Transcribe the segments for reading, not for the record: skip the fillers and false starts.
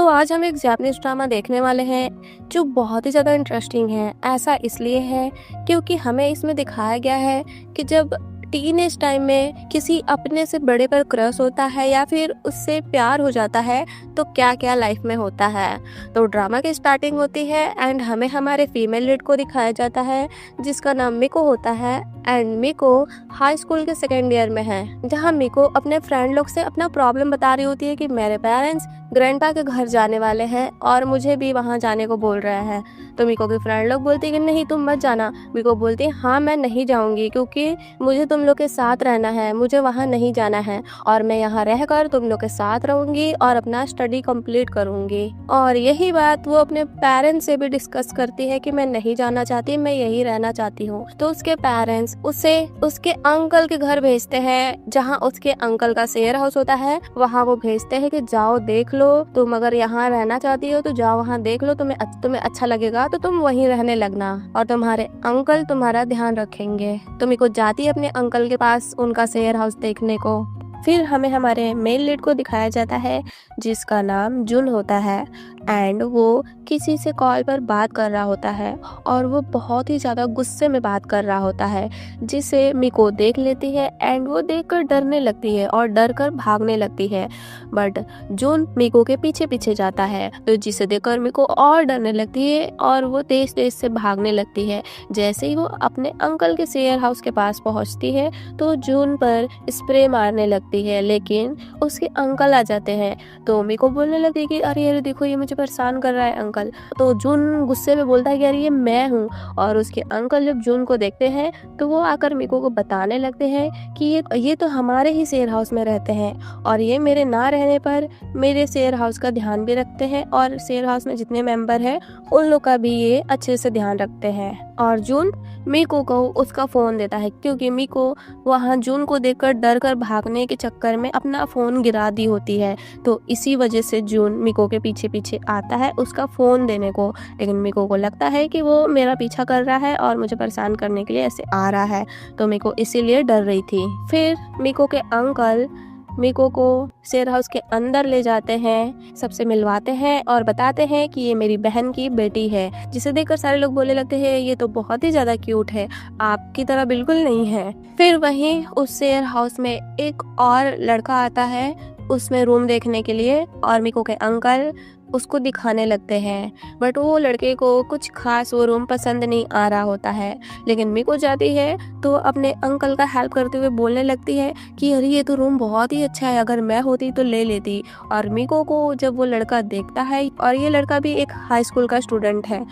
तो आज हम एक जापानीज़ ड्रामा देखने वाले हैं जो बहुत ही ज़्यादा इंटरेस्टिंग है। ऐसा इसलिए है क्योंकि हमें इसमें दिखाया गया है कि जब टीनेज टाइम में किसी अपने से बड़े पर क्रश होता है या फिर उससे प्यार हो जाता है तो क्या क्या लाइफ में होता है। तो ड्रामा की स्टार्टिंग होती है एंड हमें हमारे फीमेल लीड को दिखाया जाता है जिसका नाम मिको होता है। एंड मिको हाई स्कूल के सेकेंड ईयर में है, जहाँ मिको अपने फ्रेंड लोग से अपना प्रॉब्लम बता रही होती है कि मेरे पेरेंट्स ग्रैंडपा के घर जाने वाले हैं और मुझे भी वहाँ जाने को बोल रहे हैं। तो मिको की फ्रेंड लोग बोलती है कि नहीं तुम मत जाना। मिको बोलती है हाँ मैं नहीं जाऊँगी क्योंकि मुझे तुम लोग के साथ रहना है, मुझे वहाँ नहीं जाना है और मैं यहाँ रहकर तुम लोग के साथ रहूँगी और अपना स्टडी कंप्लीट करूँगी। और यही बात वो अपने पेरेंट्स से भी डिस्कस करती है कि मैं नहीं जाना चाहती, मैं यही रहना चाहती हूँ। तो उसके पेरेंट्स उसे उसके अंकल के घर भेजते हैं, जहाँ उसके अंकल का शेयर हाउस होता है। वहाँ वो भेजते हैं कि जाओ देख लो, तुम अगर यहाँ रहना चाहती हो तो जाओ वहाँ देख लो, तुम्हें अच्छा लगेगा तो तुम वहीं रहने लगना और तुम्हारे अंकल तुम्हारा ध्यान रखेंगे। तो मिको जाती है अपने अंकल के पास उनका शेयर हाउस देखने को। फिर हमें हमारे मेल लीड को दिखाया जाता है जिसका नाम जुन होता है एंड वो किसी से कॉल पर बात कर रहा होता है और वो बहुत ही ज़्यादा गुस्से में बात कर रहा होता है, जिसे मिको देख लेती है एंड वो देखकर डरने लगती है और डर कर भागने लगती है। बट जुन मिको के पीछे पीछे जाता है तो जिसे देखकर मिको और डरने लगती है और वो तेज तेज से भागने लगती है। जैसे ही वो अपने अंकल के शेयर हाउस के पास पहुंचती है तो जुन पर स्प्रे मारने लगती है, लेकिन उसके अंकल आ जाते हैं। तो मिको बोलने लगती है कि अरे अरे देखो ये मुझे परेशान कर रहा है अंकल। तो जुन गुस्से में बोलता है कि अरे ये मैं हूँ। और उसके अंकल जब जुन को देखते हैं तो वो आकर मिको को बताने लगते हैं कि ये तो हमारे ही शेयर हाउस में रहते हैं और ये मेरे ना रहने पर मेरे शेयर हाउस का ध्यान भी रखते हैं और शेयर हाउस में जितने मेंबर हैं उन लोग का भी ये अच्छे से ध्यान रखते हैं। और जुन मिको को उसका फ़ोन देता है क्योंकि मिको वहाँ जुन को देखकर डर कर भागने के चक्कर में अपना फ़ोन गिरा दी होती है। तो इसी वजह से जुन मिको के पीछे पीछे आता है उसका फ़ोन देने को, लेकिन मिको को लगता है कि वो मेरा पीछा कर रहा है और मुझे परेशान करने के लिए ऐसे आ रहा है, तो मिको इसीलिए डर रही थी। फिर मिको के अंकल मिको को शेयर हाउस के अंदर ले जाते हैं, सबसे मिलवाते हैं और बताते हैं कि ये मेरी बहन की बेटी है, जिसे देखकर सारे लोग बोलने लगते हैं ये तो बहुत ही ज़्यादा क्यूट है, आपकी तरह बिल्कुल नहीं है। फिर वहीं उस शेयर हाउस में एक और लड़का आता है उसमें रूम देखने के लिए और मिको के अंकल उसको दिखाने लगते हैं, बट वो लड़के को कुछ खास वो रूम पसंद नहीं आ रहा होता है। लेकिन मिको जाती है तो अपने अंकल का हेल्प करते हुए बोलने लगती है कि अरे ये तो रूम बहुत ही अच्छा है, अगर मैं होती तो ले लेती। और मिको को जब वो लड़का देखता है और ये लड़का भी एक हाई स्कूल का स्टूडेंट है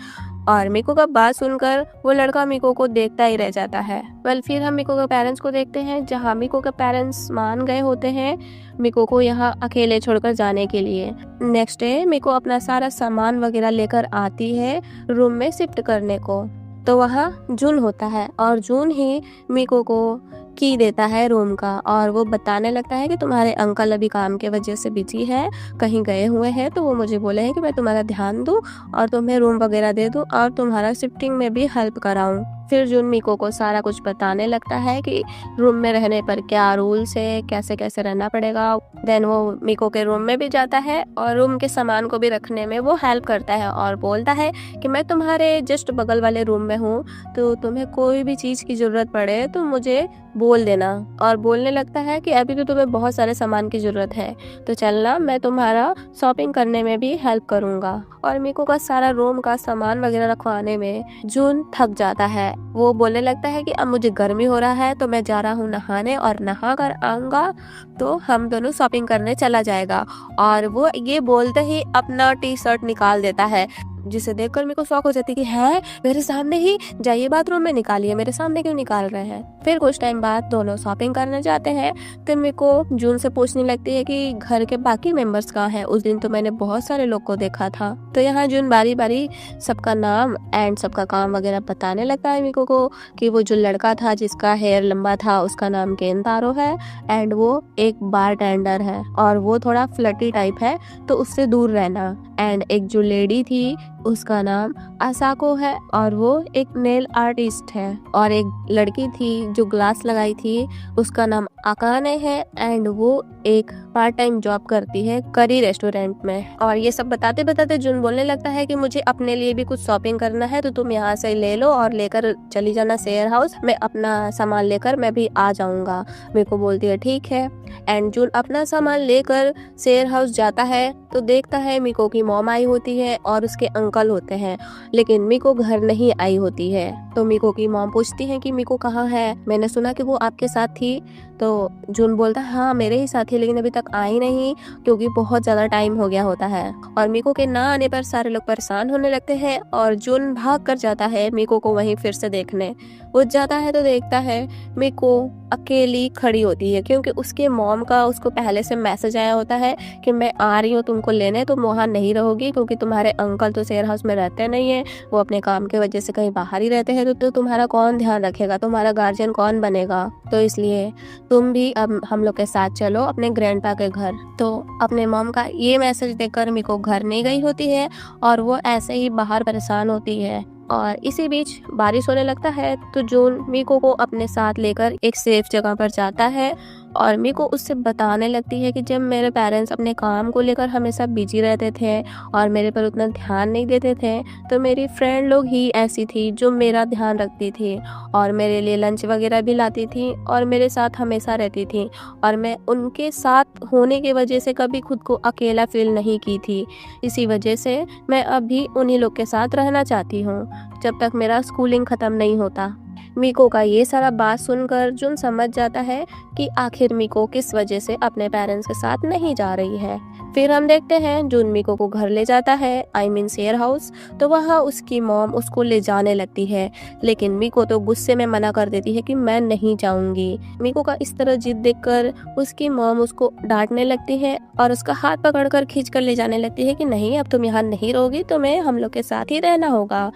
और मिको का बात सुनकर वो लड़का मिको को देखता ही रह जाता है। फिर हम मिको के पेरेंट्स को देखते हैं, जहाँ मिको के पेरेंट्स मान गए होते हैं मिको को यहाँ अकेले छोड़कर जाने के लिए। नेक्स्ट डे मिको अपना सारा सामान वगैरह लेकर आती है रूम में शिफ्ट करने को। तो वहाँ जून होता है और जून ही मिको को की देता है रूम का और वो बताने लगता है कि तुम्हारे अंकल अभी काम के वजह से बिजी है, कहीं गए हुए हैं, तो वो मुझे बोले हैं कि मैं तुम्हारा ध्यान दूँ और तुम्हें रूम वगैरह दे दूँ और तुम्हारा शिफ्टिंग में भी हेल्प कराऊँ। फिर जून मिको को सारा कुछ बताने लगता है कि रूम में रहने पर क्या रूल्स है, कैसे कैसे रहना पड़ेगा। देन वो मिको के रूम में भी जाता है और रूम के सामान को भी रखने में वो हेल्प करता है और बोलता है कि मैं तुम्हारे जस्ट बगल वाले रूम में हूँ, तो तुम्हें कोई भी चीज़ की ज़रूरत पड़े तो मुझे बोल देना। और बोलने लगता है कि अभी तो तुम्हें बहुत सारे सामान की ज़रूरत है, तो चलना मैं तुम्हारा शॉपिंग करने में भी हेल्प करूँगा। और मिको का सारा रूम का सामान वगैरह रखवाने में जून थक जाता है। वो बोलने लगता है कि अब मुझे गर्मी हो रहा है तो मैं जा रहा हूँ नहाने और नहा कर आऊँगा तो हम दोनों शॉपिंग करने चला जाएगा। और वो ये बोलते ही अपना टी शर्ट निकाल देता है, जिसे देखकर मेरे को शौक हो जाती है कि है मेरे सामने ही, जाइए बाथरूम में निकालिए, मेरे सामने क्यों निकाल रहे हैं। फिर कुछ टाइम बाद दोनों शॉपिंग करने जाते हैं तो मेरे को जून से पूछने लगती है कि घर के बाकी मेंबर्स कहाँ हैं, उस दिन तो मैंने बहुत सारे लोग को देखा था। तो यहाँ जून बारी बारी सबका नाम एंड सबका काम वगैरह बताने लगता है मेरे को कि वो जो लड़का था जिसका हेयर लंबा था उसका नाम केंतारो है एंड वो एक बारटेंडर है और वो थोड़ा फ्लर्टी टाइप है तो उससे दूर रहना। एंड एक जो लेडी थी उसका नाम असाको है और वो एक नेल आर्टिस्ट है। और एक लड़की थी जो ग्लास लगाई थी उसका नाम अकाने है एंड वो एक पार्ट टाइम जॉब करती है करी रेस्टोरेंट में। और ये सब बताते बताते जुन बोलने लगता है कि मुझे अपने लिए भी कुछ शॉपिंग करना है, तो तुम यहाँ से ले लो और लेकर चली जाना शेयर हाउस, मैं अपना सामान लेकर मैं भी आ जाऊंगा। मीको बोलती है ठीक है। एंड जुन अपना सामान लेकर शेयर हाउस जाता है तो देखता है मीको की मॉम आई होती है और उसके अंकल होते हैं, लेकिन मीको घर नहीं आई होती है। तो मीको की मॉम पूछती है कि मीको कहाँ है, मैंने सुना कि वो आपके साथ थी। तो जुन बोलता है हाँ मेरे ही साथ ही, लेकिन अभी तक आई नहीं क्योंकि बहुत ज़्यादा टाइम हो गया होता है। और मीको के ना आने पर सारे लोग परेशान होने लगते हैं और जुन भाग कर जाता है मीको को वहीं फिर से देखने। वो जाता है तो देखता है मीको अकेली खड़ी होती है, क्योंकि उसके मॉम का उसको पहले से मैसेज आया होता है कि मैं आ रही हूँ तुमको लेने, तुम वहाँ नहीं रहोगी क्योंकि तुम्हारे अंकल तो शेयर हाउस में रहते नहीं है, वो अपने काम के वजह से कहीं बाहर ही रहते हैं, तो तुम्हारा कौन ध्यान रखेगा, तुम्हारा गार्जियन कौन बनेगा, तो इसलिए तुम भी अब हम लोग के साथ चलो अपने ग्रैंडपा के घर। तो अपने मॉम का ये मैसेज देखकर मीको घर नहीं गई होती है और वो ऐसे ही बाहर परेशान होती है। और इसी बीच बारिश होने लगता है तो जून मीको को अपने साथ लेकर एक सेफ जगह पर जाता है और मीको उससे बताने लगती है कि जब मेरे पेरेंट्स अपने काम को लेकर हमेशा बिजी रहते थे और मेरे पर उतना ध्यान नहीं देते थे, तो मेरी फ्रेंड लोग ही ऐसी थी जो मेरा ध्यान रखती थी और मेरे लिए लंच वगैरह भी लाती थी और मेरे साथ हमेशा रहती थी, और मैं उनके साथ होने की वजह से कभी खुद को अकेला फील नहीं की थी। इसी वजह से मैं अभी उन्हीं लोग के साथ रहना चाहती हूँ जब तक मेरा स्कूलिंग ख़त्म नहीं होता। मीको का ये सारा बात सुनकर जुन समझ जाता है कि आखिर मीको किस वजह से अपने पेरेंट्स के साथ नहीं जा रही है। फिर हम देखते हैं जुन मीको को घर ले जाता है, आई मीन शेयर हाउस। तो वहाँ उसकी मॉम उसको ले जाने लगती है, लेकिन मीको तो गुस्से में मना कर देती है कि मैं नहीं जाऊंगी। मीको का इस तरह जिद देखकर उसकी मॉम उसको डांटने लगती है और उसका हाथ पकड़कर खींच कर ले जाने लगती है कि नहीं अब तुम यहाँ नहीं रहोगी, तुम्हें हम लोग के साथ ही रहना होगा।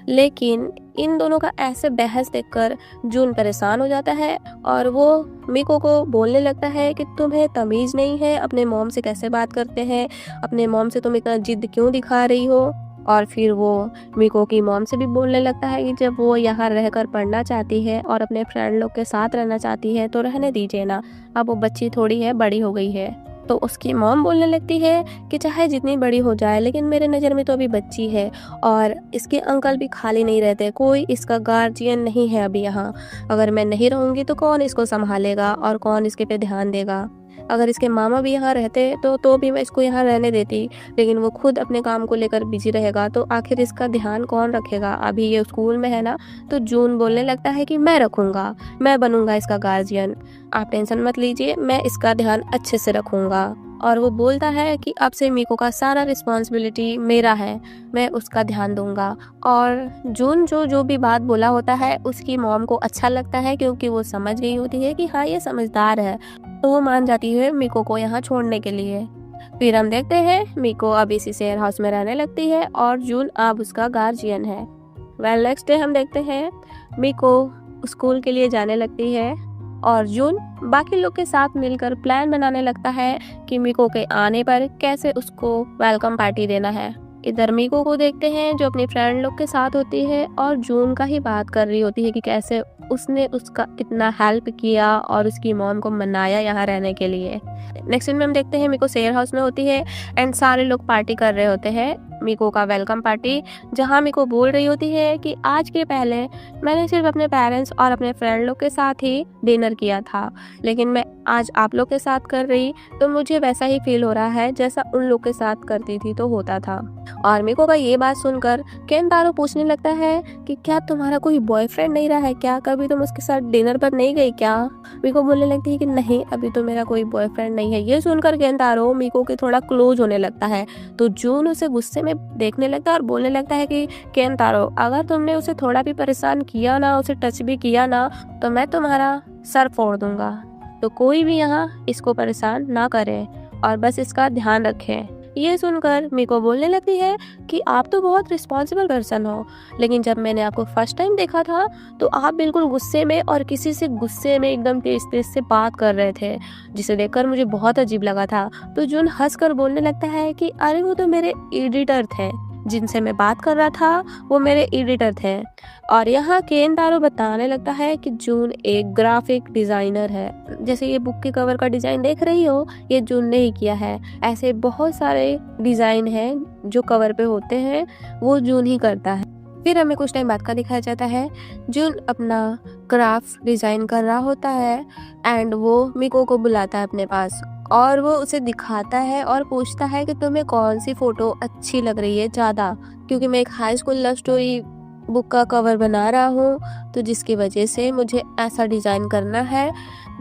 लेकिन इन दोनों का ऐसे बहस देखकर जून परेशान हो जाता है और वो मीको को बोलने लगता है कि तुम्हें तमीज़ नहीं है, अपने मॉम से कैसे बात करते हैं, अपने मॉम से तुम इतना जिद क्यों दिखा रही हो। और फिर वो मीको की मॉम से भी बोलने लगता है कि जब वो यहाँ रहकर पढ़ना चाहती है और अपने फ्रेंड लोग के साथ रहना चाहती है तो रहने दीजिए ना, अब वो बच्ची थोड़ी है, बड़ी हो गई है। तो उसकी मॉम बोलने लगती है कि चाहे जितनी बड़ी हो जाए लेकिन मेरे नज़र में तो अभी बच्ची है और इसके अंकल भी खाली नहीं रहते, कोई इसका गार्जियन नहीं है अभी यहाँ। अगर मैं नहीं रहूँगी तो कौन इसको संभालेगा और कौन इसके पे ध्यान देगा। अगर इसके मामा भी यहाँ रहते तो भी मैं इसको यहाँ रहने देती, लेकिन वो खुद अपने काम को लेकर बिजी रहेगा तो आखिर इसका ध्यान कौन रखेगा। अभी ये स्कूल में है ना। तो जून बोलने लगता है कि मैं रखूँगा, मैं बनूँगा इसका गार्जियन, आप टेंशन मत लीजिए, मैं इसका ध्यान अच्छे से रखूँगा। और वो बोलता है कि अब से मीको का सारा रिस्पॉन्सिबिलिटी मेरा है, मैं उसका ध्यान दूंगा। और जून जो भी बात बोला होता है उसकी मॉम को अच्छा लगता है, क्योंकि वो समझ गई होती है कि हाँ ये समझदार है, तो वो मान जाती है मीको को यहाँ छोड़ने के लिए। फिर हम देखते हैं मीको अब इसी शेयर हाउस में रहने लगती है और जून अब उसका गार्जियन है। वेल नेक्स्ट डे हम देखते हैं मीको स्कूल के लिए जाने लगती है और जून बाकी लोग के साथ मिलकर प्लान बनाने लगता है कि मीको के आने पर कैसे उसको वेलकम पार्टी देना है। इधर मीको को देखते हैं जो अपनी फ्रेंड लोग के साथ होती है और जून का ही बात कर रही होती है कि कैसे उसने उसका कितना हेल्प किया और उसकी मॉम को मनाया यहाँ रहने के लिए। नेक्स्ट सीन में हम देखते हैं मीको शेयर हाउस में होती है एंड सारे लोग पार्टी कर रहे होते हैं, मीको का वेलकम पार्टी, जहाँ मीको बोल रही होती है कि आज के पहले मैंने सिर्फ अपने पेरेंट्स और अपने फ्रेंड लोग के साथ ही डिनर किया था, लेकिन मैं आज आप लोग के साथ कर रही तो मुझे वैसा ही फील हो रहा है जैसा उन लोग के साथ करती थी तो होता था। और मीको का ये बात सुनकर केंतारो पूछने लगता है कि क्या तुम्हारा कोई बॉयफ्रेंड नहीं रहा है क्या, कभी तुम उसके साथ डिनर पर नहीं गई क्या। मीको बोलने लगती है कि नहीं अभी तो मेरा कोई बॉयफ्रेंड नहीं है। ये सुनकर केंतारो मीको के थोड़ा क्लोज होने लगता है, तो जून उसे गुस्से में देखने लगता है और बोलने लगता है कि केंतारो अगर तुमने उसे थोड़ा भी परेशान किया ना, उसे टच भी किया ना, तो मैं तुम्हारा सर फोड़ दूंगा। तो कोई भी यहाँ इसको परेशान ना करे और बस इसका ध्यान रखे। ये सुनकर मीको बोलने लगती है कि आप तो बहुत रिस्पॉन्सिबल पर्सन हो, लेकिन जब मैंने आपको फर्स्ट टाइम देखा था तो आप बिल्कुल गुस्से में और किसी से गुस्से में एकदम तेज तेज से बात कर रहे थे, जिसे देखकर मुझे बहुत अजीब लगा था। तो जून हंसकर बोलने लगता है कि अरे वो तो मेरे एडिटर थे, जिनसे मैं बात कर रहा था वो मेरे एडिटर थे। और यहाँ केन तारो बताने लगता है कि जून एक ग्राफिक डिज़ाइनर है। जैसे ये बुक के कवर का डिज़ाइन देख रही हो, ये जून ने ही किया है। ऐसे बहुत सारे डिज़ाइन हैं जो कवर पे होते हैं, वो जून ही करता है। फिर हमें कुछ टाइम बाद का दिखाया जाता है, जून अपना क्राफ्ट डिज़ाइन कर रहा होता है एंड वो मिको को बुलाता है अपने पास और वो उसे दिखाता है और पूछता है कि तुम्हें कौन सी फ़ोटो अच्छी लग रही है ज़्यादा, क्योंकि मैं एक high school love story book का कवर बना रहा हूँ, तो जिसकी वजह से मुझे ऐसा डिज़ाइन करना है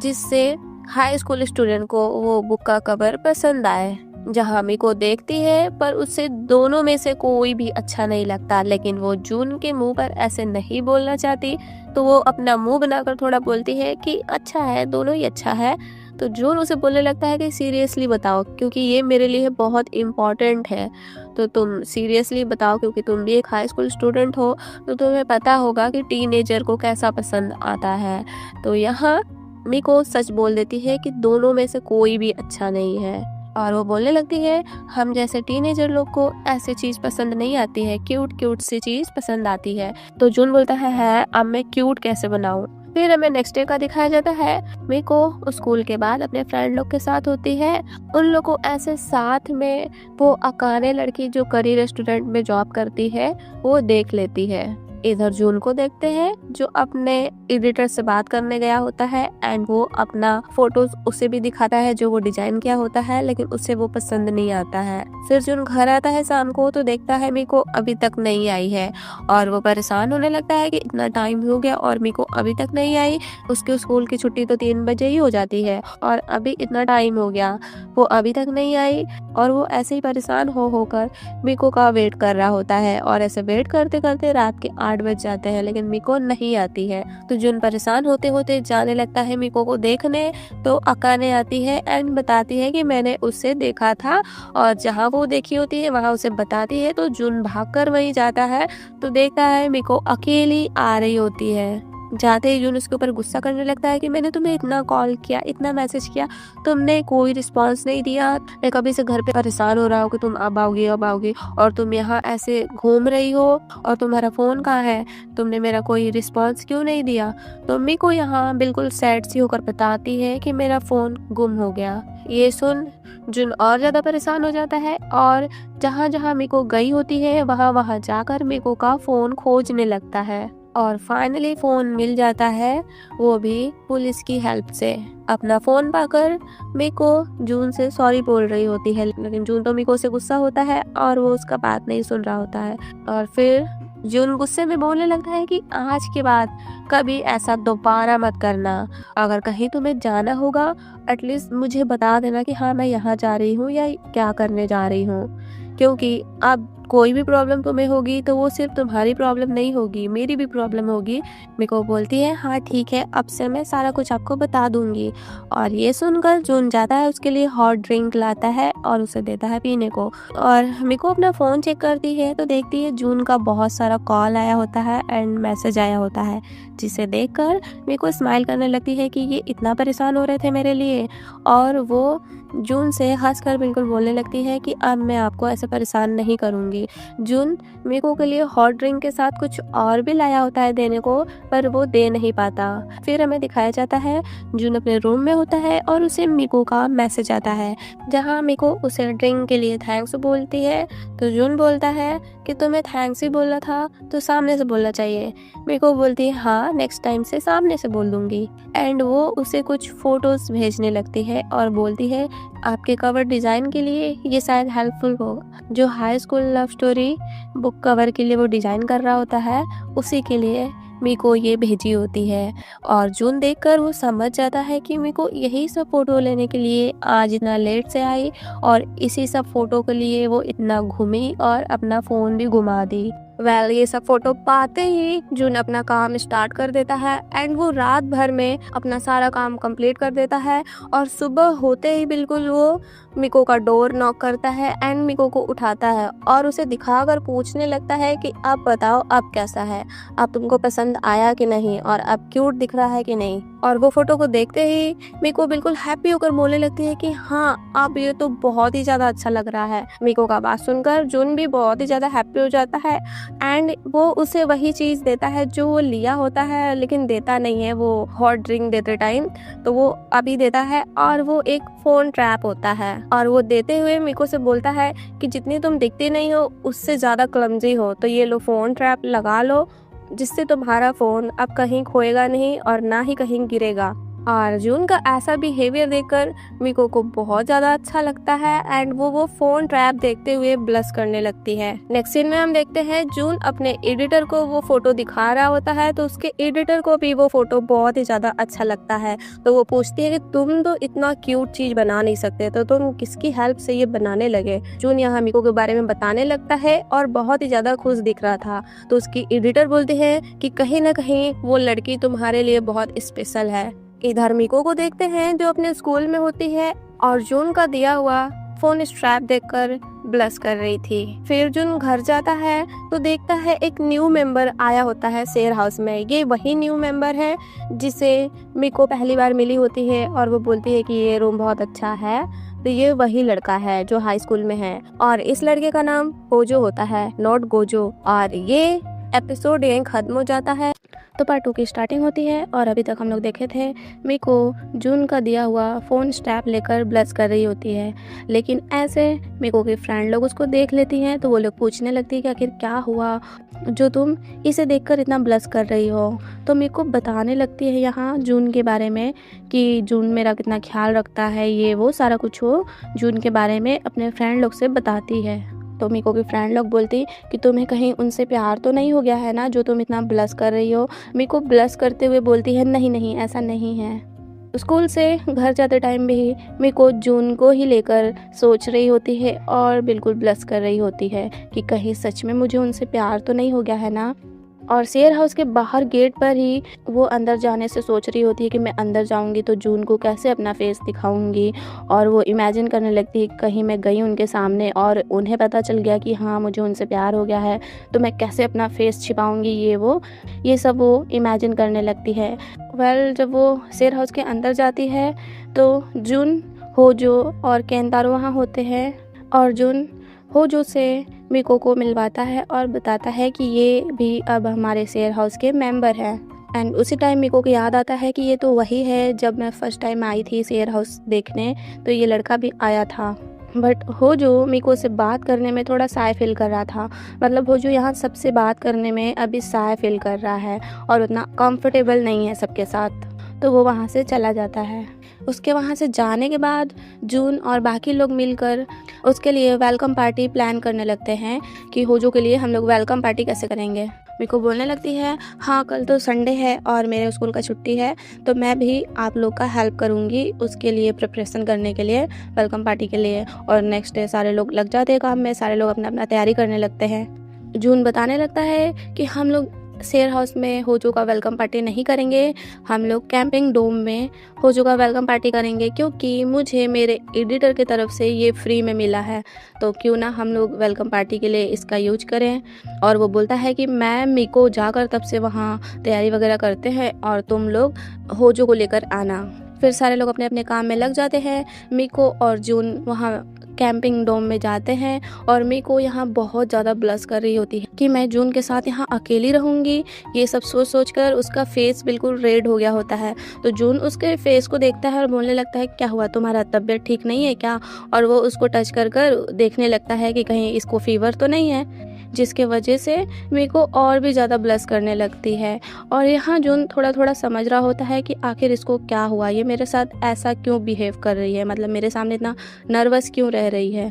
जिससे हाई स्कूल स्टूडेंट को वो बुक का कवर पसंद आए। जहाँ मिको देखती है पर उससे दोनों में से कोई भी अच्छा नहीं लगता, लेकिन वो जून के मुंह पर ऐसे नहीं बोलना चाहती, तो वो अपना मुंह बनाकर थोड़ा बोलती है कि अच्छा है, दोनों ही अच्छा है। तो जून उसे बोलने लगता है कि सीरियसली बताओ, क्योंकि ये मेरे लिए बहुत इम्पॉर्टेंट है, तो तुम सीरियसली बताओ, क्योंकि तुम भी एक हाई स्कूल स्टूडेंट हो, तो तुम्हें पता होगा कि टीनेजर को कैसा पसंद आता है। तो यहाँ मिको सच बोल देती है कि दोनों में से कोई भी अच्छा नहीं है और वो बोलने लगती है, हम जैसे टीनेजर लोग को ऐसी चीज़ पसंद नहीं आती है, क्यूट क्यूट सी चीज़ पसंद आती है। तो जून बोलता है अब मैं क्यूट कैसे बनाऊँ। फिर हमें नेक्स्ट डे का दिखाया जाता है, मिको स्कूल के बाद अपने फ्रेंड लोग के साथ होती है। उन लोग को ऐसे साथ में वो अकाने लड़की जो करी रेस्टोरेंट में जॉब करती है वो देख लेती है। इधर जून को देखते हैं जो अपने एडिटर से बात करने गया होता है एंड वो अपना फोटोज उसे भी दिखाता है जो वो डिजाइन किया होता है, लेकिन उसे वो पसंद नहीं आता है। फिर जून घर आता है शाम को तो देखता है मिको अभी तक नहीं आई है और वो परेशान होने लगता है कि इतना टाइम हो गया और मिको अभी तक नहीं आई। उसके स्कूल की छुट्टी तो 3 बजे ही हो जाती है और अभी इतना टाइम हो गया, वो अभी तक नहीं आई। और वो ऐसे ही परेशान होकर मिको का वेट कर रहा होता है और ऐसे वेट करते करते रात के 8 बज जाते हैं, लेकिन मिको नहीं आती है। तो जुन परेशान होते होते जाने लगता है मिको को देखने, तो अकाने आती है एंड बताती है कि मैंने उससे देखा था और जहाँ वो देखी होती है वहाँ उसे बताती है। तो जुन भागकर वहीं जाता है तो देखता है मिको अकेली आ रही होती है। जाते ही जुन उसके ऊपर गुस्सा करने लगता है कि मैंने तुम्हें इतना कॉल किया, इतना मैसेज किया, तुमने कोई रिस्पांस नहीं दिया। मैं कभी से घर पे परेशान हो रहा हूँ कि तुम अब आओगी और तुम यहाँ ऐसे घूम रही हो और तुम्हारा फ़ोन कहाँ है, तुमने मेरा कोई रिस्पांस क्यों नहीं दिया। तो मम्मी को यहाँ बिल्कुल सैड सी होकर बताती है कि मेरा फ़ोन गुम हो गया। ये सुन जुन और ज़्यादा परेशान हो जाता है और जहाँ जहाँ मिको गई होती है वहाँ जाकर मिको का फ़ोन खोजने लगता है और फाइनली फ़ोन मिल जाता है, वो भी पुलिस की हेल्प से। अपना फ़ोन पाकर मिको जून से सॉरी बोल रही होती है, लेकिन जून तो मिको से गुस्सा होता है और वो उसका बात नहीं सुन रहा होता है। और फिर जून गुस्से में बोलने लगता है कि आज के बाद कभी ऐसा दोबारा मत करना। अगर कहीं तुम्हें जाना होगा एटलीस्ट मुझे बता देना कि हाँ मैं यहाँ जा रही हूँ या क्या करने जा रही हूँ, क्योंकि अब कोई भी प्रॉब्लम तुम्हें होगी तो वो सिर्फ तुम्हारी प्रॉब्लम नहीं होगी, मेरी भी प्रॉब्लम होगी। मिको बोलती है हाँ ठीक है, अब से मैं सारा कुछ आपको बता दूंगी। और ये सुनकर जून जाता है उसके लिए हॉट ड्रिंक लाता है और उसे देता है पीने को। और मिको अपना फ़ोन चेक करती है तो देखती है जून का बहुत सारा कॉल आया होता है एंड मैसेज आया होता है, जिसे देखकर मिको स्माइल करने लगती है कि ये इतना परेशान हो रहे थे मेरे लिए। और वो जून से हंसकर बिल्कुल बोलने लगती है कि अब मैं आपको ऐसे परेशान नहीं करूँगी। जून मिको के लिए हॉट ड्रिंक के साथ कुछ और भी लाया होता है देने को, पर वो दे नहीं पाता। फिर हमें दिखाया जाता है जून अपने रूम में होता है और उसे मिको का मैसेज आता है जहाँ मिको उसे ड्रिंक के लिए थैंक्स बोलती है। तो जून बोलता है कि तुम्हें थैंक्स ही बोलना था तो सामने से बोलना चाहिए। मिको बोलती है हाँ नेक्स्ट टाइम से सामने से बोल दूंगी। एंड वो उसे कुछ फोटोज भेजने लगती है और बोलती है आपके कवर डिज़ाइन के लिए ये शायद हेल्पफुल होगा। जो high school love story book cover के लिए वो डिज़ाइन कर रहा होता है उसी के लिए मिको ये भेजी होती है। और जून देखकर वो समझ जाता है कि मिको यही सब फ़ोटो लेने के लिए आज इतना लेट से आई और इसी सब फ़ोटो के लिए वो इतना घूमी और अपना फ़ोन भी घुमा दी। ये सब फोटो पाते ही जून अपना काम स्टार्ट कर देता है एंड वो रात भर में अपना सारा काम कंप्लीट कर देता है और सुबह होते ही बिल्कुल वो मिको का डोर नॉक करता है एंड मिको को उठाता है और उसे दिखाकर पूछने लगता है कि अब बताओ अब कैसा है, अब तुमको पसंद आया कि नहीं और अब क्यूट दिख रहा है कि नहीं। और वो फोटो को देखते ही मिको बिल्कुल हैप्पी होकर बोलने लगती है कि हाँ अब ये तो बहुत ही ज़्यादा अच्छा लग रहा है। मिको का बात सुनकर जून भी बहुत ही ज़्यादा हैप्पी हो जाता है एंड वो उसे वही चीज़ देता है जो वो लिया होता है लेकिन देता नहीं है वो हॉट ड्रिंक देते टाइम, तो वो अभी देता है और वो एक फ़ोन ट्रैप होता है। और वो देते हुए मिको से बोलता है कि जितनी तुम दिखती नहीं हो उससे ज़्यादा क्लमजी हो, तो ये लो फ़ोन ट्रैप लगा लो जिससे तुम्हारा फ़ोन अब कहीं खोएगा नहीं और ना ही कहीं गिरेगा। और जून का ऐसा बिहेवियर देखकर मिको को बहुत ज़्यादा अच्छा लगता है एंड वो फ़ोन ट्रैप देखते हुए ब्लश करने लगती है। नेक्स्ट सीन में हम देखते हैं जून अपने एडिटर को वो फ़ोटो दिखा रहा होता है, तो उसके एडिटर को भी वो फ़ोटो बहुत ही ज़्यादा अच्छा लगता है। तो वो पूछती है कि तुम तो इतना क्यूट चीज़ बना नहीं सकते, तो तुम किसकी हेल्प से ये बनाने लगे। जून यहाँ मिको के बारे में बताने लगता है और बहुत ही ज़्यादा खुश दिख रहा था। तो उसकी एडिटर बोलती है कि कहीं ना कहीं वो लड़की तुम्हारे लिए बहुत स्पेशल है। इधर मिको को देखते हैं जो अपने स्कूल में होती है और जून का दिया हुआ फोन स्ट्रैप देखकर ब्लश कर रही थी। फिर जून घर जाता है तो देखता है एक न्यू मेंबर आया होता है शेयर हाउस में। ये वही न्यू मेंबर है जिसे मिको पहली बार मिली होती है और वो बोलती है कि ये रूम बहुत अच्छा है। तो ये वही लड़का है जो हाई स्कूल में है और इस लड़के का नाम गोजो होता है, नॉट गोजो। और ये एपिसोड यहीं खत्म हो जाता है। तो पार्ट 2 की स्टार्टिंग होती है और अभी तक हम लोग देखे थे मिको जून का दिया हुआ फ़ोन स्ट्रैप लेकर ब्लश कर रही होती है, लेकिन ऐसे मिको के फ्रेंड लोग उसको देख लेती हैं तो वो लोग पूछने लगती है कि आखिर क्या हुआ जो तुम इसे देखकर इतना ब्लश कर रही हो। तो मिको बताने लगती है यहाँ जून के बारे में कि जून मेरा कितना ख्याल रखता है, ये वो सारा कुछ वो जून के बारे में अपने फ्रेंड लोग से बताती है। तो मिको की फ्रेंड लोग बोलती कि तुम्हें कहीं उनसे प्यार तो नहीं हो गया है ना जो तुम इतना ब्लश कर रही हो। मिको ब्लश करते हुए बोलती है नहीं नहीं ऐसा नहीं है। स्कूल से घर जाते टाइम भी मिको जून को ही लेकर सोच रही होती है और बिल्कुल ब्लश कर रही होती है कि कहीं सच में मुझे उनसे प्यार तो नहीं हो गया है ना। और शेयर हाउस के बाहर गेट पर ही वो अंदर जाने से सोच रही होती है कि मैं अंदर जाऊंगी तो जून को कैसे अपना फेस दिखाऊंगी। और वो इमेजिन करने लगती है कहीं मैं गई उनके सामने और उन्हें पता चल गया कि हाँ मुझे उनसे प्यार हो गया है तो मैं कैसे अपना फेस छिपाऊंगी, ये सब वो इमेजिन करने लगती है। जब वो शेयर हाउस के अंदर जाती है तो जून, होजो और केंतारो वहाँ होते हैं और जून होजो से मिको को मिलवाता है और बताता है कि ये भी अब हमारे शेयर हाउस के मेंबर हैं। एंड उसी टाइम मिको को याद आता है कि ये तो वही है जब मैं फर्स्ट टाइम आई थी शेयर हाउस देखने तो ये लड़का भी आया था। बट होजो मिको से बात करने में थोड़ा शाय फील कर रहा था, मतलब होजो यहाँ सबसे बात करने में अभी शाय फील कर रहा है और उतना कंफर्टेबल नहीं है सबके साथ, तो वो वहाँ से चला जाता है। उसके वहाँ से जाने के बाद जून और बाकी लोग मिलकर उसके लिए वेलकम पार्टी प्लान करने लगते हैं कि होजो के लिए हम लोग वेलकम पार्टी कैसे करेंगे। मिको बोलने लगती है हाँ कल तो संडे है और मेरे स्कूल का छुट्टी है तो मैं भी आप लोग का हेल्प करूँगी उसके लिए प्रिपरेशन करने के लिए, वेलकम पार्टी के लिए। और नेक्स्ट डे सारे लोग लग जाते हैं काम में, सारे लोग अपना अपना तैयारी करने लगते हैं। जून बताने लगता है कि हम लोग शेयर हाउस में होजो का वेलकम पार्टी नहीं करेंगे, हम लोग कैंपिंग डोम में होजो का वेलकम पार्टी करेंगे क्योंकि मुझे मेरे एडिटर की तरफ से ये फ्री में मिला है, तो क्यों ना हम लोग वेलकम पार्टी के लिए इसका यूज करें। और वो बोलता है कि मैं मिको जाकर तब से वहाँ तैयारी वगैरह करते हैं और तुम लोग होजो को लेकर आना। फिर सारे लोग अपने अपने काम में लग जाते हैं। मिको और जून वहाँ कैंपिंग डोम में जाते हैं और मिको यहाँ बहुत ज़्यादा ब्लश कर रही होती है कि मैं जून के साथ यहाँ अकेली रहूँगी। ये सब सोच कर उसका फेस बिल्कुल रेड हो गया होता है। तो जून उसके फेस को देखता है और बोलने लगता है क्या हुआ, तुम्हारा तबीयत ठीक नहीं है क्या। और वो उसको टच कर देखने लगता है कि कहीं इसको फीवर तो नहीं है, जिसके वजह से मिको और भी ज़्यादा ब्लश करने लगती है। और यहाँ जून थोड़ा थोड़ा समझ रहा होता है कि आखिर इसको क्या हुआ, ये मेरे साथ ऐसा क्यों बिहेव कर रही है, मतलब मेरे सामने इतना नर्वस क्यों रह रही है।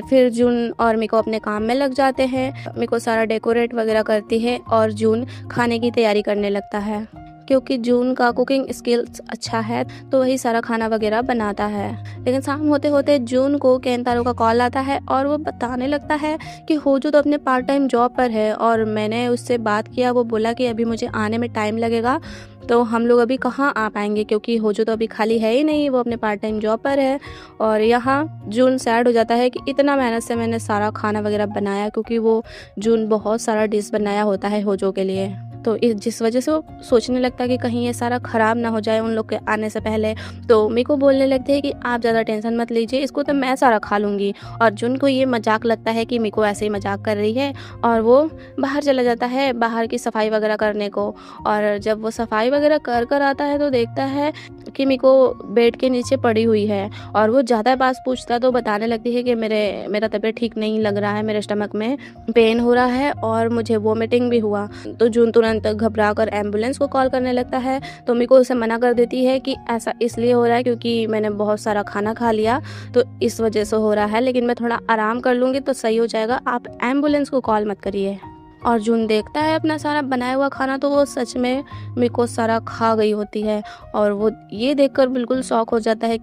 फिर जून और मिको अपने काम में लग जाते हैं। मिको सारा डेकोरेट वगैरह करती है और जून खाने की तैयारी करने लगता है क्योंकि जून का कुकिंग स्किल्स अच्छा है तो वही सारा खाना वगैरह बनाता है। लेकिन शाम होते होते जून को केंतारो का कॉल आता है और वो बताने लगता है कि होजो तो अपने पार्ट टाइम जॉब पर है और मैंने उससे बात किया, वो बोला कि अभी मुझे आने में टाइम लगेगा तो हम लोग अभी कहाँ आ पाएंगे, क्योंकि होजो तो अभी खाली है ही नहीं, वो अपने पार्ट टाइम जॉब पर है। और यहाँ जून सैड हो जाता है कि इतना मेहनत से मैंने सारा खाना वगैरह बनाया, क्योंकि वो जून बहुत सारा डिश बनाया होता है होजो के लिए। तो जिस वजह से वो सोचने लगता है कि कहीं ये सारा ख़राब ना हो जाए उन लोग के आने से पहले। तो मेरे को बोलने लगते हैं कि आप ज़्यादा टेंशन मत लीजिए, इसको तो मैं सारा खा लूँगी। और जून को ये मजाक लगता है कि मेरे को ऐसे ही मजाक कर रही है, और वो बाहर चला जाता है बाहर की सफाई वगैरह करने को। और जब वो सफाई वगैरह कर आता है तो देखता है कि मेरे को बेड के नीचे पड़ी हुई है, और वो ज़्यादा बात पूछता तो बताने लगती है कि मेरा तबीयत ठीक नहीं लग रहा है, मेरे स्टमक में पेन हो रहा है और मुझे वोमिटिंग भी हुआ। तो जून तुरंत घबरा कर एम्बुलेंस को कॉल करने लगता है। तो मेरे को उसे मना कर देती है कि ऐसा इसलिए हो रहा है क्योंकि मैंने बहुत सारा खाना खा लिया, तो इस वजह से हो रहा है, लेकिन मैं थोड़ा आराम कर लूँगी तो सही हो जाएगा, आप एम्बुलेंस को कॉल मत करिए। और जून देखता है अपना सारा बनाया हुआ खाना, तो वो सच में मेरे को सारा खा गई होती है। और वो ये देखकर बिल्कुल शॉक हो जाता है।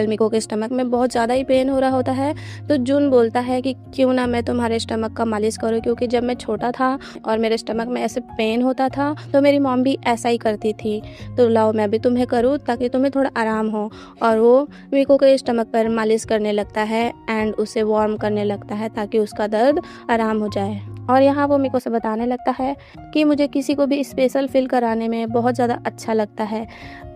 मिको के स्टमक में बहुत ज़्यादा ही पेन हो रहा होता है। तो जून बोलता है कि क्यों ना मैं तुम्हारे स्टमक का मालिश करूँ, क्योंकि जब मैं छोटा था और मेरे स्टमक में ऐसे पेन होता था तो मेरी मॉम भी ऐसा ही करती थी, तो लाओ मैं भी तुम्हें करूँ ताकि तुम्हें थोड़ा आराम हो। और वो मिको के स्टमक पर मालिश करने लगता है एंड उसे वार्म करने लगता है ताकि उसका दर्द आराम हो जाए। और यहाँ वो मिको से बताने लगता है कि मुझे किसी को भी स्पेशल फील कराने में बहुत ज़्यादा अच्छा लगता है,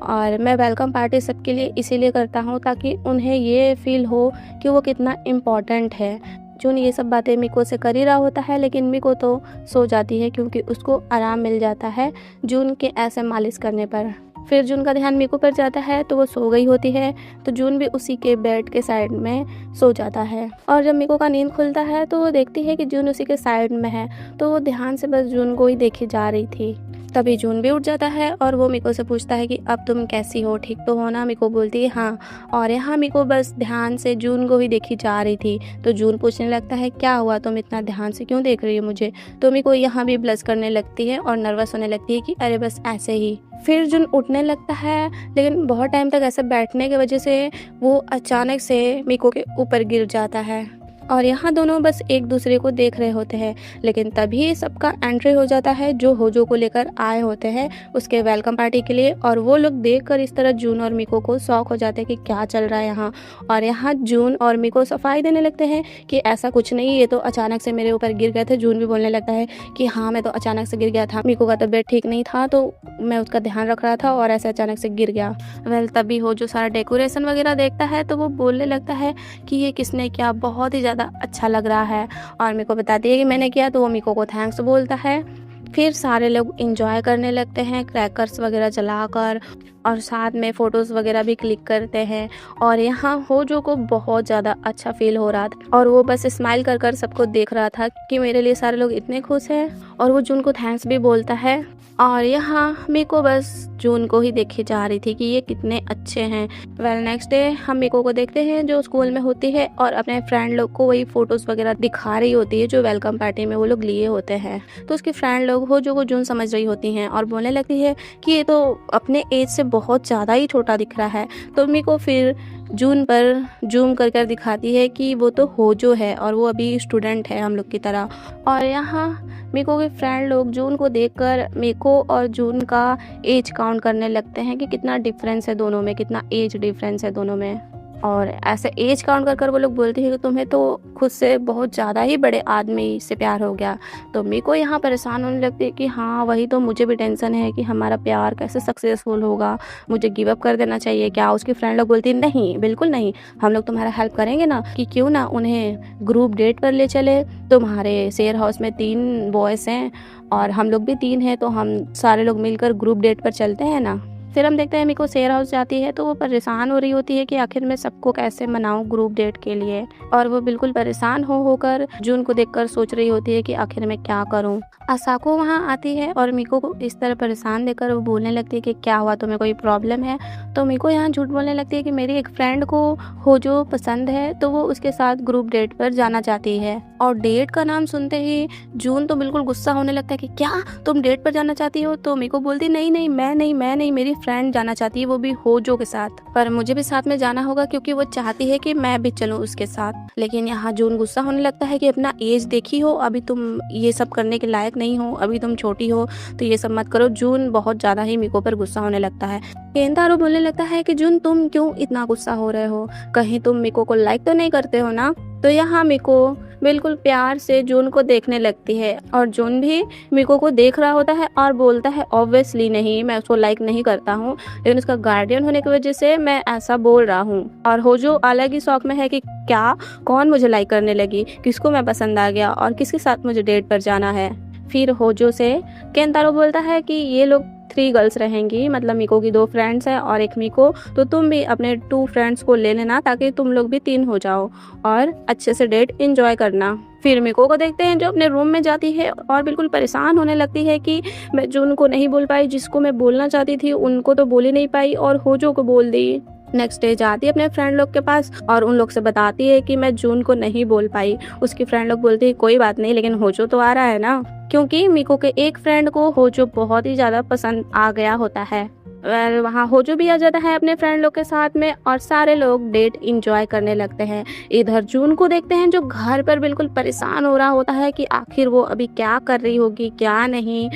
और मैं वेलकम पार्टी सबके लिए इसीलिए करता हूँ ताकि उन्हें ये फील हो कि वो कितना इम्पॉर्टेंट है। जून ये सब बातें मिको से कर ही रहा होता है, लेकिन मिको तो सो जाती है क्योंकि उसको आराम मिल जाता है जून के ऐसे मालिश करने पर। फिर जून का ध्यान मिको पर जाता है तो वो सो गई होती है, तो जून भी उसी के बेड के साइड में सो जाता है। और जब मिको का नींद खुलता है तो वो देखती है कि जून उसी के साइड में है, तो वो ध्यान से बस जून को ही देखी जा रही थी। तभी जून भी उठ जाता है और वो मिको से पूछता है कि अब तुम कैसी हो, ठीक तो हो ना? मिको बोलती है हाँ। और यहाँ मिको बस ध्यान से जून को ही देखी जा रही थी। तो जून पूछने लगता है क्या हुआ, तुम इतना ध्यान से क्यों देख रही हो मुझे? तो मिको यहाँ भी ब्लश करने लगती है और नर्वस होने लगती है कि अरे बस ऐसे ही। फिर जून उठने लगता है, लेकिन बहुत टाइम तक ऐसे बैठने की वजह से वो अचानक से मिको के ऊपर गिर जाता है। और यहाँ दोनों बस एक दूसरे को देख रहे होते हैं, लेकिन तभी सबका एंट्री हो जाता है जो होजो को लेकर आए होते हैं उसके वेलकम पार्टी के लिए। और वो लोग देखकर इस तरह जून और मिको को शॉक हो जाते हैं कि क्या चल रहा है यहाँ। और यहाँ जून और मिको सफाई देने लगते हैं कि ऐसा कुछ नहीं, ये तो अचानक से मेरे ऊपर गिर गए थे। जून भी बोलने लगता है कि हाँ मैं तो अचानक से गिर गया था, मिको का तबीयत ठीक नहीं था तो मैं उसका ध्यान रख रहा था और ऐसे अचानक से गिर गया। वेल तभी होजो सारा डेकोरेशन वगैरह देखता है तो वो बोलने लगता है कि ये किसने किया, बहुत ही ज़्यादा अच्छा लग रहा है। और मेरे को बताती है कि मैंने किया, तो वो मिको को थैंक्स बोलता है। फिर सारे लोग एंजॉय करने लगते हैं क्रैकर्स वगैरह जलाकर, और साथ में फ़ोटोज़ वगैरह भी क्लिक करते हैं। और यहाँ होजो को बहुत ज़्यादा अच्छा फील हो रहा था और वो बस स्माइल कर कर सबको देख रहा था कि मेरे लिए सारे लोग इतने खुश हैं। और वो जून को थैंक्स भी बोलता है। और यहाँ मिको बस जून को ही देखे जा रही थी कि ये कितने अच्छे हैं। वेल नेक्स्ट डे हम मिको को देखते हैं जो स्कूल में होती है और अपने फ्रेंड लोग को वही फ़ोटोज़ वगैरह दिखा रही होती है जो वेलकम पार्टी में वो लोग लिए होते हैं। तो उसके फ्रेंड लोग होजो को जून समझ रही होती हैं और बोलने लगती है कि ये तो अपने एज से बहुत ज़्यादा ही छोटा दिख रहा है। तो मिको फिर जून पर जूम कर कर दिखाती है कि वो तो होजो है और वो अभी स्टूडेंट है हम लोग की तरह। और यहाँ मिको के फ्रेंड लोग जून को देखकर मिको और जून का एज काउंट करने लगते हैं कि कितना डिफरेंस है दोनों में, कितना एज डिफरेंस है दोनों में। और ऐसे एज काउंट कर कर वो लोग बोलती है कि तुम्हें तो खुद से बहुत ज़्यादा ही बड़े आदमी से प्यार हो गया। तो मिको यहाँ परेशान होने लगती है कि हाँ वही तो, मुझे भी टेंशन है कि हमारा प्यार कैसे सक्सेसफुल होगा, मुझे गिव अप कर देना चाहिए क्या? उसकी फ्रेंड लोग बोलती है नहीं बिल्कुल नहीं, हम लोग तुम्हारा हेल्प करेंगे ना, कि क्यों ना उन्हें ग्रुप डेट पर ले चले। तुम्हारे शेयर हाउस में 3 बॉयज़ हैं और हम लोग भी 3 हैं, तो हम सारे लोग मिलकर ग्रुप डेट पर चलते हैं ना। फिर हम देखते हैं मिको शेयर हाउस जाती है तो वो परेशान हो रही होती है कि आखिर मैं सबको कैसे मनाऊं ग्रुप डेट के लिए। और वो बिल्कुल परेशान होकर जून को देखकर सोच रही होती है कि आखिर मैं क्या करूं। असाको वहां आती है और मिको को इस तरह परेशान देखकर वो बोलने लगती है कि क्या हुआ, तुम्हें कोई प्रॉब्लम है? तो मिको यहाँ झूठ बोलने लगती है कि मेरी एक फ्रेंड को होजो पसंद है तो वो उसके साथ ग्रुप डेट पर जाना चाहती है। और डेट का नाम सुनते ही जून तो बिल्कुल गुस्सा होने लगता है कि क्या तुम डेट पर जाना चाहती हो? तो मिको बोलती नहीं नहीं मैं नहीं, मेरी फ्रेंड जाना चाहती है, वो भी होजो के साथ। पर मुझे भी साथ में जाना होगा क्योंकि वो चाहती है कि मैं भी चलूँ उसके साथ। लेकिन यहाँ जून गुस्सा होने लगता है कि अपना एज देखी हो, अभी तुम ये सब करने के लायक नहीं हो, अभी तुम छोटी हो, तो ये सब मत करो। जून बहुत ज़्यादा ही मिको पर गुस्सा होने लगता है। केंतारो बोलने लगता है कि जून तुम क्यों इतना गुस्सा हो रहे हो, कहीं तुम मिको को लाइक तो नहीं करते हो ना। तो यहाँ मिको बिल्कुल प्यार से जून को देखने लगती है और जून भी मिको को देख रहा होता है और बोलता है ऑब्वियसली नहीं, मैं उसको लाइक नहीं करता हूँ, लेकिन उसका गार्डियन होने की वजह से मैं ऐसा बोल रहा हूँ। और होजो अलग ही शौक में है कि क्या, कौन मुझे लाइक करने लगी, किसको मैं पसंद आ गया और किसके साथ मुझे डेट पर जाना है। फिर होजो से केंतारो बोलता है कि ये लोग 3 गर्ल्स रहेंगी, मतलब मिको की 2 फ्रेंड्स हैं और एक मिको, तो तुम भी अपने 2 फ्रेंड्स को ले लेना ताकि तुम लोग भी 3 हो जाओ और अच्छे से डेट एंजॉय करना। फिर मिको को देखते हैं जो अपने रूम में जाती है और बिल्कुल परेशान होने लगती है कि मैं जून को नहीं बोल पाई, जिसको मैं बोलना चाहती थी उनको तो बोल ही नहीं पाई और होजो को बोल दी। नेक्स्ट डे जाती है अपने फ्रेंड लोग के पास और उन लोग से बताती है कि मैं जून को नहीं बोल पाई। उसकी फ्रेंड लोग बोलती है कोई बात नहीं, लेकिन होजो तो आ रहा है ना, क्योंकि मिको के एक फ्रेंड को होजो बहुत ही ज़्यादा पसंद आ गया होता है। वहाँ होजो भी आ जाता है अपने फ्रेंड लोग के साथ में और सारे लोग डेट इंजॉय करने लगते हैं। इधर जून को देखते हैं जो घर पर बिल्कुल परेशान हो रहा होता है कि आखिर वो अभी क्या कर रही होगी क्या नहीं,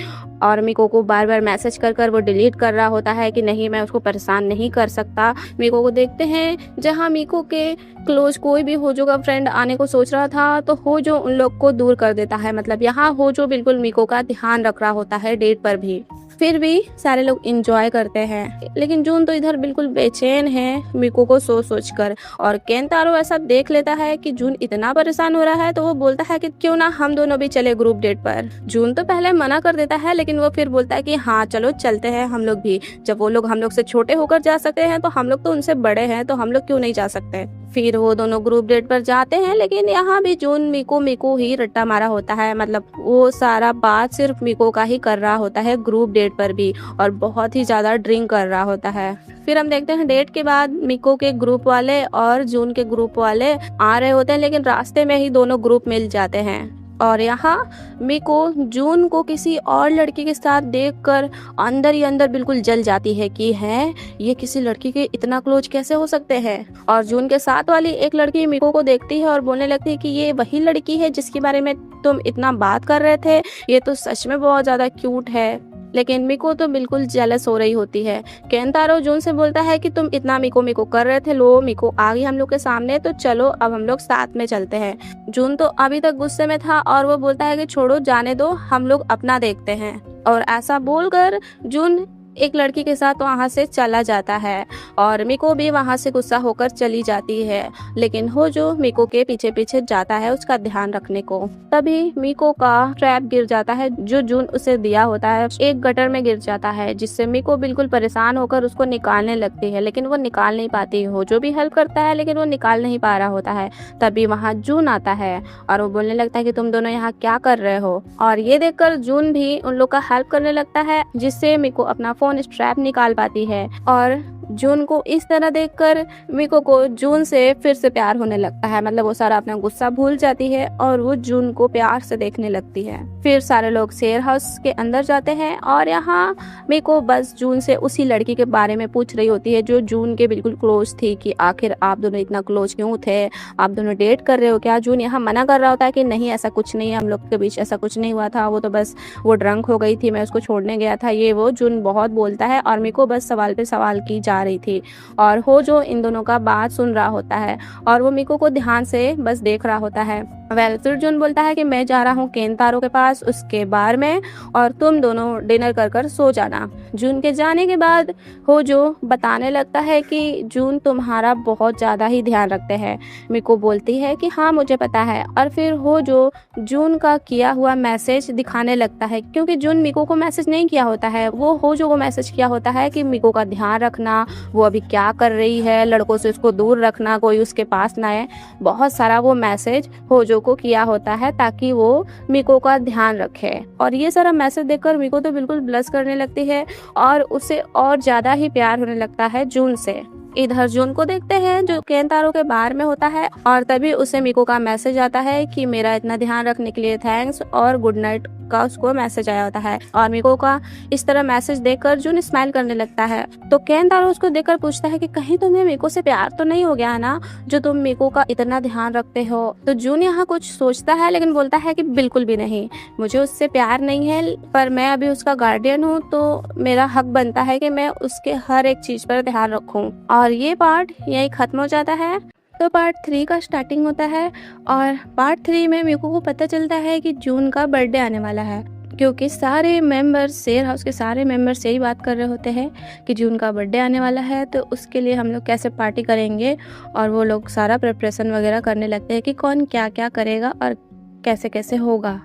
और मिको को बार बार मैसेज कर कर वो डिलीट कर रहा होता है कि नहीं मैं उसको परेशान नहीं कर सकता। मिको को देखते हैं जहाँ मिको के क्लोज कोई भी होजो का फ्रेंड आने को सोच रहा था तो होजो उन लोग को दूर कर देता है। मतलब यहाँ होजो बिल्कुल मिको का ध्यान रख रहा होता है डेट पर भी। फिर भी सारे लोग इंजॉय करते हैं, लेकिन जून तो इधर बिल्कुल बेचैन है मिको को सोच सोच कर। और केंतारो ऐसा देख लेता है कि जून इतना परेशान हो रहा है तो वो बोलता है कि क्यों ना हम दोनों भी चले ग्रुप डेट पर। जून तो पहले मना कर देता है लेकिन वो फिर बोलता है कि हाँ चलो चलते हैं हम लोग भी, जब वो लोग हम लोग से छोटे होकर जा सकते हैं तो हम लोग तो उनसे बड़े हैं, तो हम लोग क्यों नहीं जा सकते। फिर वो दोनों ग्रुप डेट पर जाते हैं, लेकिन यहाँ भी जून मिको ही रट्टा मारा होता है। मतलब वो सारा बात सिर्फ मिको का ही कर रहा होता है ग्रुप डेट पर भी, और बहुत ही ज्यादा ड्रिंक कर रहा होता है। फिर हम देखते हैं डेट के बाद मिको के ग्रुप वाले और जून के ग्रुप वाले आ रहे होते हैं, लेकिन रास्ते में ही दोनों ग्रुप मिल जाते हैं। और यहाँ मिको जून को किसी और लड़की के साथ देखकर अंदर ही अंदर बिल्कुल जल जाती है कि है ये किसी लड़की के इतना क्लोज कैसे हो सकते हैं। और जून के साथ वाली एक लड़की मिको को देखती है और बोलने लगती है कि ये वही लड़की है जिसके बारे में तुम इतना बात कर रहे थे, ये तो सच में बहुत ज्यादा क्यूट है। लेकिन मिको तो बिल्कुल जेलस हो रही होती है। केंतारो जून से बोलता है कि तुम इतना मिको कर रहे थे, लो मिको आ गई हम लोग के सामने, तो चलो अब हम लोग साथ में चलते हैं। जून तो अभी तक गुस्से में था और वो बोलता है कि छोड़ो जाने दो, हम लोग अपना देखते हैं। और ऐसा बोलकर जून एक लड़की के साथ वहाँ से चला जाता है और मिको भी वहाँ से गुस्सा होकर चली जाती है। लेकिन होजो मिको के पीछे पीछे जाता है उसका ध्यान रखने को। तभी मिको का ट्रैप गिर जाता है जो जून उसे दिया होता है, एक गटर में गिर जाता है, जिससे मिको बिल्कुल परेशान होकर उसको निकालने लगती है, लेकिन वो निकाल नहीं पाती। होजो भी हेल्प करता है लेकिन वो निकाल नहीं पा रहा होता है। तभी वहाँ जून आता है और वो बोलने लगता है कि तुम दोनों यहाँ क्या कर रहे हो। और ये देखकर जून भी उन लोग का हेल्प करने लगता है, जिससे मिको अपना फोन स्ट्रैप निकाल पाती है। और जून को इस तरह देखकर मिको को जून से फिर से प्यार होने लगता है। मतलब वो सारा अपना गुस्सा भूल जाती है और वो जून को प्यार से देखने लगती है। फिर सारे लोग शेर हाउस के अंदर जाते हैं और यहाँ मिको बस जून से उसी लड़की के बारे में पूछ रही होती है जो जून के बिल्कुल क्लोज थी, कि आखिर आप दोनों इतना क्लोज क्यों थे, आप दोनों डेट कर रहे हो क्या। जून यहाँ मना कर रहा होता है कि नहीं ऐसा कुछ नहीं है, हम लोग के बीच ऐसा कुछ नहीं हुआ था, वो तो बस वो ड्रंक हो गई थी, मैं उसको छोड़ने गया था, ये वो जून बहुत बोलता है। और मिको बस सवाल पे सवाल की जा रही थी और होजो इन दोनों का बात सुन रहा होता है और वो मिको को ध्यान से बस देख रहा होता है। फिर जून बोलता है कि मैं जा रहा हूँ केंतारो के पास उसके बार में, और तुम दोनों डिनर कर कर सो जाना। जून के जाने के बाद होजो बताने लगता है कि जून तुम्हारा बहुत ज़्यादा ही ध्यान रखते हैं। मिको बोलती है कि हाँ मुझे पता है। और फिर होजो जून का किया हुआ मैसेज दिखाने लगता है, क्योंकि जून मिको को मैसेज नहीं किया होता है, वो होजो को मैसेज किया होता है कि मिको का ध्यान रखना, वो अभी क्या कर रही है, लड़कों से उसको दूर रखना, कोई उसके पास ना आए। बहुत सारा वो मैसेज होजो को किया होता है ताकि वो मिको का ध्यान रखे। और ये सारा मैसेज देखकर मिको तो बिल्कुल ब्लश करने लगती है और उसे और ज्यादा ही प्यार होने लगता है जून से। इधर जून को देखते हैं जो केंतारो के बार में होता है और तभी उसे मिको का मैसेज आता है कि मेरा इतना ध्यान रखने के लिए थैंक्स और गुड नाइट का उसको मैसेज आया होता है। और मिको का इस तरह मैसेज देखकर जून स्माइल करने लगता है। तो केंतारो उसको देखकर पूछता है कि कहीं तुम्हें मिको से प्यार तो नहीं हो गया ना, जो तुम मिको का इतना ध्यान रखते हो। तो जून यहाँ कुछ सोचता है लेकिन बोलता है कि बिल्कुल भी नहीं, मुझे उससे प्यार नहीं है, पर मैं अभी उसका गार्डियन हूँ तो मेरा हक बनता है कि मैं उसके हर एक चीज पर ध्यान रखूं। और ये पार्ट यही खत्म हो जाता है। तो पार्ट 3 का स्टार्टिंग होता है और पार्ट 3 में मिको को पता चलता है कि जून का बर्थडे आने वाला है, क्योंकि सारे मेंबर्स, शेयर हाउस के सारे मेंबर्स यही बात कर रहे होते हैं कि जून का बर्थडे आने वाला है, तो उसके लिए हम लोग कैसे पार्टी करेंगे। और वो लोग सारा प्रिपरेशन वगैरह करने लगते हैं कि कौन क्या क्या करेगा और कैसे कैसे होगा।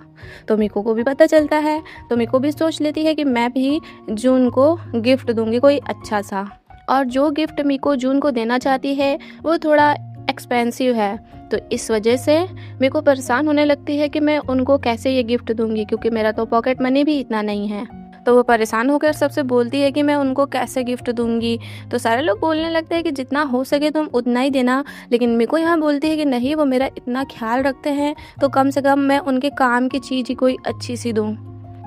तो मिको को भी पता चलता है, तो मिको भी सोच लेती है कि मैं भी जून को गिफ्ट दूंगी कोई अच्छा सा। और जो गिफ्ट मिको जून को देना चाहती है वो थोड़ा एक्सपेंसिव है, तो इस वजह से मेरे को परेशान होने लगती है कि मैं उनको कैसे ये गिफ्ट दूंगी, क्योंकि मेरा तो पॉकेट मनी भी इतना नहीं है। तो वो परेशान होकर सबसे बोलती है कि मैं उनको कैसे गिफ्ट दूंगी। तो सारे लोग बोलने लगते हैं कि जितना हो सके तुम उतना ही देना, लेकिन मेरे को यहाँ बोलती है कि नहीं, वो मेरा इतना ख्याल रखते हैं तो कम से कम मैं उनके काम की चीज़ ही कोई अच्छी सी दूँ।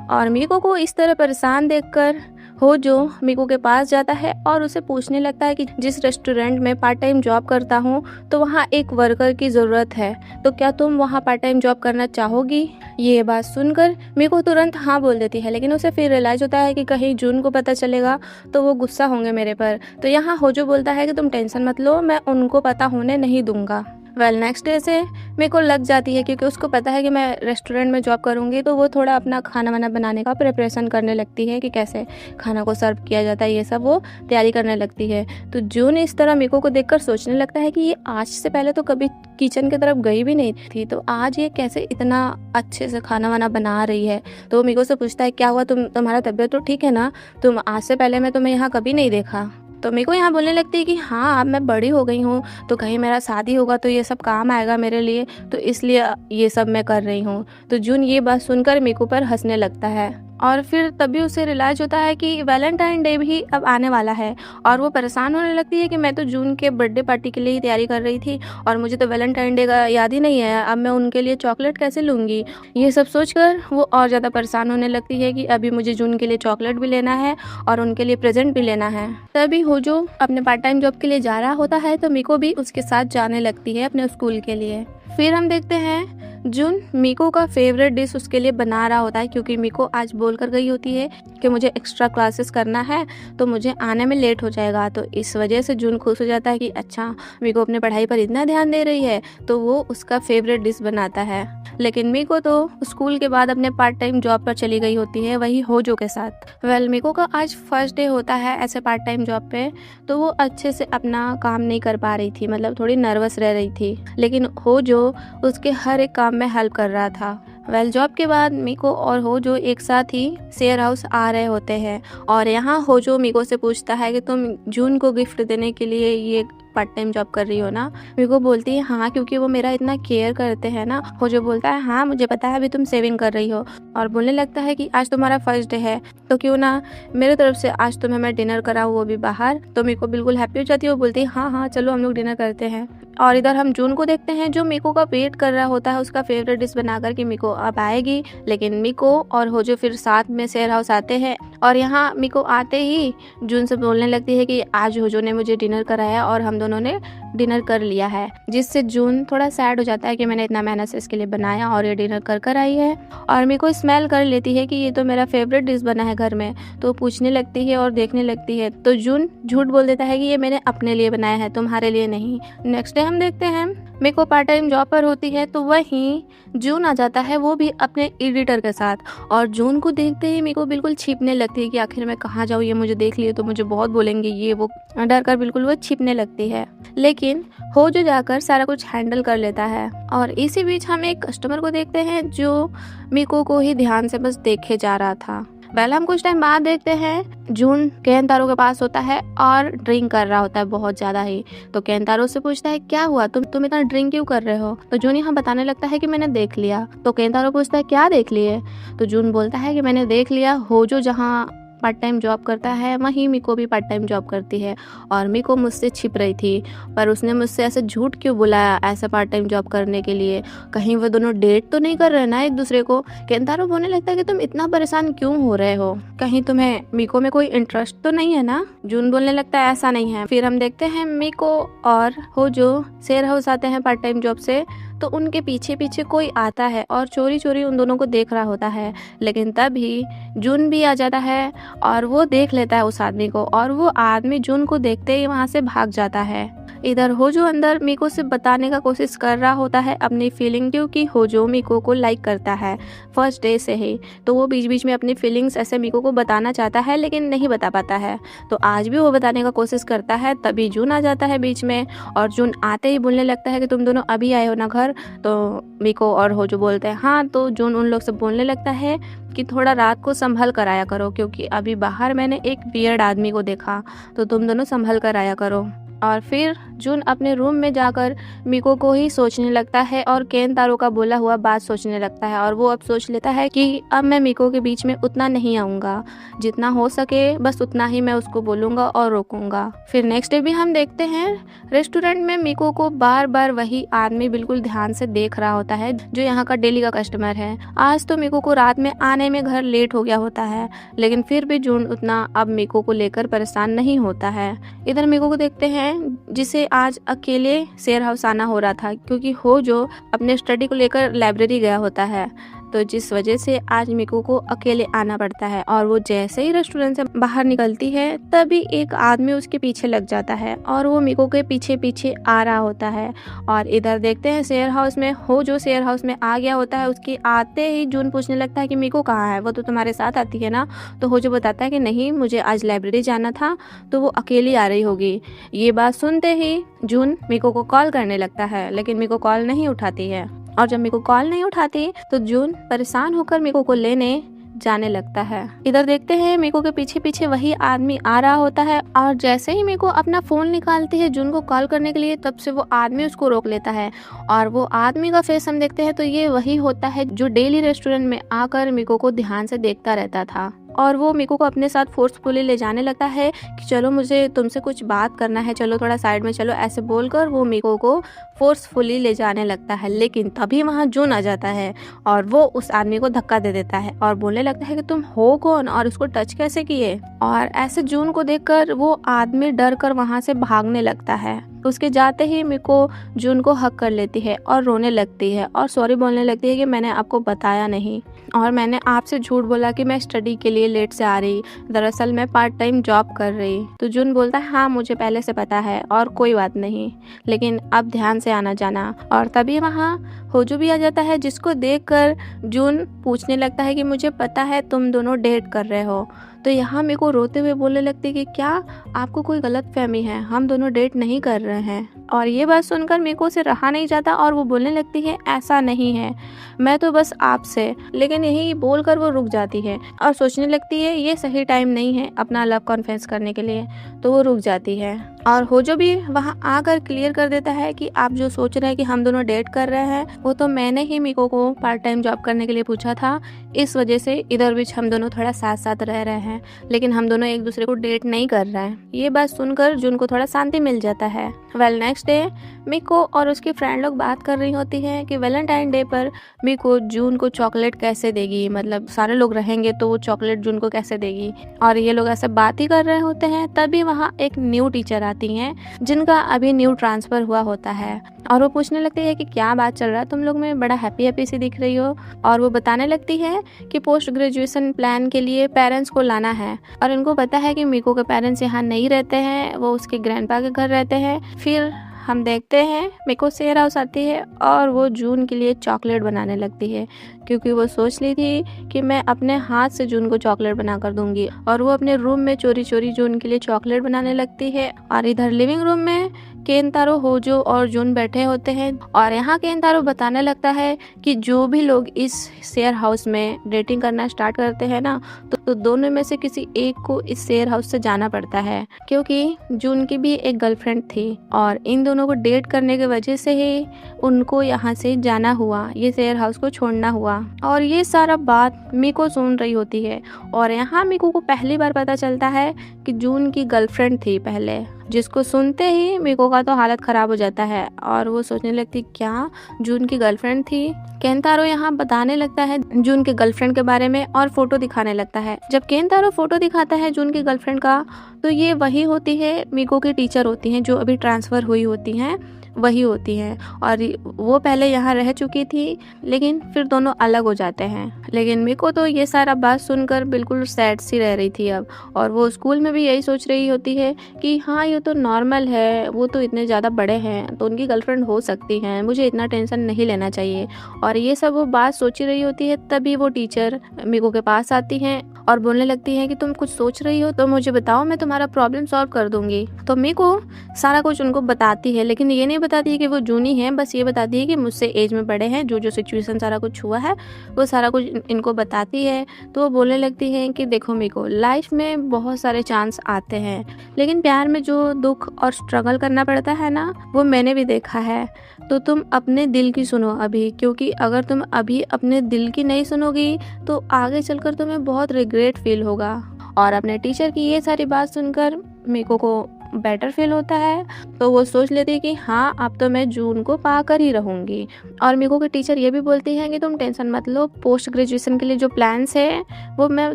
और मीको को इस तरह परेशान देखकर हो जो मीको के पास जाता है और उसे पूछने लगता है कि जिस रेस्टोरेंट में पार्ट टाइम जॉब करता हूँ तो वहाँ एक वर्कर की ज़रूरत है, तो क्या तुम वहाँ पार्ट टाइम जॉब करना चाहोगी। ये बात सुनकर मीको तुरंत हाँ बोल देती है, लेकिन उसे फिर रियलाइज होता है कि कहीं जून को पता चलेगा तो वो गुस्सा होंगे मेरे पर। तो यहाँ होजो बोलता है कि तुम टेंशन मत लो, मैं उनको पता होने नहीं दूंगा। नेक्स्ट डे से मेरे को लग जाती है, क्योंकि उसको पता है कि मैं रेस्टोरेंट में जॉब करूँगी, तो वो थोड़ा अपना खाना वाना बनाने का प्रिपरेशन करने लगती है कि कैसे खाना को सर्व किया जाता है, ये सब वो तैयारी करने लगती है। तो जून इस तरह मिको को देखकर सोचने लगता है कि ये आज से पहले तो कभी किचन की तरफ गई भी नहीं थी, तो आज ये कैसे इतना अच्छे से खाना वाना बना रही है। तो मिको से पूछता है क्या हुआ, तुम्हारा तबीयत तो ठीक है ना, तुम आज से पहले मैं तुम्हें यहाँ कभी नहीं देखा। तो मेरे को यहाँ बोलने लगती है कि हाँ, अब मैं बड़ी हो गई हूँ तो कहीं मेरा शादी होगा तो ये सब काम आएगा मेरे लिए, तो इसलिए ये सब मैं कर रही हूँ। तो जून ये बात सुनकर मेरे पर हंसने लगता है और फिर तभी उसे रियलाइज होता है कि वैलेंटाइन डे भी अब आने वाला है। और वो परेशान होने लगती है कि मैं तो जून के बर्थडे पार्टी के लिए ही तैयारी कर रही थी और मुझे तो वैलेंटाइन डे का याद ही नहीं है, अब मैं उनके लिए चॉकलेट कैसे लूँगी। ये सब सोचकर वो और ज़्यादा परेशान होने लगती है कि अभी मुझे जून के लिए चॉकलेट भी लेना है और उनके लिए प्रेजेंट भी लेना है। तभी होजो अपने पार्ट टाइम जॉब के लिए जा रहा होता है, तो मिको भी उसके साथ जाने लगती है अपने स्कूल के लिए। फिर हम देखते हैं जून मिको का फेवरेट डिश उसके लिए बना रहा होता है, क्योंकि मिको आज बोल कर गई होती है कि मुझे एक्स्ट्रा क्लासेस करना है तो मुझे आने में लेट हो जाएगा। तो इस वजह से जून खुश हो जाता है कि अच्छा, मिको अपने पढ़ाई पर इतना ध्यान दे रही है, तो वो उसका फेवरेट डिश बनाता है। लेकिन मिको तो स्कूल के बाद अपने पार्ट टाइम जॉब पर चली गई होती है, वही होजो के साथ। मिको का आज फर्स्ट डे होता है ऐसे पार्ट टाइम जॉब पे, तो वो अच्छे से अपना काम नहीं कर पा रही थी, मतलब थोड़ी नर्वस रह रही थी, लेकिन होजो उसके हर एक काम में हेल्प कर रहा था। जॉब के बाद मिको और होजो एक साथ ही शेयर हाउस आ रहे होते हैं और यहाँ होजो मिको से पूछता है कि तुम जून को गिफ्ट देने के लिए ये पार्ट टाइम जॉब कर रही हो ना। मिको बोलती है हाँ, क्योंकि वो मेरा इतना केयर करते हैं ना। होजो बोलता है हाँ, मुझे पता है अभी तुम सेविंग कर रही हो, और बोलने लगता है कि आज तुम्हारा फर्स्ट डे है तो क्यों ना मेरे तरफ से आज तुम्हें मैं डिनर कराऊँ, वो भी बाहर। तो मिको बिल्कुल हैप्पी हो जाती है, वो बोलती है हाँ हाँ चलो हम लोग डिनर करते हैं। और इधर हम जून को देखते हैं जो मिको का वेट कर रहा होता है उसका फेवरेट डिश बनाकर कि मिको अब आएगी। लेकिन मिको और होजो फिर साथ में शेयर हाउस आते हैं और यहाँ मिको आते ही जून से बोलने लगती है कि आज होजो ने मुझे डिनर कराया और हम दोनों ने डिनर कर लिया है, जिससे जून थोड़ा सैड हो जाता है कि मैंने इतना मेहनत से इसके लिए बनाया और ये डिनर कर आई है। और मिको स्मेल कर लेती है कि ये तो मेरा फेवरेट डिश बना है घर में, तो पूछने लगती है और देखने लगती है। तो जून झूठ बोल देता है कि ये मैंने अपने लिए बनाया है, तुम्हारे लिए नहीं। नेक्स्ट डे हम देखते हैं मिको पार्ट टाइम जॉब पर होती है, तो वहीं जून आ जाता है, वो भी अपने एडिटर के साथ। और जून को देखते ही मिको बिल्कुल छिपने लगती है कि आखिर मैं कहाँ जाऊँ, ये मुझे देख लिए तो मुझे बहुत बोलेंगे, ये वो डर कर बिल्कुल वो छिपने लगती है। लेकिन होजो जाकर सारा कुछ हैंडल कर लेता है। और इसी बीच हम एक कस्टमर को देखते हैं जो मिको को ही ध्यान से बस देखे जा रहा था। हम कुछ टाइम बाद देखते हैं जून केंतारो के पास होता है और ड्रिंक कर रहा होता है बहुत ज्यादा ही। तो केंतारो से पूछता है क्या हुआ, तुम इतना ड्रिंक क्यों कर रहे हो। तो जून यहाँ बताने लगता है कि मैंने देख लिया। तो केंतारो पूछता है क्या देख लिए। तो जून बोलता है कि मैंने देख लिया होजो जहाँ पार्ट टाइम जॉब करता है वहीं मीको भी पार्ट टाइम जॉब करती है। और मीको मुझसे छिप रही थी, पर उसने मुझसे ऐसे झूठ क्यों बुलाया ऐसा पार्ट टाइम जॉब करने के लिए? कहीं वो दोनों डेट तो नहीं कर रहे ना एक दूसरे को? केंतारो बोलने लगता है कि तुम इतना परेशान क्यों हो रहे हो, कहीं तुम्हें मीको में कोई इंटरेस्ट तो नहीं है ना? जून बोलने लगता है ऐसा नहीं है। फिर हम देखते हैं मीको और होजो शेयर हाउस आते हैं पार्ट टाइम जॉब से, तो उनके पीछे पीछे कोई आता है और चोरी चोरी उन दोनों को देख रहा होता है। लेकिन तभी जून भी आ जाता है और वो देख लेता है उस आदमी को, और वो आदमी जून को देखते ही वहाँ से भाग जाता है। इधर होजो अंदर मीको से बताने का कोशिश कर रहा होता है अपनी फीलिंग, क्योंकि होजो मीको को लाइक करता है फर्स्ट डे से ही। तो वो बीच बीच में अपनी फीलिंग्स ऐसे मीको को बताना चाहता है लेकिन नहीं बता पाता है। तो आज भी वो बताने का कोशिश करता है, तभी जून आ जाता है बीच में, और जून आते ही बोलने लगता है कि तुम दोनों अभी आए हो ना घर? तो मीको और होजो बोलते हैं हाँ। तो जून उन लोग से बोलने लगता है कि थोड़ा रात को संभल कर आया करो, क्योंकि अभी बाहर मैंने एक वियर्ड आदमी को देखा, तो तुम दोनों संभल कर आया करो। और फिर जून अपने रूम में जाकर मीको को ही सोचने लगता है और केंतारो का बोला हुआ बात सोचने लगता है। और वो अब सोच लेता है कि अब मैं मीको के बीच में उतना नहीं आऊँगा, जितना हो सके बस उतना ही मैं उसको बोलूँगा और रोकूंगा। फिर नेक्स्ट डे भी हम देखते हैं रेस्टोरेंट में मीको को बार बार वही आदमी बिल्कुल ध्यान से देख रहा होता है जो यहाँ का डेली का कस्टमर है। आज तो मीको को रात में आने में घर लेट हो गया होता है, लेकिन फिर भी जून उतना अब मीको को लेकर परेशान नहीं होता है। इधर मीको को देखते हैं जिसे आज अकेले शेयर हाउस आना हो रहा था, क्योंकि होजो अपने स्टडी को लेकर लाइब्रेरी गया होता है, तो जिस वजह से आज मीको को अकेले आना पड़ता है। और वो जैसे ही रेस्टोरेंट से बाहर निकलती है तभी एक आदमी उसके पीछे लग जाता है और वो मीको के पीछे पीछे आ रहा होता है। और इधर देखते हैं शेयर हाउस में होजो शेयर हाउस में आ गया होता है। उसके आते ही जून पूछने लगता है कि मीको कहाँ है, वो तो तुम्हारे साथ आती है ना? तो होजो बताता है कि नहीं, मुझे आज लाइब्रेरी जाना था, तो वो अकेली आ रही होगी। ये बात सुनते ही जून मीको को कॉल करने लगता है, लेकिन मीको कॉल नहीं उठाती है। और जब मीको कॉल नहीं उठाती तो जून परेशान होकर मीको को लेने जाने लगता है। इधर देखते हैं मीको के पीछे पीछे वही आदमी आ रहा होता है, और जैसे ही मीको अपना फोन निकालती है जून को कॉल करने के लिए, तब से वो आदमी उसको रोक लेता है। और वो आदमी का फेस हम देखते हैं तो ये वही होता है जो डेली रेस्टोरेंट में आकर मीको को ध्यान से देखता रहता था। और वो मीको को अपने साथ फोर्सफुली ले जाने लगता है कि चलो मुझे तुमसे कुछ बात करना है, चलो थोड़ा साइड में चलो, ऐसे बोलकर वो मीको को फोर्सफुली ले जाने लगता है। लेकिन तभी वहाँ जून आ जाता है और वो उस आदमी को धक्का दे देता है और बोलने लगता है कि तुम हो कौन और उसको टच कैसे किए? और ऐसे जून को देखकर वो आदमी डर कर वहाँ से भागने लगता है। उसके जाते ही मीको जून को हक कर लेती है और रोने लगती है और सॉरी बोलने लगती है कि मैंने आपको बताया नहीं और मैंने आपसे झूठ बोला कि मैं स्टडी के लिए लेट से आ रही, दरअसल मैं पार्ट टाइम जॉब कर रही। तो जून बोलता है हाँ मुझे पहले से पता है और कोई बात नहीं, लेकिन अब ध्यान से आना जाना। और तभी वहाँ होजो भी आ जाता है, जिसको देखकर जून पूछने लगता है कि मुझे पता है तुम दोनों डेट कर रहे हो। तो यहाँ मेरे को रोते हुए बोलने लगती है कि क्या आपको कोई गलत फहमी है, हम दोनों डेट नहीं कर रहे हैं। और ये बात सुनकर मेरे को से रहा नहीं जाता और वो बोलने लगती है ऐसा नहीं है, मैं तो बस आपसे। लेकिन यही बोलकर वो रुक जाती है और सोचने लगती है ये सही टाइम नहीं है अपना लव कॉन्फेस करने के लिए, तो वो रुक जाती है। और होजो भी वहाँ आकर क्लियर कर देता है कि आप जो सोच रहे हैं कि हम दोनों डेट कर रहे हैं, वो तो मैंने ही मीको को पार्ट टाइम जॉब करने के लिए पूछा था, इस वजह से इधर बीच हम दोनों थोड़ा साथ साथ रह रहे हैं, लेकिन हम दोनों एक दूसरे को डेट नहीं कर रहे हैं। ये बात सुनकर जून को थोड़ा शांति मिल जाता है। नेक्स्ट डे मीको और उसकी फ्रेंड लोग बात कर रही होती है कि वैलेंटाइन डे पर मीको जून को चॉकलेट कैसे देगी, मतलब सारे लोग रहेंगे तो वो चॉकलेट जून को कैसे देगी। और ये लोग ऐसे बात ही कर रहे होते हैं, तभी वहाँ एक न्यू टीचर आती हैं जिनका अभी न्यू ट्रांसफर हुआ होता है और वो पूछने लगती है कि क्या बात चल रहा है तुम लोग में, बड़ा हैप्पी हैप्पी सी दिख रही हो। और वो बताने लगती है कि पोस्ट ग्रेजुएशन प्लान के लिए पेरेंट्स को लाना है और इनको पता है कि मीको के पेरेंट्स यहाँ नहीं रहते हैं, वो उसके ग्रैंडपा के घर रहते हैं। फिर हम देखते हैं मीको शेयर हाउस आती है और वो जून के लिए चॉकलेट बनाने लगती है, क्योंकि वो सोच ली थी कि मैं अपने हाथ से जून को चॉकलेट बना कर दूंगी। और वो अपने रूम में चोरी चोरी जून के लिए चॉकलेट बनाने लगती है। और इधर लिविंग रूम में केंतारो, होजो और जून बैठे होते हैं और यहाँ केंतारो बताने लगता है कि जो भी लोग इस शेयर हाउस में डेटिंग करना स्टार्ट करते हैं ना, तो दोनों में से किसी एक को इस शेयर हाउस से जाना पड़ता है, क्योंकि जून की भी एक गर्लफ्रेंड थी और इन दोनों को डेट करने की वजह से ही उनको यहाँ से जाना हुआ, ये शेयर हाउस को छोड़ना हुआ। और ये सारा बात मिको सुन रही होती है और यहाँ मिको को पहली बार पता चलता है कि जून की गर्लफ्रेंड थी पहले, जिसको सुनते ही मिको का तो हालत ख़राब हो जाता है और वो सोचने लगती क्या जून की गर्लफ्रेंड थी। केंतारो यहाँ बताने लगता है जून के गर्लफ्रेंड के बारे में और फोटो दिखाने लगता है। जब केंतारो फोटो दिखाता है जून की गर्लफ्रेंड का, तो ये वही होती है, मिको की टीचर होती हैं जो अभी ट्रांसफ़र हुई होती हैं, वही होती हैं और वो पहले यहाँ रह चुकी थी, लेकिन फिर दोनों अलग हो जाते हैं। लेकिन मिको तो ये सारा बात सुनकर बिल्कुल सैड सी रह रही थी अब, और वो स्कूल में भी यही सोच रही होती है कि हाँ ये तो नॉर्मल है, वो तो इतने ज़्यादा बड़े हैं तो उनकी गर्लफ्रेंड हो सकती हैं, मुझे इतना टेंशन नहीं लेना चाहिए। और ये सब वो बात सोच रही होती है, तभी वो टीचर मिको के पास आती हैं और बोलने लगती हैं कि तुम कुछ सोच रही हो तो मुझे बताओ, मैं तुम्हारा प्रॉब्लम सॉल्व कर दूंगी। तो मिको सारा कुछ उनको बताती है, लेकिन ये नहीं बताती है कि वो जूनी है, बस ये बताती है कि मुझसे एज में बड़े हैं, जो जो सिचुएशन सारा कुछ हुआ है वो सारा कुछ इनको बताती है। तो वो बोलने लगती है कि देखो मिको, लाइफ में बहुत सारे चांस आते हैं, लेकिन प्यार में जो दुख और स्ट्रगल करना पड़ता है ना, वो मैंने भी देखा है। तो तुम अपने दिल की सुनो अभी, क्योंकि अगर तुम अभी अपने दिल की नहीं सुनोगी तो आगे चलकर तुम्हें बहुत रिग्रेट फील होगा। और अपने टीचर की ये सारी बात सुनकर मिको को बेटर फील होता है, तो वो सोच लेती है कि हाँ अब तो मैं जून को पाकर ही रहूँगी। और मिको के टीचर ये भी बोलती हैं कि तुम टेंशन मत लो, पोस्ट ग्रेजुएशन के लिए जो प्लान्स है वो मैं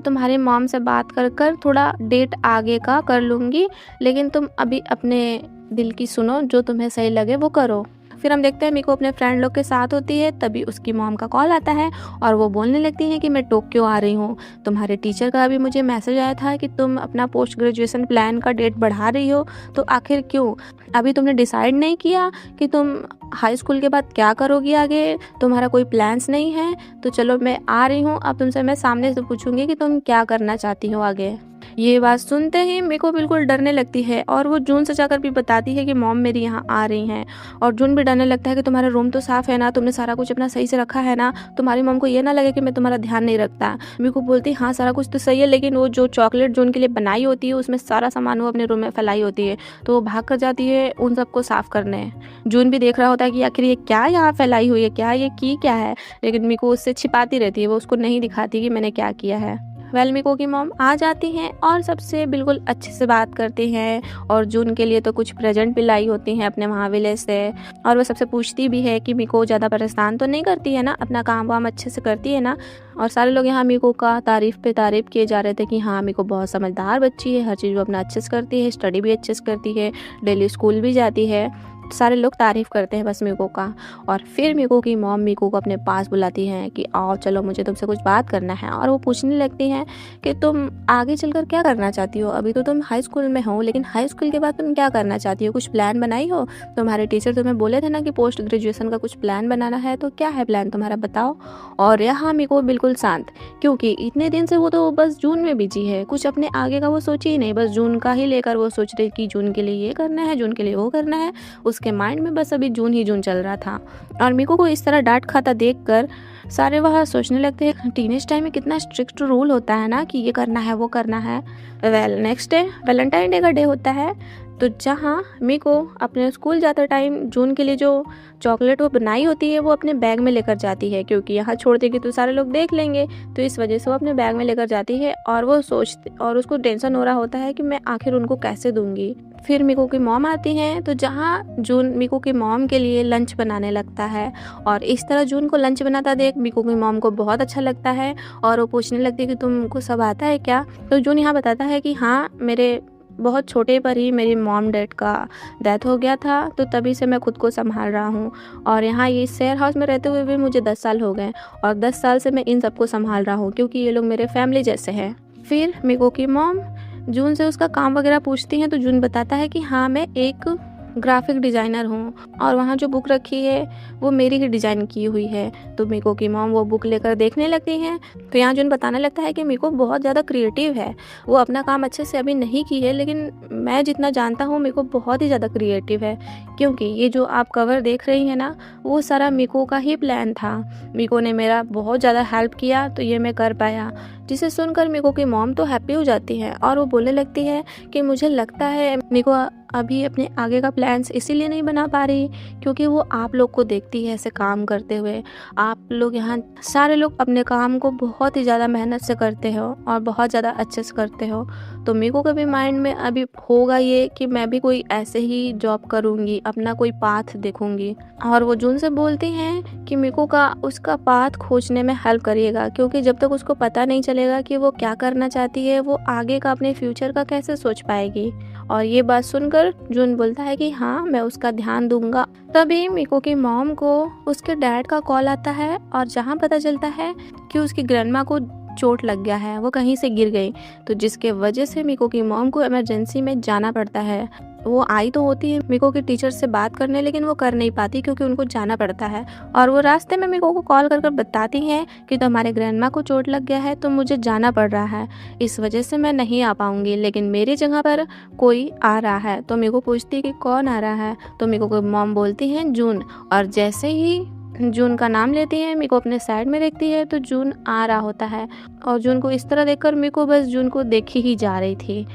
तुम्हारी मॉम से बात कर थोड़ा डेट आगे का कर लूँगी, लेकिन तुम अभी अपने दिल की सुनो, जो तुम्हें सही लगे वो करो। फिर हम देखते हैं मिको अपने फ्रेंड लोग के साथ होती है, तभी उसकी मॉम का कॉल आता है और वो बोलने लगती है कि मैं टोक्यो आ रही हूँ, तुम्हारे टीचर का अभी मुझे मैसेज आया था कि तुम अपना पोस्ट ग्रेजुएशन प्लान का डेट बढ़ा रही हो, तो आखिर क्यों? अभी तुमने डिसाइड नहीं किया कि तुम हाई स्कूल के बाद क्या करोगी आगे, तुम्हारा कोई प्लान्स नहीं है? तो चलो मैं आ रही हूँ, अब तुमसे मैं सामने से पूछूंगी कि तुम क्या करना चाहती हो आगे। ये बात सुनते ही मिको बिल्कुल डरने लगती है और वो जून से जाकर भी बताती है कि मॉम मेरी यहाँ आ रही हैं। और जून भी डरने लगता है कि तुम्हारा रूम तो साफ़ है ना, तुमने सारा कुछ अपना सही से रखा है ना, तुम्हारी मॉम को ये ना लगे कि मैं तुम्हारा ध्यान नहीं रखता। मिको बोलती हाँ सारा कुछ तो सही है, लेकिन वो जो चॉकलेट जून के लिए बनाई होती है उसमें सारा सामान वो अपने रूम में फैलाई होती है, तो वो भाग कर जाती है उन सबको साफ़ करने। जून भी देख रहा होता है कि आखिर ये क्या यहाँ फैलाई हुई है, क्या ये की क्या है, लेकिन मिको उससे छिपाती रहती है, वो उसको नहीं दिखाती कि मैंने क्या किया है। मिको की मॉम आ जाती हैं और सबसे बिल्कुल अच्छे से बात करती हैं और जून के लिए तो कुछ प्रेजेंट भी लाई होती हैं अपने महाविले से, और वो सबसे पूछती भी है कि मिको ज़्यादा परेशान तो नहीं करती है ना, अपना काम वाम अच्छे से करती है ना। और सारे लोग यहाँ मिको का तारीफ़ पे तारीफ़ किए जा रहे थे कि हाँ मिको बहुत समझदार बच्ची है, हर चीज़ वो अपना अच्छे से करती है, स्टडी भी अच्छे से करती है, डेली स्कूल भी जाती है। सारे लोग तारीफ़ करते हैं बस मिको का। और फिर मिको की मॉम मिको को अपने पास बुलाती हैं कि आओ चलो मुझे तुमसे कुछ बात करना है, और वो पूछने लगती हैं कि तुम आगे चलकर क्या करना चाहती हो, अभी तो तुम हाई स्कूल में हो, लेकिन हाई स्कूल के बाद तुम क्या करना चाहती हो, कुछ प्लान बनाई हो? तुम्हारे टीचर तुम्हें बोले थे ना कि पोस्ट ग्रेजुएशन का कुछ प्लान बनाना है, तो क्या है प्लान तुम्हारा, बताओ। और यहाँ मिको बिल्कुल शांत, क्योंकि इतने दिन से वो तो बस जून में बिजी है, कुछ अपने आगे का वो सोची ही नहीं, बस जून का ही लेकर वो सोच रही कि जून के लिए ये करना है, जून के लिए वो करना है, उसके माइंड में बस अभी जून ही जून चल रहा था। और मिको को इस तरह डांट खाता देखकर सारे वह सोचने लगते हैं टीनेज टाइम में कितना स्ट्रिक्ट रूल होता है ना कि ये करना है वो करना है। नेक्स्ट डे वैलेंटाइन डे का डे होता है, तो जहाँ मिको अपने स्कूल जाते टाइम जून के लिए जो चॉकलेट वो बनाई होती है वो अपने बैग में लेकर जाती है, क्योंकि यहाँ छोड़ देगी तो सारे लोग देख लेंगे, तो इस वजह से वो अपने बैग में लेकर जाती है। और वो और उसको टेंशन हो रहा होता है कि मैं आखिर उनको कैसे दूंगी। फिर मिको की मॉम आती हैं, तो जहाँ जून मिको की मॉम के लिए लंच बनाने लगता है, और इस तरह जून को लंच बनाता देख मिको की मॉम को बहुत अच्छा लगता है और वो पूछने लगती है कि तुमको सब आता है क्या? तो जून यहाँ बताता है कि हाँ मेरे बहुत छोटे पर ही मेरी मॉम डैड का डेथ हो गया था, तो तभी से मैं खुद को संभाल रहा हूँ, और यहाँ ये शेयर हाउस में रहते हुए भी मुझे 10 साल हो गए और 10 साल से मैं इन सबको संभाल रहा हूँ, क्योंकि ये लोग मेरे फैमिली जैसे हैं। फिर मिको की मॉम जून से उसका काम वगैरह पूछती हैं, तो जून बताता है कि हाँ मैं एक ग्राफिक डिज़ाइनर हूँ और वहाँ जो बुक रखी है वो मेरी ही डिज़ाइन की हुई है। तो मीको की मॉम वो बुक लेकर देखने लगती हैं। तो यहाँ जुन बताने लगता है कि मीको बहुत ज़्यादा क्रिएटिव है। वो अपना काम अच्छे से अभी नहीं की है, लेकिन मैं जितना जानता हूँ मीको बहुत ही ज़्यादा क्रिएटिव है, क्योंकि ये जो आप कवर देख रही हैं ना, वो सारा मीको का ही प्लान था। मीको ने मेरा बहुत ज़्यादा हेल्प किया तो ये मैं कर पाया। जिसे सुनकर मीको की मॉम तो हैप्पी हो जाती है और वो बोलने लगती है कि मुझे लगता है मीको अभी अपने आगे का प्लान्स इसीलिए नहीं बना पा रही क्योंकि वो आप लोग को देखती है ऐसे काम करते हुए। आप लोग यहाँ सारे लोग अपने काम को बहुत ही ज़्यादा मेहनत से करते हो और बहुत ज़्यादा अच्छे से करते हो। तो मीको के भी माइंड में अभी होगा ये कि मैं भी कोई ऐसे ही जॉब करूँगी, अपना कोई पाथ देखूँगी। और वो जून से बोलती हैं कि मीको का उसका पाथ खोजने में हेल्प करिएगा, क्योंकि जब तक उसको पता नहीं चलेगा कि वो क्या करना चाहती है, वो आगे का अपने फ्यूचर का कैसे सोच पाएगी। और ये बात सुनकर जून बोलता है कि हाँ, मैं उसका ध्यान दूंगा। तभी मीको की मॉम को उसके डैड का कॉल आता है और जहाँ पता चलता है कि उसकी ग्रैंडमा को चोट लग गया है, वो कहीं से गिर गई, तो जिसके वजह से मीको की मॉम को इमरजेंसी में जाना पड़ता है। वो आई तो होती है मीको के टीचर से बात करने, लेकिन वो कर नहीं पाती क्योंकि उनको जाना पड़ता है। और वो रास्ते में मीको को कॉल कर बताती हैं कि तुम्हारे ग्रैंडमा को चोट लग गया है तो मुझे जाना पड़ रहा है, इस वजह से मैं नहीं आ पाऊंगी, लेकिन मेरी जगह पर कोई आ रहा है। तो मीको पूछती है कि कौन आ रहा है, तो मीको की मॉम बोलती हैं जून। और जैसे ही जून का नाम लेती है, मीको अपने साइड में देखती है तो जून आ रहा होता है। और जून को इस तरह देखकर मीको बस जून को देखी ही जा रही थी।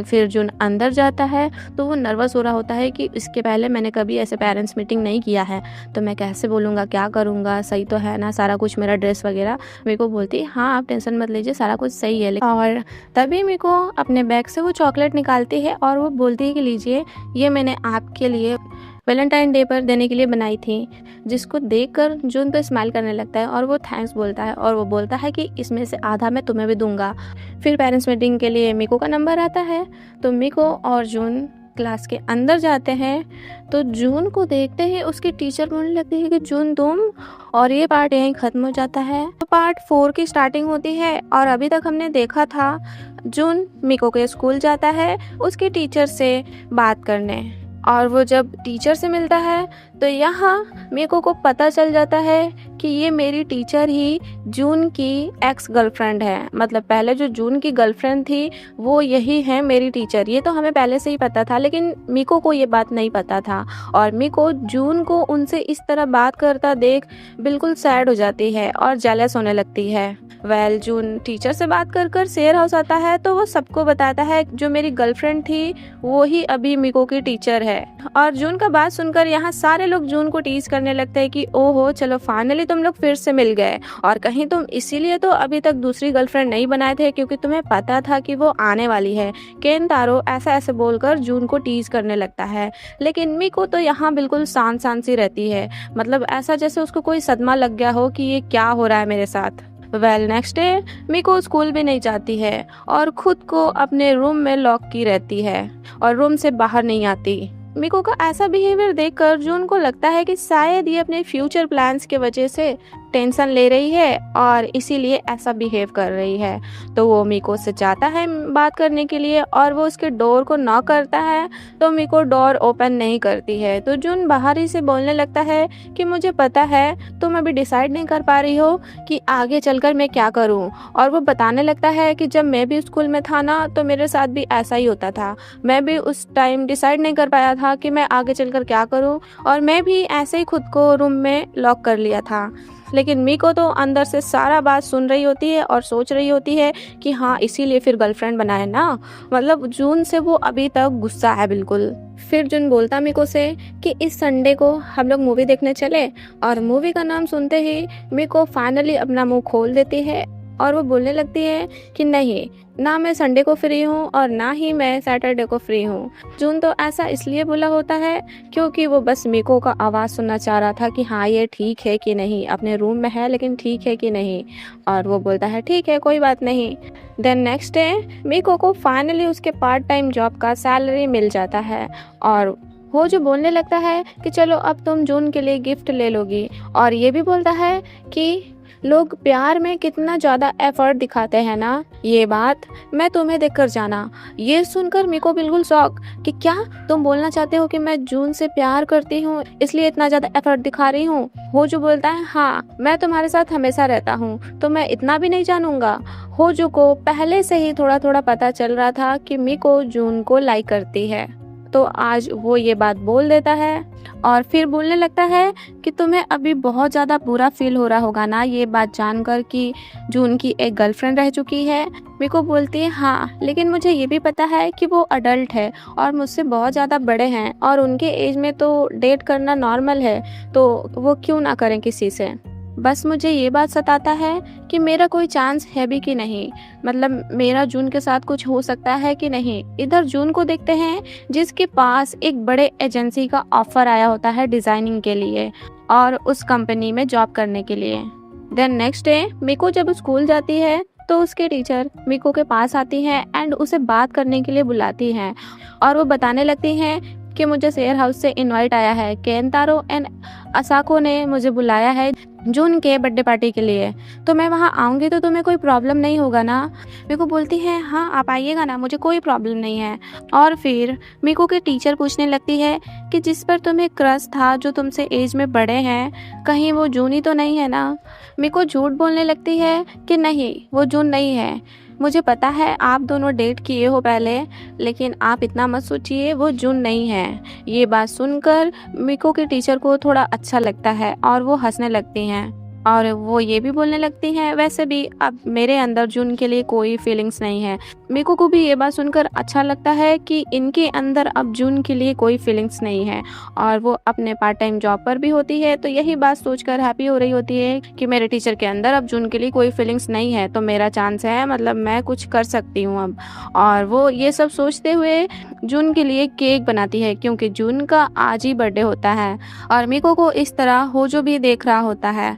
फिर जून अंदर जाता है तो वो नर्वस हो रहा होता है कि इसके पहले मैंने कभी ऐसे पेरेंट्स मीटिंग नहीं किया है, तो मैं कैसे बोलूँगा, क्या करूँगा, सही तो है ना सारा कुछ, मेरा ड्रेस वगैरह। मीको बोलती है हाँ आप टेंशन मत लीजिए, सारा कुछ सही है। और तभी मीको अपने बैग से वो चॉकलेट निकालती है और वो बोलती है कि लीजिए, ये मैंने आपके लिए वैलेंटाइन डे पर देने के लिए बनाई थी। जिसको देखकर जून तो स्माइल करने लगता है और वो थैंक्स बोलता है और वो बोलता है कि इसमें से आधा मैं तुम्हें भी दूंगा। फिर पेरेंट्स मीटिंग के लिए मीको का नंबर आता है, तो मीको और जून क्लास के अंदर जाते हैं। तो जून को देखते ही उसकी टीचर बोलने लगती है कि जून तुम, और ये पार्ट यहीं ख़त्म हो जाता है। तो पार्ट 4 की स्टार्टिंग होती है और अभी तक हमने देखा था जून मीको के स्कूल जाता है उसके टीचर से बात करने, और वो जब टीचर से मिलता है तो यहाँ मीको को पता चल जाता है कि ये मेरी टीचर ही जून की एक्स गर्लफ्रेंड है। मतलब पहले जो जून की गर्लफ्रेंड थी वो यही है मेरी टीचर। ये तो हमें पहले से ही पता था, लेकिन मीको को ये बात नहीं पता था। और मीको जून को उनसे इस तरह बात करता देख बिल्कुल सैड हो जाती है और जेलस होने लगती है। जून टीचर से बात कर कर शेयर हाउस आता है तो वो सबको बताता है जो मेरी गर्लफ्रेंड थी वो ही अभी मीको की टीचर है। और जून का बात सुनकर यहाँ सारे लोग जून को टीज करने लगते हैं कि ओहो चलो फाइनली तुम लोग फिर से मिल गए, और कहीं तुम इसीलिए तो अभी तक दूसरी गर्लफ्रेंड नहीं बनाए थे क्योंकि तुम्हें पता था कि वो आने वाली है। केन तारो ऐसा ऐसे बोलकर जून को टीज करने लगता है, लेकिन मीको तो यहाँ बिल्कुल शांत शांत सी रहती है। मतलब ऐसा जैसे उसको कोई सदमा लग गया हो कि ये क्या हो रहा है मेरे साथ। नेक्स्ट डे मीको स्कूल भी नहीं जाती है और खुद को अपने रूम में लॉक की रहती है और रूम से बाहर नहीं आती। मीको का ऐसा बिहेवियर देखकर जून को लगता है कि शायद ये अपने फ्यूचर प्लान्स के वजह से टेंशन ले रही है और इसीलिए ऐसा बिहेव कर रही है। तो वो मीको से चाहता है बात करने के लिए और वो उसके डोर को नॉक करता है, तो मीको डोर ओपन नहीं करती है। तो जून बाहर ही से बोलने लगता है कि मुझे पता है तुम अभी डिसाइड नहीं कर पा रही हो कि आगे चलकर मैं क्या करूं। और वो बताने लगता है कि जब मैं भी स्कूल में था ना तो मेरे साथ भी ऐसा ही होता था। मैं भी उस टाइम डिसाइड नहीं कर पाया था कि मैं आगे चलकर क्या करूं, और मैं भी ऐसे ही खुद को रूम में लॉक कर लिया था। लेकिन मीको तो अंदर से सारा बात सुन रही होती है और सोच रही होती है कि हाँ इसीलिए फिर गर्लफ्रेंड बनाए ना। मतलब जून से वो अभी तक गुस्सा है बिल्कुल। फिर जून बोलता मीको से कि इस संडे को हम लोग मूवी देखने चले, और मूवी का नाम सुनते ही मीको फाइनली अपना मुंह खोल देती है और वो बोलने लगती है कि नहीं, ना मैं संडे को फ्री हूँ और ना ही मैं सैटरडे को फ्री हूँ। जून तो ऐसा इसलिए बोला होता है क्योंकि वो बस मीको का आवाज़ सुनना चाह रहा था कि हाँ ये ठीक है कि नहीं, अपने रूम में है लेकिन ठीक है कि नहीं। और वो बोलता है ठीक है कोई बात नहीं। देन नेक्स्ट डे मीको को फाइनली उसके पार्ट टाइम जॉब का सैलरी मिल जाता है और वो जो बोलने लगता है कि चलो अब तुम जून के लिए गिफ्ट ले लोगी, और ये भी बोलता है कि लोग प्यार में कितना ज़्यादा एफर्ट दिखाते हैं ना, ये बात मैं तुम्हें देखकर जाना। ये सुनकर मीको बिल्कुल शॉक कि क्या तुम बोलना चाहते हो कि मैं जून से प्यार करती हूँ इसलिए इतना ज़्यादा एफर्ट दिखा रही हूँ। होजो बोलता है हाँ, मैं तुम्हारे साथ हमेशा रहता हूँ तो मैं इतना भी नहीं जानूंगा। होजो को पहले से ही थोड़ा थोड़ा पता चल रहा था कि मीको जून को लाइक करती है, तो आज वो ये बात बोल देता है और फिर बोलने लगता है कि तुम्हें अभी बहुत ज़्यादा बुरा फील हो रहा होगा ना ये बात जानकर कि जून की एक गर्लफ्रेंड रह चुकी है। मीको बोलती है हाँ, लेकिन मुझे ये भी पता है कि वो अडल्ट है और मुझसे बहुत ज़्यादा बड़े हैं और उनके एज में तो डेट करना नॉर्मल है, तो वो क्यों ना करें किसी से। बस मुझे ये बात सताता है कि मेरा कोई चांस है भी कि नहीं, मतलब मेरा जून के साथ कुछ हो सकता है कि नहीं। इधर जून को देखते हैं जिसके पास एक बड़े एजेंसी का ऑफर आया होता है डिज़ाइनिंग के लिए और उस कंपनी में जॉब करने के लिए। देन नेक्स्ट डे मीको जब स्कूल जाती है तो उसके टीचर मीको के पास आती हैं एंड उसे बात करने के लिए बुलाती हैं और वो बताने लगती हैं कि मुझे शेयर हाउस से इनवाइट आया है, केंतारो एंड असाको ने मुझे बुलाया है जून के बर्थडे पार्टी के लिए, तो मैं वहाँ आऊँगी तो तुम्हें कोई प्रॉब्लम नहीं होगा ना। मीको बोलती है हाँ आप आइएगा ना, मुझे कोई प्रॉब्लम नहीं है। और फिर मीको के टीचर पूछने लगती है कि जिस पर तुम्हें क्रश था जो तुमसे एज में बड़े हैं, कहीं वो जून ही तो नहीं है ना। मीको झूठ बोलने लगती है कि नहीं वो जून नहीं है, मुझे पता है आप दोनों डेट किए हो पहले, लेकिन आप इतना मत सोचिए, वो जून नहीं है। ये बात सुनकर मीको के टीचर को थोड़ा अच्छा लगता है और वो हंसने लगती हैं और वो ये भी बोलने लगती हैं वैसे भी अब मेरे अंदर जून के लिए कोई फीलिंग्स नहीं है। मीको को भी ये बात सुनकर अच्छा लगता है कि इनके अंदर अब जून के लिए कोई फीलिंग्स नहीं है और वो अपने पार्ट टाइम जॉब पर भी होती है, तो यही बात सोचकर हैप्पी हो रही होती है कि मेरे टीचर के अंदर अब जून के लिए कोई फीलिंग्स नहीं है, तो मेरा चांस है, मतलब मैं कुछ कर सकती हूँ अब। और वो ये सब सोचते हुए जून के लिए केक बनाती है क्योंकि जून का आज ही बर्थडे होता है और मीको को इस तरह होजो भी देख रहा होता है।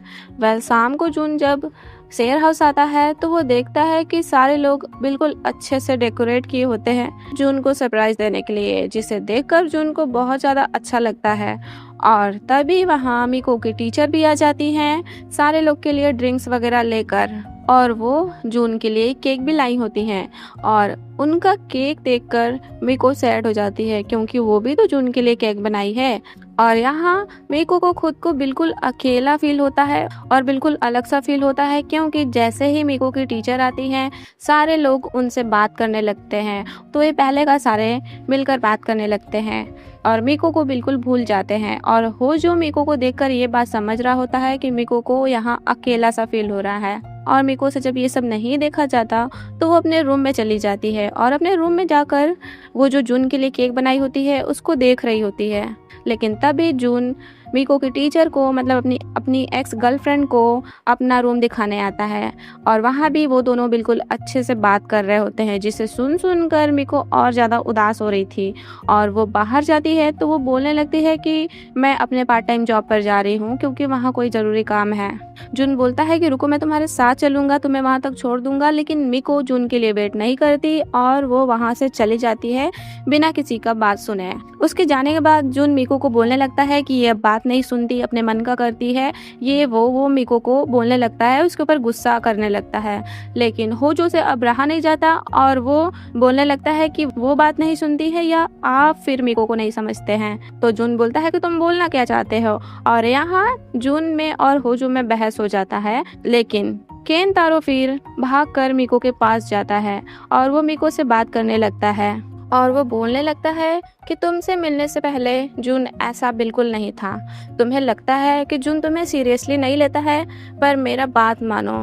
शाम को जून जब शेयर हाउस आता है तो वो देखता है कि सारे लोग बिल्कुल अच्छे से डेकोरेट किए होते हैं जून को सरप्राइज देने के लिए, जिसे देखकर जून को बहुत ज़्यादा अच्छा लगता है। और तभी वहाँ मीको की टीचर भी आ जाती हैं सारे लोग के लिए ड्रिंक्स वगैरह लेकर, और वो जून के लिए केक भी लाई होती हैं और उनका केक देखकर मीको सैड हो जाती है क्योंकि वो भी तो जून के लिए केक बनाई है। और यहाँ मीको को खुद को बिल्कुल अकेला फील होता है और बिल्कुल अलग सा फील होता है क्योंकि जैसे ही मीको की टीचर आती हैं सारे लोग उनसे बात करने लगते हैं, तो ये पहले का सारे मिलकर बात करने लगते हैं और मीको को बिल्कुल भूल जाते हैं। और होजो मीको को देखकर ये बात समझ रहा होता है कि मीको को यहाँ अकेला सा फील हो रहा है और मीको से जब ये सब नहीं देखा जाता तो वो अपने रूम में चली जाती है और अपने रूम में जाकर वो जो जून के लिए केक बनाई होती है उसको देख रही होती है। लेकिन तभी जून मीको की टीचर को, मतलब अपनी एक्स गर्लफ्रेंड को अपना रूम दिखाने आता है और वहाँ भी वो दोनों बिल्कुल अच्छे से बात कर रहे होते हैं, जिसे सुन कर मीको और ज़्यादा उदास हो रही थी और वो बाहर जाती है तो वो बोलने लगती है कि मैं अपने पार्ट टाइम जॉब पर जा रही हूँ क्योंकि वहाँ कोई ज़रूरी काम है। जून बोलता है कि रुको मैं तुम्हारे साथ चलूँगा, तुम्हें वहाँ तक छोड़ दूँगा, लेकिन मीको जून के लिए वेट नहीं करती और वो वहाँ से चली जाती है बिना किसी का बात सुने। उसके जाने के बाद जून मीको को बोलने लगता है कि ये बात नहीं सुनती, अपने मन का करती है, ये वो मीको को बोलने लगता है, उसके ऊपर गुस्सा करने लगता है। लेकिन होजो से अब रहा नहीं जाता और वो बोलने लगता है कि वो बात नहीं सुनती है या आप फिर मीको को नहीं समझते हैं। तो जून बोलता है कि तुम बोलना क्या चाहते हो, और यहाँ जून में और होजो में बहस हो जाता है। लेकिन केंतारो फिर भागकर मीको के पास जाता है और वो मीको से बात करने लगता है और वो बोलने लगता है कि तुमसे मिलने से पहले जून ऐसा बिल्कुल नहीं था। तुम्हें लगता है कि जून तुम्हें सीरियसली नहीं लेता है, पर मेरा बात मानो,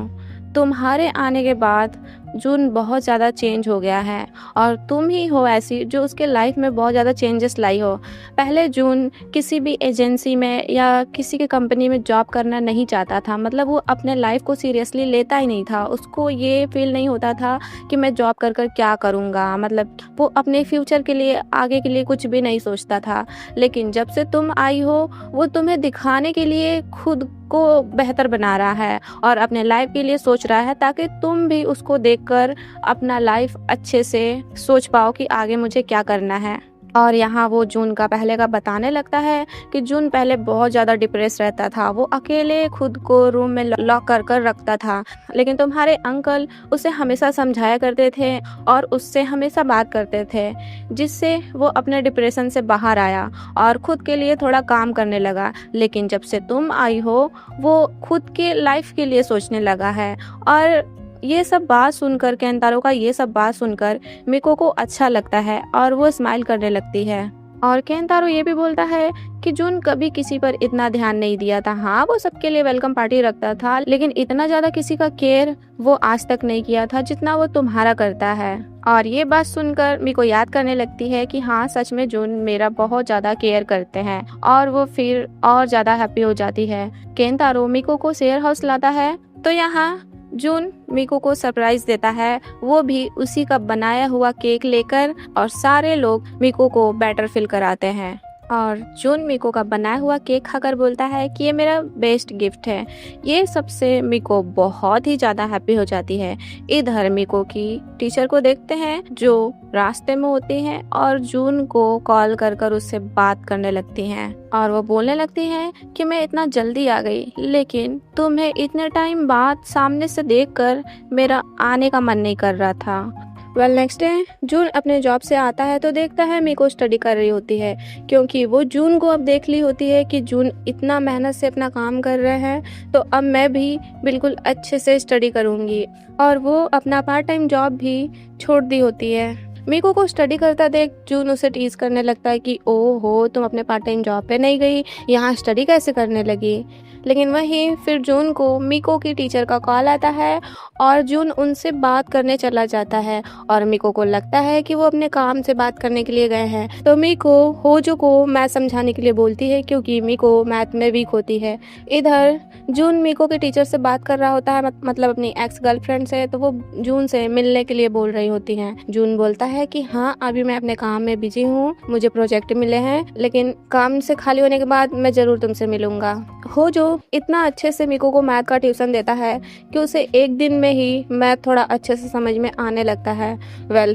तुम्हारे आने के बाद जून बहुत ज़्यादा चेंज हो गया है और तुम ही हो ऐसी जो उसके लाइफ में बहुत ज़्यादा चेंजेस लाई हो। पहले जून किसी भी एजेंसी में या किसी के कंपनी में जॉब करना नहीं चाहता था, मतलब वो अपने लाइफ को सीरियसली लेता ही नहीं था। उसको ये फील नहीं होता था कि मैं जॉब कर कर क्या करूँगा, मतलब वो अपने फ्यूचर के लिए, आगे के लिए कुछ भी नहीं सोचता था। लेकिन जब से तुम आई हो वो तुम्हें दिखाने के लिए खुद को बेहतर बना रहा है और अपने लाइफ के लिए सोच रहा है ताकि तुम भी उसको देखकर अपना लाइफ अच्छे से सोच पाओ कि आगे मुझे क्या करना है। और यहाँ वो जून का पहले का बताने लगता है कि जून पहले बहुत ज़्यादा डिप्रेस रहता था, वो अकेले खुद को रूम में लॉक कर कर रखता था, लेकिन तुम्हारे अंकल उसे हमेशा समझाया करते थे और उससे हमेशा बात करते थे, जिससे वो अपने डिप्रेशन से बाहर आया और खुद के लिए थोड़ा काम करने लगा। लेकिन जब से तुम आई हो वो खुद के लाइफ के लिए सोचने लगा है। और ये सब बात सुनकर, केंतारो का ये सब बात सुनकर मिको को अच्छा लगता है और वो स्माइल करने लगती है। और केंतारो ये भी बोलता है कि जून कभी किसी पर इतना ध्यान नहीं दिया था। हाँ, वो सबके लिए वेलकम पार्टी रखता था, लेकिन इतना ज्यादा किसी का केयर वो आज तक नहीं किया था जितना वो तुम्हारा करता है। और ये बात सुनकर मिको याद करने लगती है कि हाँ, सच में जून मेरा बहुत ज्यादा केयर करते हैं, और वो फिर और ज्यादा हैप्पी हो जाती है। केंतारो मिको को शेयर हाउस लाता है, तो यहाँ जून मिको को सरप्राइज देता है, वो भी उसी का बनाया हुआ केक लेकर, और सारे लोग मिको को बेटर फील कराते हैं। और जून मिको का बनाया हुआ केक खाकर बोलता है कि ये मेरा बेस्ट गिफ्ट है। ये सबसे मिको बहुत ही ज़्यादा हैप्पी हो जाती है। इधर मिको की टीचर को देखते हैं जो रास्ते में होती हैं और जून को कॉल कर कर उससे बात करने लगती हैं, और वो बोलने लगती हैं कि मैं इतना जल्दी आ गई, लेकिन तुम्हें इतने टाइम बाद सामने से देखकर मेरा आने का मन नहीं कर रहा था। नेक्स्ट डे जून अपने जॉब से आता है तो देखता है मिको स्टडी कर रही होती है, क्योंकि वो जून को अब देख ली होती है कि जून इतना मेहनत से अपना काम कर रहे हैं, तो अब मैं भी बिल्कुल अच्छे से स्टडी करूँगी। और वो अपना पार्ट टाइम जॉब भी छोड़ दी होती है। मिको को स्टडी करता देख जून उसे टीज करने लगता है कि ओहो, तुम अपने पार्ट टाइम जॉब पे नहीं गई, यहाँ स्टडी कैसे करने लगी। लेकिन वहीं फिर जून को मिको की टीचर का कॉल आता है और जून उनसे बात करने चला जाता है, और मिको को लगता है कि वो अपने काम से बात करने के लिए गए हैं। तो मिको होजो को मैथ समझाने के लिए बोलती है, क्योंकि मिको मैथ में वीक होती है। इधर जून मिको के टीचर से बात कर रहा होता है, मतलब अपनी एक्स गर्लफ्रेंड से, तो वो जून से मिलने के लिए बोल रही होती हैं। जून बोलता है कि हाँ, अभी मैं अपने काम में बिजी हूँ, मुझे प्रोजेक्ट मिले हैं, लेकिन काम से खाली होने के बाद मैं जरूर तुमसे मिलूंगा। होजो इतना अच्छे से मिको को मैथ का ट्यूशन देता है कि उसे एक दिन में ही मैथ थोड़ा अच्छे से समझ में आने लगता है।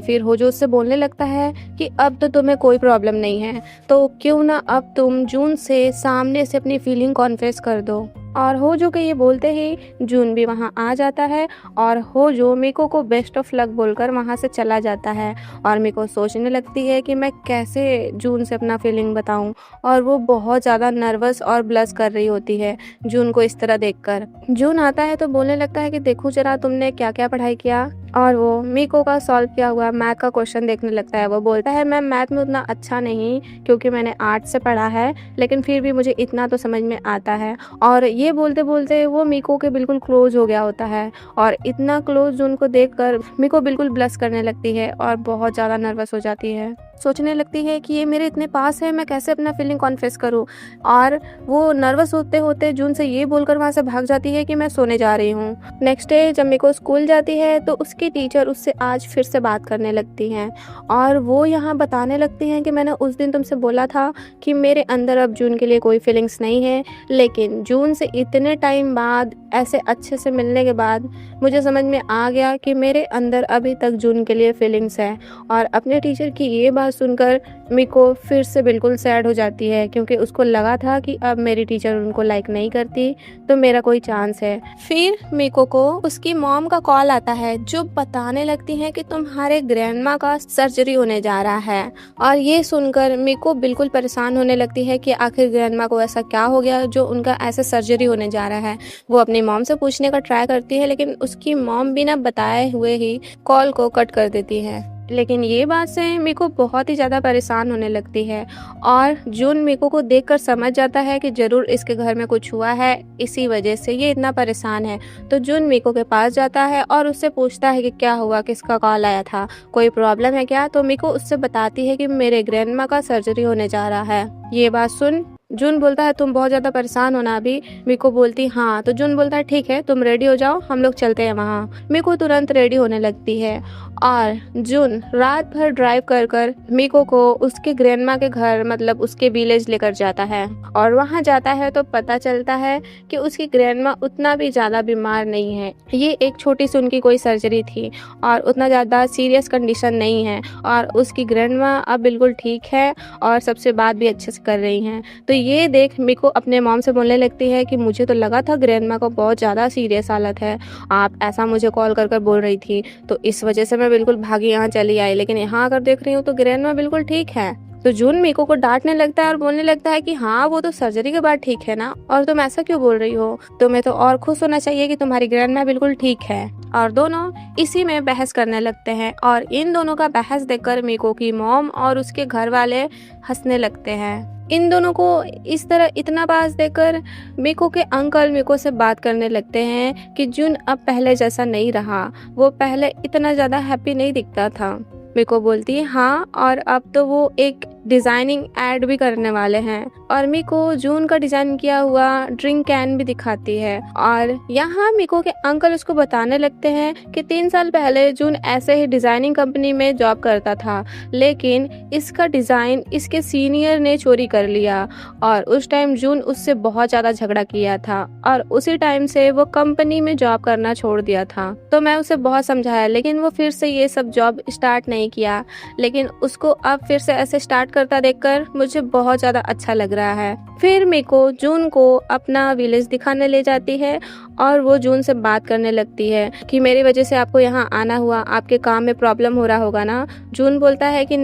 फिर होजो उससे बोलने लगता है कि अब तो तुम्हें कोई प्रॉब्लम नहीं है, तो क्यों ना अब तुम जून से सामने से अपनी फीलिंग कॉन्फेस कर दो। और होजो के ये बोलते ही जून भी वहाँ आ जाता है, और होजो मिको को बेस्ट ऑफ लक बोलकर वहाँ से चला जाता है। और मिको सोचने लगती है कि मैं कैसे जून से अपना फीलिंग बताऊं, और वो बहुत ज़्यादा नर्वस और ब्लश कर रही होती है जून को इस तरह देखकर। जून आता है तो बोलने लगता है कि देखो जरा तुमने क्या क्या पढ़ाई किया, और वो मिको का सॉल्व किया हुआ मैथ का क्वेश्चन देखने लगता है। वो बोलता है मैं मैथ में उतना अच्छा नहीं, क्योंकि मैंने आर्ट से पढ़ा है, लेकिन फिर भी मुझे इतना तो समझ में आता है। और ये बोलते बोलते वो मिको के बिल्कुल क्लोज हो गया होता है, और इतना क्लोज जून को देखकर मिको बिल्कुल ब्लश करने लगती है और बहुत ज़्यादा नर्वस हो जाती है। सोचने लगती है कि ये मेरे इतने पास है, मैं कैसे अपना फीलिंग कॉन्फेस करूं। और वो नर्वस होते होते जून से ये बोलकर वहाँ से भाग जाती है कि मैं सोने जा रही हूँ। नेक्स्ट डे जब मिको स्कूल जाती है तो उसकी टीचर उससे आज फिर से बात करने लगती हैं, और वो यहाँ बताने लगती हैं कि मैंने उस दिन तुमसे बोला था कि मेरे अंदर अब जून के लिए कोई फीलिंग्स नहीं है, लेकिन जून से इतने टाइम बाद ऐसे अच्छे से मिलने के बाद मुझे समझ में आ गया कि मेरे अंदर अभी तक जून के लिए फीलिंग्स है। और अपने टीचर की ये बात सुनकर मिको फिर से बिल्कुल सैड हो जाती है, क्योंकि उसको लगा था कि अब मेरी टीचर उनको लाइक नहीं करती, तो मेरा कोई चांस है। फिर मिको को उसकी मॉम का कॉल आता है, जो बताने लगती है कि तुम्हारे ग्रैंडमा का सर्जरी होने जा रहा है। और ये सुनकर मिको बिल्कुल परेशान होने लगती है कि आखिर ग्रैंडमा को ऐसा क्या हो गया जो उनका ऐसे सर्जरी होने जा रहा है। वो अपनी मॉम से पूछने का ट्राई करती है, लेकिन उसकी मॉम बिना बताए हुए ही कॉल को कट कर देती है। लेकिन ये बात से मिको बहुत ही ज़्यादा परेशान होने लगती है, और जून मिको को देखकर समझ जाता है कि ज़रूर इसके घर में कुछ हुआ है, इसी वजह से ये इतना परेशान है। तो जून मिको के पास जाता है और उससे पूछता है कि क्या हुआ, किसका कॉल आया था, कोई प्रॉब्लम है क्या। तो मिको उससे बताती है कि मेरे ग्रैंडमा का सर्जरी होने जा रहा है। ये बात सुन जून बोलता है तुम बहुत ज़्यादा परेशान हो ना अभी। मिको बोलती हाँ। तो जून बोलता है ठीक है, तुम रेडी हो जाओ, हम लोग चलते हैं वहाँ। मिको तुरंत रेडी होने लगती है, और जून रात भर ड्राइव कर कर मीको को उसके ग्रैंडमा के घर मतलब उसके विलेज लेकर जाता है। और वहाँ जाता है तो पता चलता है कि उसकी ग्रैंडमा उतना भी ज़्यादा बीमार नहीं है। ये एक छोटी सी उनकी कोई सर्जरी थी और उतना ज़्यादा सीरियस कंडीशन नहीं है और उसकी ग्रैंडमा अब बिल्कुल ठीक है और सबसे बात भी अच्छे से कर रही हैं। तो ये देख मीको अपने मॉम से बोलने लगती है कि मुझे तो लगा था ग्रैंडमा को बहुत ज़्यादा सीरियस हालत है, आप ऐसा मुझे कॉल कर कर बोल रही थी, तो इस वजह से मैं बिल्कुल भागी यहाँ चली आई, लेकिन यहाँ आकर देख रही हूँ तो ग्रैंडमा बिल्कुल ठीक है। तो जून मीको को डांटने लगता है और बोलने लगता है कि हाँ वो तो सर्जरी के बाद ठीक है ना, और तुम ऐसा क्यों बोल रही हो, तुम्हें तो और खुश होना चाहिए कि तुम्हारी ग्रैंडमा बिल्कुल ठीक है। और दोनों इसी में बहस करने लगते हैं और इन दोनों का बहस देखकर मीको की मॉम और उसके घर वाले हंसने लगते हैं। इन दोनों को इस तरह इतना पास देकर मीको के अंकल मीको से बात करने लगते हैं कि जून अब पहले जैसा नहीं रहा, वो पहले इतना ज़्यादा हैप्पी नहीं दिखता था। मीको बोलती है हाँ, और अब तो वो एक डिज़ाइनिंग ऐड भी करने वाले हैं। और मीको जून का डिज़ाइन किया हुआ ड्रिंक कैन भी दिखाती है और यहाँ मीको के अंकल उसको बताने लगते हैं कि 3 साल पहले जून ऐसे ही डिज़ाइनिंग कंपनी में जॉब करता था, लेकिन इसका डिज़ाइन इसके सीनियर ने चोरी कर लिया और उस टाइम जून उससे बहुत ज़्यादा झगड़ा किया था और उसी टाइम से वो कंपनी में जॉब करना छोड़ दिया था। तो मैं उसे बहुत समझाया, लेकिन वो फिर से ये सब जॉब स्टार्ट नहीं किया, लेकिन उसको अब फिर से ऐसे स्टार्ट करता देखकर मुझे बहुत ज़्यादा अच्छा लग रहा है। फिर मीको जून को अपना विलेज दिखाने ले जाती है और वो जून से बात करने लगती है कि मेरी वजह से आपको यहाँ आना हुआ, आपके काम में प्रॉब्लम हो रहा होगा ना। जून बोलता है कि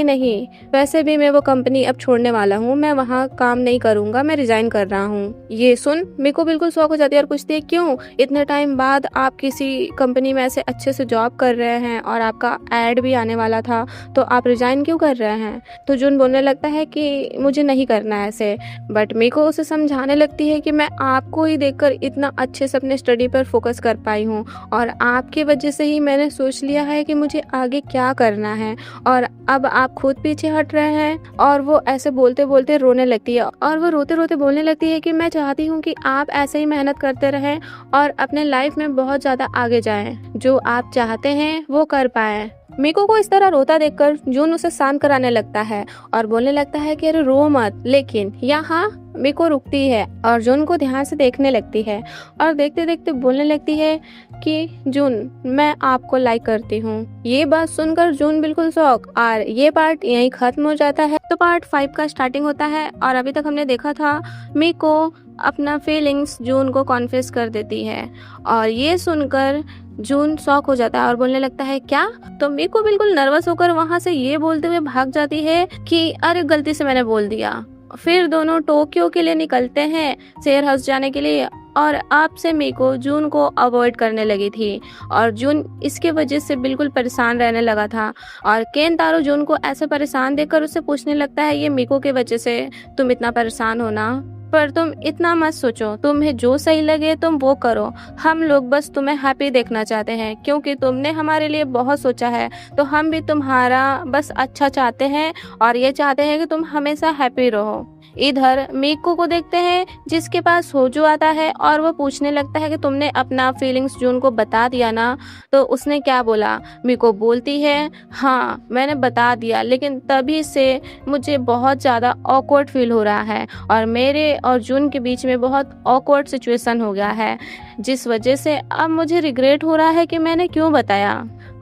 नहीं, वैसे भी मैं वो कंपनी अब छोड़ने वाला हूँ, मैं वहाँ काम नहीं करूँगा, मैं रिजाइन कर रहा हूँ। ये सुन मीको बिल्कुल शॉक हो जाती है और पूछती है क्यों, इतने टाइम बाद आप किसी कंपनी में ऐसे अच्छे से जॉब कर रहे हैं और आपका एड भी आने वाला था, तो आप रिजाइन क्यों कर रहे हैं। तो जून बोलने लगता है कि मुझे नहीं करना है ऐसे, बट मीको उसे समझाने लगती है कि मैं आपको ही देखकर इतना अच्छे से अपने स्टडी पर फोकस कर पाई हूँ और आपकी वजह से ही मैंने सोच लिया है कि मुझे आगे क्या करना है, और अब आप खुद पीछे हट रहे हैं। और वो ऐसे बोलते बोलते रोने लगती है और वो रोते रोते बोलने लगती है कि मैं चाहती हूँ कि आप ऐसे ही मेहनत करते रहें और अपने लाइफ में बहुत ज़्यादा आगे जाएं, जो आप चाहते हैं वो कर पाएं। मीको को इस तरह रोता देखकर जून उसे शांत कराने लगता है और बोलने लगता है कि अरे रो मत, लेकिन यहाँ मीको रुकती है और जून को ध्यान से देखने लगती है और देखते देखते बोलने लगती है कि जून मैं आपको लाइक करती हूँ। ये बात सुनकर जून बिल्कुल शॉक, और ये पार्ट यहीं खत्म हो जाता है। तो पार्ट 5 का स्टार्टिंग होता है और अभी तक हमने देखा था मीको अपना फीलिंग्स जून को कॉन्फेस कर देती है और ये सुनकर जून शॉक हो जाता है और बोलने लगता है क्या। तो मीको बिल्कुल नर्वस होकर वहां से ये बोलते हुए भाग जाती है कि अरे गलती से मैंने बोल दिया। फिर दोनों टोक्यो के लिए निकलते हैं शेयर हाउस जाने के लिए और अब से मीको जून को अवॉइड करने लगी थी और जून इसके वजह से बिल्कुल परेशान रहने लगा था। और केंतारो जून को ऐसे परेशान देखकर उससे पूछने लगता है ये मीको के वजह से तुम इतना परेशान हो ना, पर तुम इतना मत सोचो, तुम्हें जो सही लगे तुम वो करो, हम लोग बस तुम्हें हैप्पी देखना चाहते हैं क्योंकि तुमने हमारे लिए बहुत सोचा है, तो हम भी तुम्हारा बस अच्छा चाहते हैं और ये चाहते हैं कि तुम हमेशा हैप्पी रहो। इधर मीको को देखते हैं जिसके पास होजो आता है और वो पूछने लगता है कि तुमने अपना फीलिंग्स जून को बता दिया ना, तो उसने क्या बोला। मीको बोलती है हाँ मैंने बता दिया, लेकिन तभी से मुझे बहुत ज़्यादा ऑकवर्ड फील हो रहा है और मेरे और जून के बीच में बहुत ऑकवर्ड सिचुएशन हो गया है, जिस वजह से अब मुझे रिग्रेट हो रहा है कि मैंने क्यों बताया।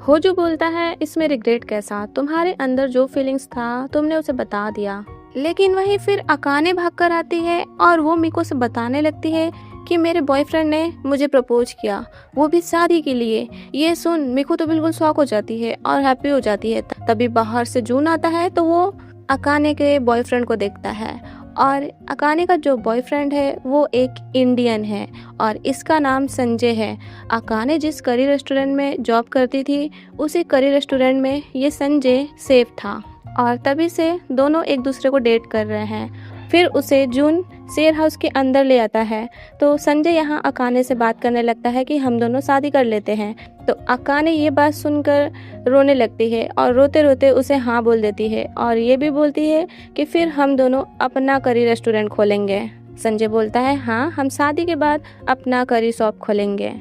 होजो बोलता है इसमें रिग्रेट कैसा, तुम्हारे अंदर जो फीलिंग्स था तुमने उसे बता दिया। लेकिन वहीं फिर अकाने भाग कर आती है और वो मीको से बताने लगती है कि मेरे बॉयफ्रेंड ने मुझे प्रपोज किया, वो भी शादी के लिए। ये सुन मीको तो बिल्कुल शॉक हो जाती है और हैप्पी हो जाती है। तभी बाहर से जून आता है तो वो अकाने के बॉयफ्रेंड को देखता है और अकाने का जो बॉयफ्रेंड है वो एक इंडियन है और इसका नाम संजय है। अकाने जिस करी रेस्टोरेंट में जॉब करती थी उसी करी रेस्टोरेंट में ये संजय सेफ था और तभी से दोनों एक दूसरे को डेट कर रहे हैं। फिर उसे जून शेयर हाउस के अंदर ले आता है तो संजय यहाँ अकाने से बात करने लगता है कि हम दोनों शादी कर लेते हैं। तो अकाने ये बात सुनकर रोने लगती है और रोते रोते उसे हाँ बोल देती है और ये भी बोलती है कि फिर हम दोनों अपना करी रेस्टोरेंट खोलेंगे। संजय बोलता है हाँ हम शादी के बाद अपना करी शॉप खोलेंगे।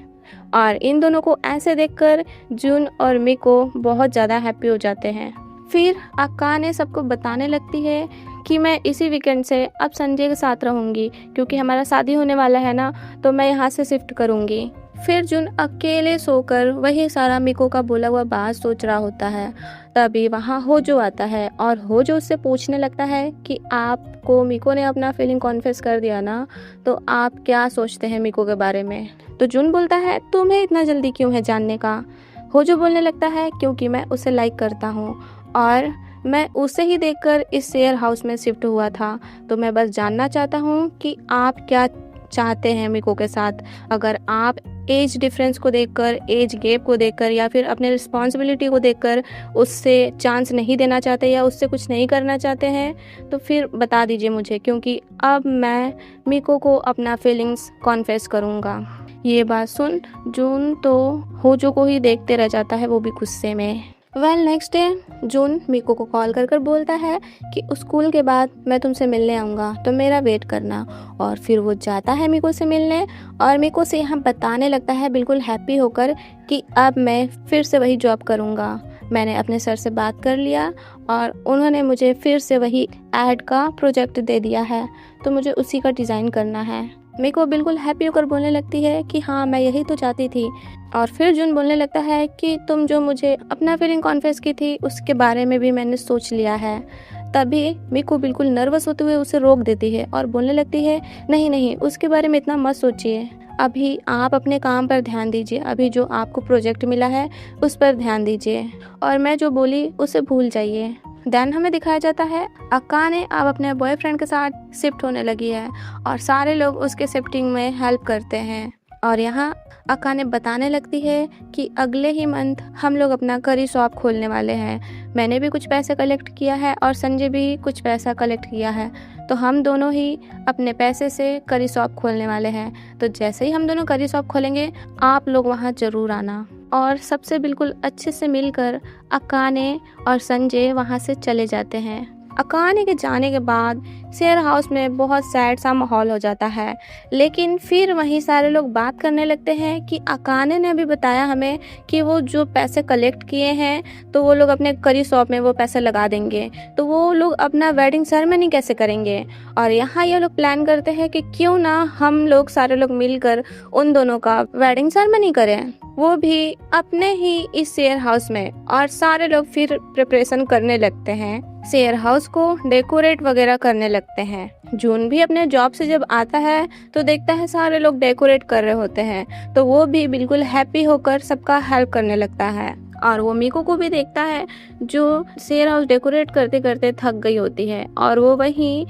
और इन दोनों को ऐसे देखकर जून और मिको बहुत ज़्यादा हैप्पी हो जाते हैं। फिर अकाने सबको बताने लगती है कि मैं इसी वीकेंड से अब संजय के साथ रहूँगी, क्योंकि हमारा शादी होने वाला है ना, तो मैं यहाँ से शिफ्ट करूँगी। फिर जून अकेले सोकर वही सारा मिको का बोला हुआ बात सोच रहा होता है। तभी वहाँ होजो आता है और होजो उससे पूछने लगता है कि आपको मिको ने अपना फीलिंग कॉन्फेस कर दिया ना, तो आप क्या सोचते हैं मिको के बारे में। तो जून बोलता है तुम्हें इतना जल्दी क्यों है जानने का। होजो बोलने लगता है क्योंकि मैं उसे लाइक करता हूँ और मैं उसे ही देखकर इस शेयर हाउस में शिफ्ट हुआ था, तो मैं बस जानना चाहता हूँ कि आप क्या चाहते हैं मिको के साथ। अगर आप एज डिफरेंस को देखकर, एज गैप को देखकर या फिर अपने रिस्पॉन्सिबिलिटी को देखकर उससे चांस नहीं देना चाहते या उससे कुछ नहीं करना चाहते हैं तो फिर बता दीजिए मुझे, क्योंकि अब मैं मिको को अपना फीलिंग्स कॉन्फेस करूँगा। ये बात सुन जून तो होजो को ही देखते रह जाता है, वो भी गुस्से में। नेक्स्ट डे जून मिको को कॉल कर कर बोलता है कि स्कूल के बाद मैं तुमसे मिलने आऊँगा, तो मेरा वेट करना। और फिर वो जाता है मिको से मिलने और मिको से यहाँ बताने लगता है बिल्कुल हैप्पी होकर कि अब मैं फिर से वही जॉब करूँगा। मैंने अपने सर से बात कर लिया और उन्होंने मुझे फिर से वही ऐड का प्रोजेक्ट दे दिया है, तो मुझे उसी का डिज़ाइन करना है। मिको बिल्कुल हैप्पी होकर बोलने लगती है कि हाँ मैं यही तो चाहती थी। और फिर जून बोलने लगता है कि तुम जो मुझे अपना फीलिंग कॉन्फेस की थी उसके बारे में भी मैंने सोच लिया है। तभी मिको बिल्कुल नर्वस होते हुए उसे रोक देती है और बोलने लगती है नहीं नहीं, उसके बारे में इतना मत सोचिए, अभी आप अपने काम पर ध्यान दीजिए, अभी जो आपको प्रोजेक्ट मिला है उस पर ध्यान दीजिए और मैं जो बोली उसे भूल जाइए। देन हमें दिखाया जाता है अकाने अब अपने बॉयफ्रेंड के साथ शिफ्ट होने लगी है और सारे लोग उसके शिफ्टिंग में हेल्प करते हैं। और यहाँ अकाने बताने लगती है कि अगले ही मंथ हम लोग अपना करी शॉप खोलने वाले हैं। मैंने भी कुछ पैसे कलेक्ट किया है और संजय भी कुछ पैसा कलेक्ट किया है, तो हम दोनों ही अपने पैसे से करी शॉप खोलने वाले हैं। तो जैसे ही हम दोनों करी शॉप खोलेंगे आप लोग वहाँ ज़रूर आना। और सबसे बिल्कुल अच्छे से मिलकर अकाने और संजय वहाँ से चले जाते हैं। अकाने के जाने के बाद शेयर हाउस में बहुत सैड सा माहौल हो जाता है, लेकिन फिर वहीं सारे लोग बात करने लगते हैं कि अकाने ने अभी बताया हमें कि वो जो पैसे कलेक्ट किए हैं तो वो लोग अपने करी शॉप में वो पैसे लगा देंगे, तो वो लोग अपना वेडिंग सेरेमनी कैसे करेंगे। और यहाँ ये लोग प्लान करते हैं कि क्यों ना हम लोग सारे लोग मिलकर उन दोनों का वेडिंग सेरेमनी करें, वो भी अपने ही इस शेयर हाउस में। और सारे लोग फिर प्रिपरेशन करने लगते हैं, शेयर हाउस को डेकोरेट वगैरह करने लगते हैं। जून भी अपने जॉब से जब आता है तो देखता है सारे लोग डेकोरेट कर रहे होते हैं, तो वो भी बिल्कुल हैप्पी होकर सबका हेल्प करने लगता है। और वो मिको को भी देखता है जो शेयर हाउस डेकोरेट करते करते थक गई होती है और वो वहीं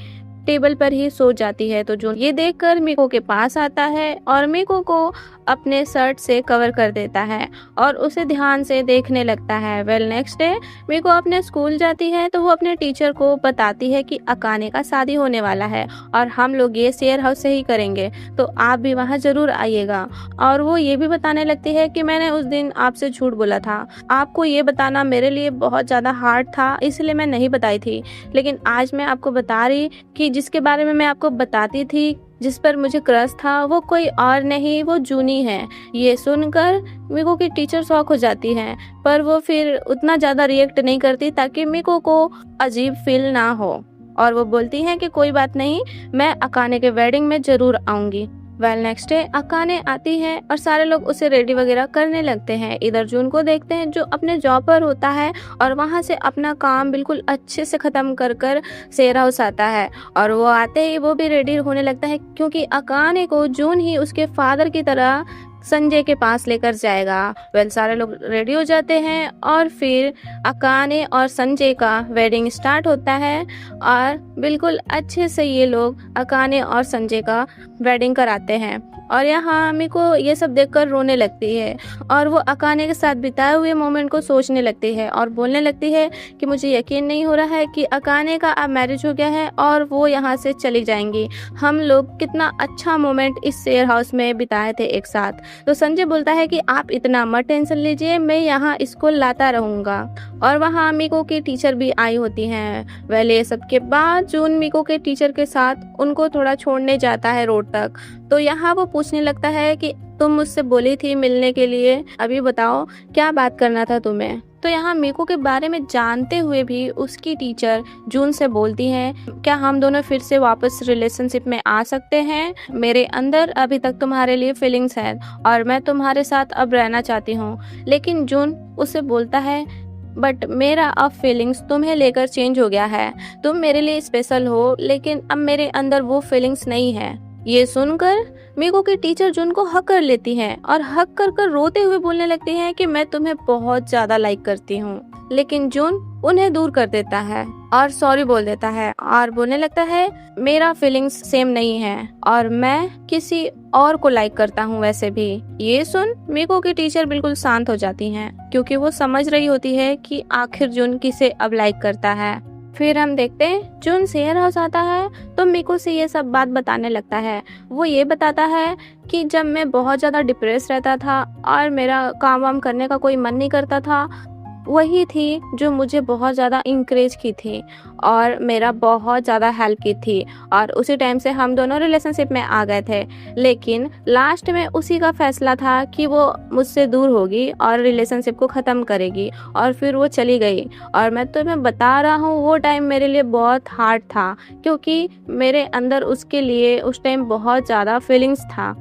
टेबल पर ही सो जाती है। तो जो ये देखकर मिको के पास आता है और मिको को अपने शर्ट से कवर कर देता है और उसे ध्यान से देखने लगता है। नेक्स्ट डे मिको अपने स्कूल जाती है तो वो अपने टीचर को बताती है कि अकाने का शादी होने वाला है और हम लोग ये शेयर हाउस से ही करेंगे, तो आप भी वहाँ जरूर आइएगा। और वो ये भी बताने लगती है कि मैंने उस दिन आपसे झूठ बोला था, आपको ये बताना मेरे लिए बहुत ज़्यादा हार्ड था, इसलिए मैं नहीं बताई थी, लेकिन आज मैं आपको बता रही कि जिसके बारे में मैं आपको बताती थी, जिस पर मुझे क्रश था, वो कोई और नहीं, वो जूनी है। ये सुनकर मिको की टीचर शॉक हो जाती हैं, पर वो फिर उतना ज़्यादा रिएक्ट नहीं करती ताकि मिको को अजीब फील ना हो। और वो बोलती हैं कि कोई बात नहीं, मैं अकाने के वेडिंग में ज़रूर आऊँगी। नेक्स्ट डे अकाने आती है और सारे लोग उसे रेडी वगैरह करने लगते हैं। इधर जून को देखते हैं जो अपने जॉब पर होता है और वहाँ से अपना काम बिल्कुल अच्छे से ख़त्म कर कर शेयर हाउस आता है। और वो आते ही वो भी रेडी होने लगता है, क्योंकि अकाने को जून ही उसके फादर की तरह संजय के पास लेकर जाएगा। सारे लोग रेडी हो जाते हैं और फिर अकाने और संजय का वेडिंग स्टार्ट होता है और बिल्कुल अच्छे से ये लोग अकाने और संजय का वेडिंग कराते हैं। और यहाँ मिको ये सब देखकर रोने लगती है और वो अकाने के साथ बिताए हुए मोमेंट को सोचने लगती है और बोलने लगती है कि मुझे यकीन नहीं हो रहा है कि अकाने का अब मैरिज हो गया है और वो यहाँ से चली जाएंगी। हम लोग कितना अच्छा मोमेंट इस शेयर हाउस में बिताए थे एक साथ। तो संजय बोलता है कि आप इतना मत टेंशन लीजिए, मैं यहाँ इसको लाता रहूँगा। और वहाँ मिको की टीचर भी आई होती हैं। ये सब के बाद जून मिको के टीचर के साथ उनको थोड़ा छोड़ने जाता है रोड तक। तो यहाँ वो पूछने लगता है कि तुम मुझसे बोली थी मिलने के लिए, अभी बताओ क्या बात करना था तुम्हें। तो यहाँ मीको के बारे में जानते हुए भी उसकी टीचर जून से बोलती हैं, क्या हम दोनों फिर से वापस रिलेशनशिप में आ सकते हैं? मेरे अंदर अभी तक तुम्हारे लिए फीलिंग्स है और मैं तुम्हारे साथ अब रहना चाहती हूँ। लेकिन जून उससे बोलता है, बट मेरा अब फीलिंग्स तुम्हें लेकर चेंज हो गया है। तुम मेरे लिए स्पेशल हो, लेकिन अब मेरे अंदर वो फीलिंग्स नहीं है। ये सुनकर मीको की टीचर जून को हक कर लेती हैं और हक कर कर रोते हुए बोलने लगती हैं कि मैं तुम्हें बहुत ज्यादा लाइक करती हूँ। लेकिन जून उन्हें दूर कर देता है और सॉरी बोल देता है और बोलने लगता है, मेरा फीलिंग्स सेम नहीं है और मैं किसी और को लाइक करता हूँ वैसे भी। ये सुन मीको की टीचर बिल्कुल शांत हो जाती हैं, क्योंकि वो समझ रही होती है कि आखिर जून किसे अब लाइक करता है। फिर हम देखते हैं जून शेयर हाउस आता है तो मीको से ये सब बात बताने लगता है। वो ये बताता है कि जब मैं बहुत ज़्यादा डिप्रेस रहता था और मेरा काम वाम करने का कोई मन नहीं करता था, वही थी जो मुझे बहुत ज़्यादा इंकरेज की थी और मेरा बहुत ज़्यादा हेल्प की थी और उसी टाइम से हम दोनों रिलेशनशिप में आ गए थे। लेकिन लास्ट में उसी का फैसला था कि वो मुझसे दूर होगी और रिलेशनशिप को ख़त्म करेगी और फिर वो चली गई। और मैं तुम्हें बता रहा हूँ वो टाइम मेरे लिए बहुत हार्ड था, क्योंकि मेरे अंदर उसके लिए उस टाइम बहुत ज़्यादा फीलिंग्स था।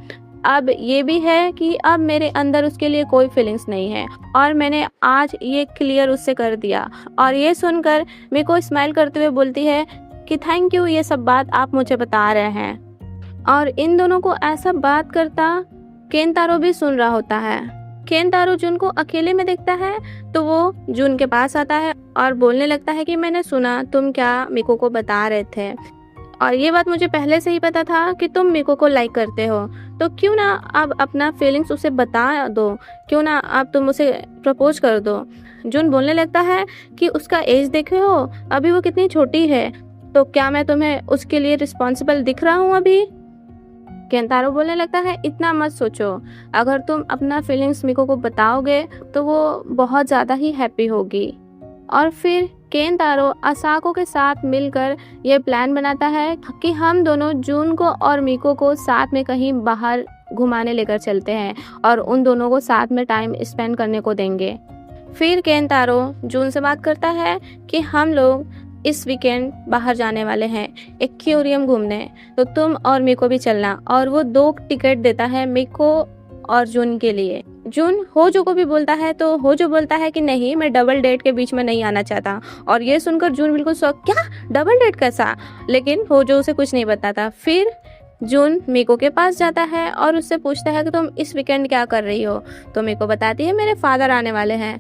अब ये भी है कि अब मेरे अंदर उसके लिए कोई फीलिंग्स नहीं है और मैंने आज ये क्लियर उससे कर दिया। और ये सुनकर मेरे को स्माइल करते हुए बोलती है कि थैंक यू, ये सब बात आप मुझे बता रहे हैं। और इन दोनों को ऐसा बात करता केंतारो भी सुन रहा होता है। केंतारो जून को अकेले में देखता है तो वो जून के पास आता है और बोलने लगता है कि मैंने सुना तुम क्या मीको को बता रहे थे और ये बात मुझे पहले से ही पता था कि तुम मीको को लाइक करते हो, तो क्यों ना अब अपना फीलिंग्स उसे बता दो, क्यों ना अब तुम उसे प्रपोज कर दो। जून बोलने लगता है कि उसका एज देखे हो, अभी वो कितनी छोटी है, तो क्या मैं तुम्हें उसके लिए रिस्पॉन्सिबल दिख रहा हूँ अभी? केंतारो बोलने लगता है, इतना मत सोचो, अगर तुम अपना फीलिंग्स मीको को बताओगे तो वो बहुत ज़्यादा ही हैप्पी होगी। और फिर केंतारो असाको के साथ मिलकर ये प्लान बनाता है कि हम दोनों जून को और मीको को साथ में कहीं बाहर घुमाने लेकर चलते हैं और उन दोनों को साथ में टाइम स्पेंड करने को देंगे। फिर केंतारो जून से बात करता है कि हम लोग इस वीकेंड बाहर जाने वाले हैं एक्वेरियम घूमने, तो तुम और मीको भी चलना। और वो 2 टिकट देता है मीको और जून के लिए। जून होजो को भी बोलता है तो होजो बोलता है कि नहीं, मैं डबल डेट के बीच में नहीं आना चाहता। और ये सुनकर जून बिल्कुल शॉक, क्या डबल डेट कैसा? लेकिन होजो उसे कुछ नहीं बताता। फिर जून मीको के पास जाता है और उससे पूछता है कि तुम इस वीकेंड क्या कर रही हो? तो मीको बताती है मेरे फादर आने वाले हैं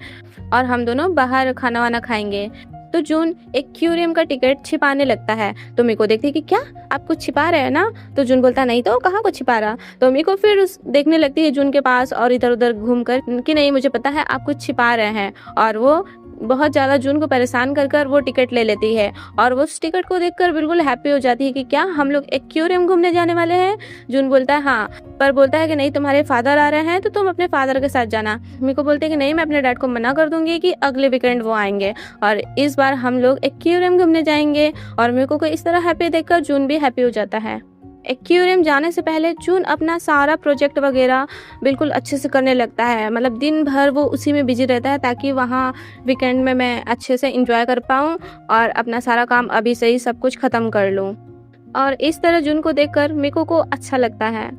और हम दोनों बाहर खाना वाना खाएंगे। तो जून एक्वेरियम का टिकट छिपाने लगता है तो मीको देखती है कि क्या आप कुछ छिपा रहे हैं ना? तो जून बोलता नहीं तो कहाँ कुछ छिपा रहा। तो मीको फिर उस देखने लगती है जून के पास और इधर उधर घूमकर कि नहीं, मुझे पता है आप कुछ छिपा रहे हैं। और वो बहुत ज़्यादा जून को परेशान कर कर वो टिकट ले लेती है और वो उस टिकट को देखकर बिल्कुल हैप्पी हो जाती है कि क्या हम लोग एक्वेरियम घूमने जाने वाले हैं? जून बोलता है हाँ, पर बोलता है कि नहीं, तुम्हारे फादर आ रहे हैं तो तुम अपने फादर के साथ जाना। मीको बोलते हैं कि नहीं, मैं अपने डैड को मना कर दूंगी कि अगले वीकेंड वो आएंगे और इस बार हम लोग एक्वेरियम घूमने जाएंगे। और मीको को इस तरह हैप्पी देखकर जून भी हैप्पी हो जाता है। एक्वेरियम जाने से पहले जून अपना सारा प्रोजेक्ट वगैरह बिल्कुल अच्छे से करने लगता है, मतलब दिन भर वो उसी में बिजी रहता है ताकि वहाँ वीकेंड में मैं अच्छे से एंजॉय कर पाऊँ और अपना सारा काम अभी से ही सब कुछ ख़त्म कर लूँ। और इस तरह जून को देखकर मीको को अच्छा लगता है।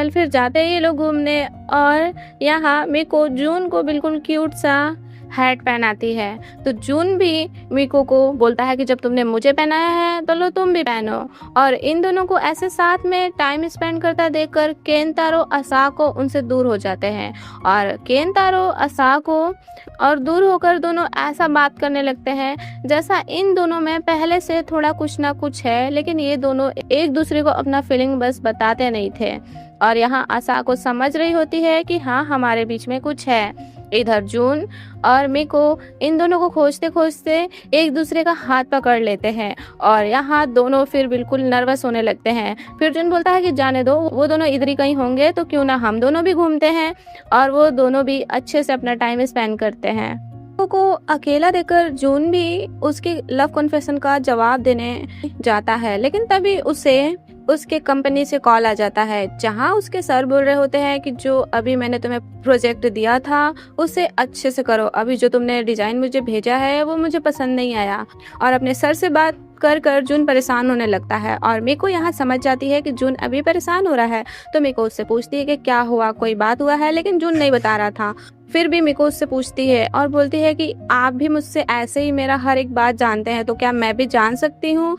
फिर जाते हैं ये लोग घूमने और यहाँ मीको जून को बिल्कुल क्यूट सा हैट पहनाती है। तो जून भी मीको को बोलता है कि जब तुमने मुझे पहनाया है तो लो तुम भी पहनो। और इन दोनों को ऐसे साथ में टाइम स्पेंड करता देखकर केंतारो असाको उनसे दूर हो जाते हैं और केंतारो असाको और दूर होकर दोनों ऐसा बात करने लगते हैं जैसा इन दोनों में पहले से थोड़ा कुछ ना कुछ है, लेकिन ये दोनों एक दूसरे को अपना फीलिंग बस बताते नहीं थे। और यहाँ असाको समझ रही होती है कि हाँ, हमारे बीच में कुछ है। इधर जून और मीको इन दोनों को खोजते खोजते एक दूसरे का हाथ पकड़ लेते हैं और यहाँ दोनों फिर बिल्कुल नर्वस होने लगते हैं। फिर जून बोलता है कि जाने दो, वो दोनों इधर ही कहीं होंगे तो क्यों ना हम दोनों भी घूमते हैं। और वो दोनों भी अच्छे से अपना टाइम स्पेंड करते हैं। मीको को अकेला देखकर जून भी उसके लव कन्फेशन का जवाब देने जाता है, लेकिन तभी उसे उसके कंपनी से कॉल आ जाता है, जहाँ उसके सर बोल रहे होते हैं कि जो अभी मैंने तुम्हें प्रोजेक्ट दिया था उसे अच्छे से करो, अभी जो तुमने डिज़ाइन मुझे भेजा है वो मुझे पसंद नहीं आया। और अपने सर से बात कर कर जून परेशान होने लगता है और मीको यहाँ समझ जाती है कि जून अभी परेशान हो रहा है। तो मीको उससे पूछती है कि क्या हुआ, कोई बात हुआ है, लेकिन जून नहीं बता रहा था। फिर भी मीको उससे पूछती है और बोलती है कि आप भी मुझसे ऐसे ही मेरा हर एक बात जानते हैं, तो क्या मैं भी जान सकती हूँ।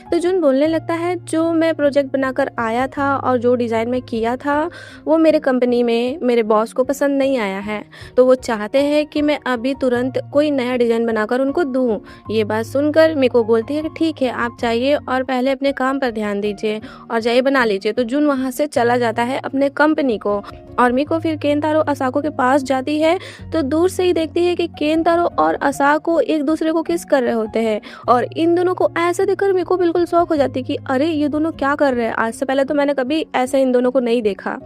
तो जून बोलने लगता है, जो मैं प्रोजेक्ट बनाकर आया था और जो डिज़ाइन में किया था वो मेरे कंपनी में मेरे बॉस को पसंद नहीं आया है, तो वो चाहते हैं कि मैं अभी तुरंत कोई नया डिज़ाइन बनाकर उनको दूँ। ये बात सुनकर मीको बोलती है कि ठीक है, आप जाइए और पहले अपने काम पर ध्यान दीजिए और जाइए बना लीजिए। तो जून वहाँ से चला जाता है अपने कंपनी को और मीको फिर केंतारो असाको के पास जाती है। तो दूर से ही देखती है कि केंतारो और असाको एक दूसरे को किस कर रहे होते हैं और इन दोनों को ऐसे देखकर मीको बिल्कुल शॉक हो जाती है कि अरे ये दोनों क्या कर रहे हैं, आज से पहले तो मैंने कभी ऐसे इन दोनों को नहीं देखा।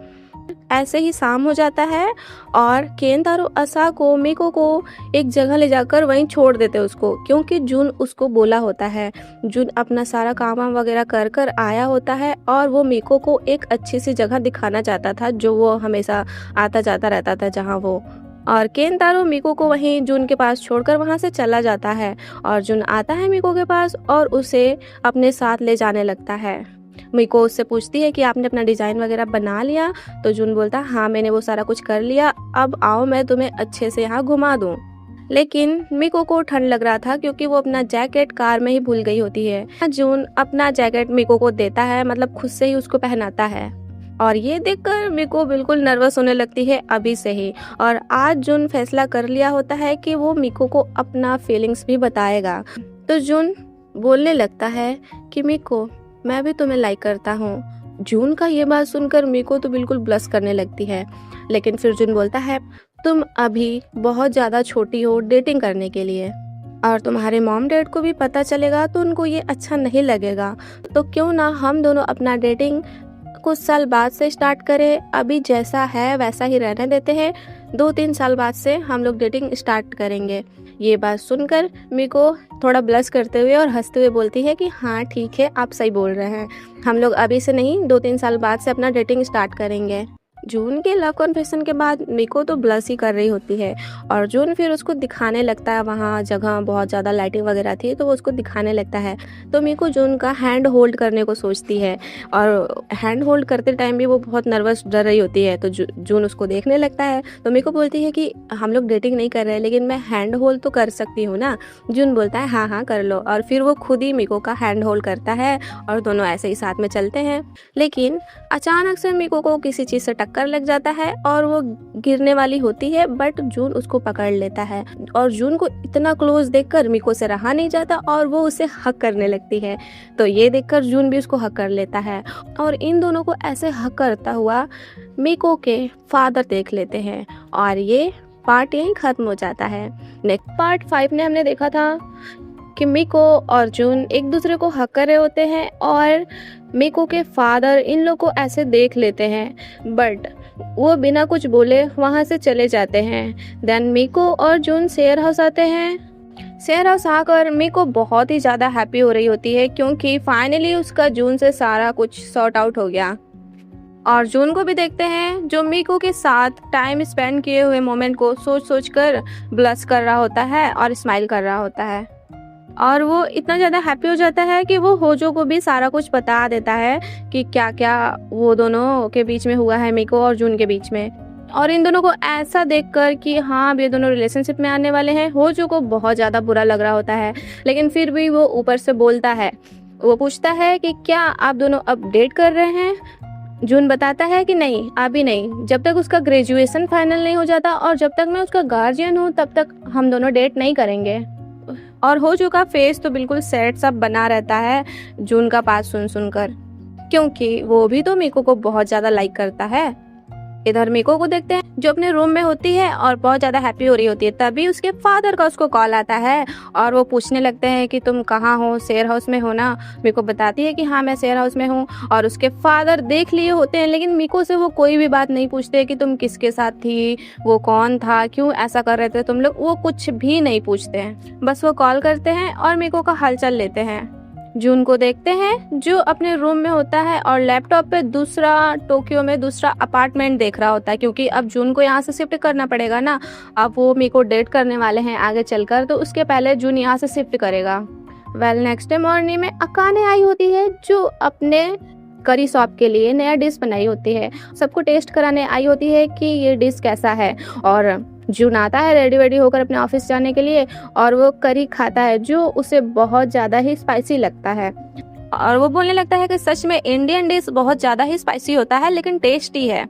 ऐसे ही शाम हो जाता है और केंतारो असाको मीको को एक जगह ले जाकर वहीं छोड़ देते हैं उसको, क्योंकि जून उसको बोला होता है। जून अपना सारा काम वगैरह कर कर आया होता है और वो मीको को एक अच्छी सी जगह दिखाना चाहता था जो वो हमेशा आता जाता रहता था जहाँ वो। और केंतारो मीको को वहीं जून के पास छोड़कर वहाँ से चला जाता है और जून आता है मीको के पास और उसे अपने साथ ले जाने लगता है। मीको उससे पूछती है कि आपने अपना डिज़ाइन वगैरह बना लिया। तो जून बोलता है, हाँ मैंने वो सारा कुछ कर लिया, अब आओ मैं तुम्हें अच्छे से यहाँ घुमा दूँ। लेकिन मीको को ठंड लग रहा था क्योंकि वो अपना जैकेट कार में ही भूल गई होती है। जून अपना जैकेट मीको को देता है, मतलब खुद से ही उसको पहनाता है और ये देखकर मीको बिल्कुल नर्वस होने लगती है अभी से ही। और आज जून फैसला कर लिया होता है कि वो मीको को अपना फीलिंग्स भी बताएगा। तो जून बोलने लगता है कि मीको, मैं भी तुम्हें लाइक करता हूँ। जून का ये बात सुनकर मीको तो बिल्कुल ब्लश करने लगती है, लेकिन फिर जून बोलता है, तुम अभी बहुत ज़्यादा छोटी हो डेटिंग करने के लिए और तुम्हारे मॉम डैड को भी पता चलेगा तो उनको ये अच्छा नहीं लगेगा, तो क्यों ना हम दोनों अपना डेटिंग कुछ साल बाद से स्टार्ट करें, अभी जैसा है वैसा ही रहने देते हैं, 2-3 साल बाद से हम लोग डेटिंग स्टार्ट करेंगे। ये बात सुनकर मीको थोड़ा ब्लश करते हुए और हंसते हुए बोलती है कि हाँ ठीक है, आप सही बोल रहे हैं, हम लोग अभी से नहीं 2-3 साल बाद से अपना डेटिंग स्टार्ट करेंगे। जून के लव कन्फेशन के बाद मीको तो ब्लश ही कर रही होती है और जून फिर उसको दिखाने लगता है, वहाँ जगह बहुत ज़्यादा लाइटिंग वगैरह थी तो वो उसको दिखाने लगता है। तो मीको जून का हैंड होल्ड करने को सोचती है और हैंड होल्ड करते टाइम भी वो बहुत नर्वस डर रही होती है। तो जून उसको देखने लगता है। तो मीको बोलती है कि हम लोग डेटिंग नहीं कर रहे हैं लेकिन मैं हैंड होल्ड तो कर सकती हूँ ना। जून बोलता है हाँ हाँ कर लो और फिर वो खुद ही मीको का हैंड होल्ड करता है और दोनों ऐसे ही साथ में चलते हैं। लेकिन अचानक से मीको को किसी चीज़ से टक्कर लग जाता है और वो गिरने वाली होती है, बट जून उसको पकड़ लेता है और जून को इतना क्लोज देखकर मीको से रहा नहीं जाता और वो उसे हक करने लगती है। तो ये देखकर जून भी उसको हक कर लेता है और इन दोनों को ऐसे हक करता हुआ मीको के फादर देख लेते हैं और ये पार्ट यहीं खत्म हो जाता है। नेक्स्ट पार्ट 5 में हमने देखा था कि मीको और जून एक दूसरे को हक कर रहे होते हैं और मीको के फादर इन लोग को ऐसे देख लेते हैं, बट वो बिना कुछ बोले वहाँ से चले जाते हैं। देन मीको और जून शेयर हाउस आते हैं। शेयर हाउस आकर मीको बहुत ही ज़्यादा हैप्पी हो रही होती है क्योंकि फाइनली उसका जून से सारा कुछ सॉर्ट आउट हो गया। और जून को भी देखते हैं जो मीको के साथ टाइम स्पेंड किए हुए मोमेंट को सोच सोच कर ब्लश कर रहा होता है और स्माइल कर रहा होता है और वो इतना ज़्यादा हैप्पी हो जाता है कि वो होजो को भी सारा कुछ बता देता है कि क्या क्या वो दोनों के बीच में हुआ है, मीको और जून के बीच में। और इन दोनों को ऐसा देखकर कि हाँ अब ये दोनों रिलेशनशिप में आने वाले हैं, होजो को बहुत ज़्यादा बुरा लग रहा होता है, लेकिन फिर भी वो ऊपर से बोलता है। वो पूछता है कि क्या आप दोनों अब डेट कर रहे हैं। जून बताता है कि नहीं अभी नहीं, जब तक उसका ग्रेजुएशन फाइनल नहीं हो जाता और जब तक मैं उसका गार्जियन हूँ तब तक हम दोनों डेट नहीं करेंगे। और होजो का फेस तो बिल्कुल सैड सा बना रहता है जून का बात सुन सुनकर, क्योंकि वो भी तो मीको को बहुत ज़्यादा लाइक करता है। इधर मीको को देखते हैं जो अपने रूम में होती है और बहुत ज़्यादा हैप्पी हो रही होती है। तभी उसके फादर का उसको कॉल आता है और वो पूछने लगते हैं कि तुम कहाँ हो, शेयर हाउस में हो ना। मीको बताती है कि हाँ मैं शेयर हाउस में हूँ और उसके फादर देख लिए होते हैं, लेकिन मीको से वो कोई भी बात नहीं पूछते कि तुम किसके साथ थी, वो कौन था, क्यों ऐसा कर रहे थे तुम लोग, वो कुछ भी नहीं पूछते हैं। बस वो कॉल करते हैं और मीको का हालचाल लेते हैं। जून को देखते हैं जो अपने रूम में होता है और लैपटॉप पे टोक्यो में दूसरा अपार्टमेंट देख रहा होता है, क्योंकि अब जून को यहाँ से शिफ्ट करना पड़ेगा ना। अब वो मीको डेट करने वाले हैं आगे चलकर, तो उसके पहले जून यहाँ से शिफ्ट करेगा। नेक्स्ट डे मॉर्निंग में अकाने आई होती है जो अपने करी शॉप के लिए नया डिश बनाई होती है, सबको टेस्ट कराने आई होती है कि ये डिश कैसा है। और जून आता है रेडी वेडी होकर अपने ऑफिस जाने के लिए और वो करी खाता है जो उसे बहुत ज़्यादा ही स्पाइसी लगता है। और वो बोलने लगता है कि सच में इंडियन डिश बहुत ज़्यादा ही स्पाइसी होता है लेकिन टेस्टी है।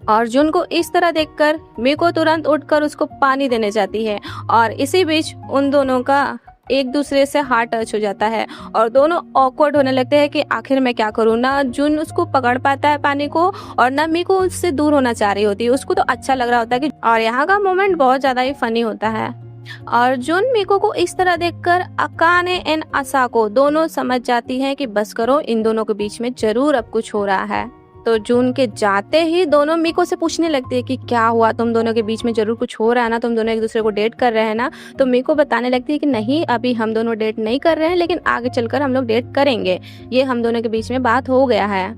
और जून को इस तरह देखकर मीको तुरंत उठकर उसको पानी देने जाती है और इसी बीच उन दोनों का एक दूसरे से हार्ट टच हो जाता है और दोनों ऑकवर्ड होने लगते हैं कि आखिर मैं क्या करूँ। ना जून उसको पकड़ पाता है पानी को और ना मीको उससे दूर होना चाह रही होती है, उसको तो अच्छा लग रहा होता है कि। और यहाँ का मोमेंट बहुत ज़्यादा ही फनी होता है और जून मीको को इस तरह देखकर अकाने एंड असाको दोनों समझ जाती हैं कि बस करो, इन दोनों के बीच में जरूर अब कुछ हो रहा है। तो जून के जाते ही दोनों मीको से पूछने लगती है कि क्या हुआ, तुम दोनों के बीच में जरूर कुछ हो रहा है ना, तुम दोनों एक दूसरे को डेट कर रहे हैं ना। तो मीको बताने लगती है कि नहीं, अभी हम दोनों डेट नहीं कर रहे हैं, लेकिन आगे चलकर हम लोग डेट करेंगे, ये हम दोनों के बीच में बात हो गया है।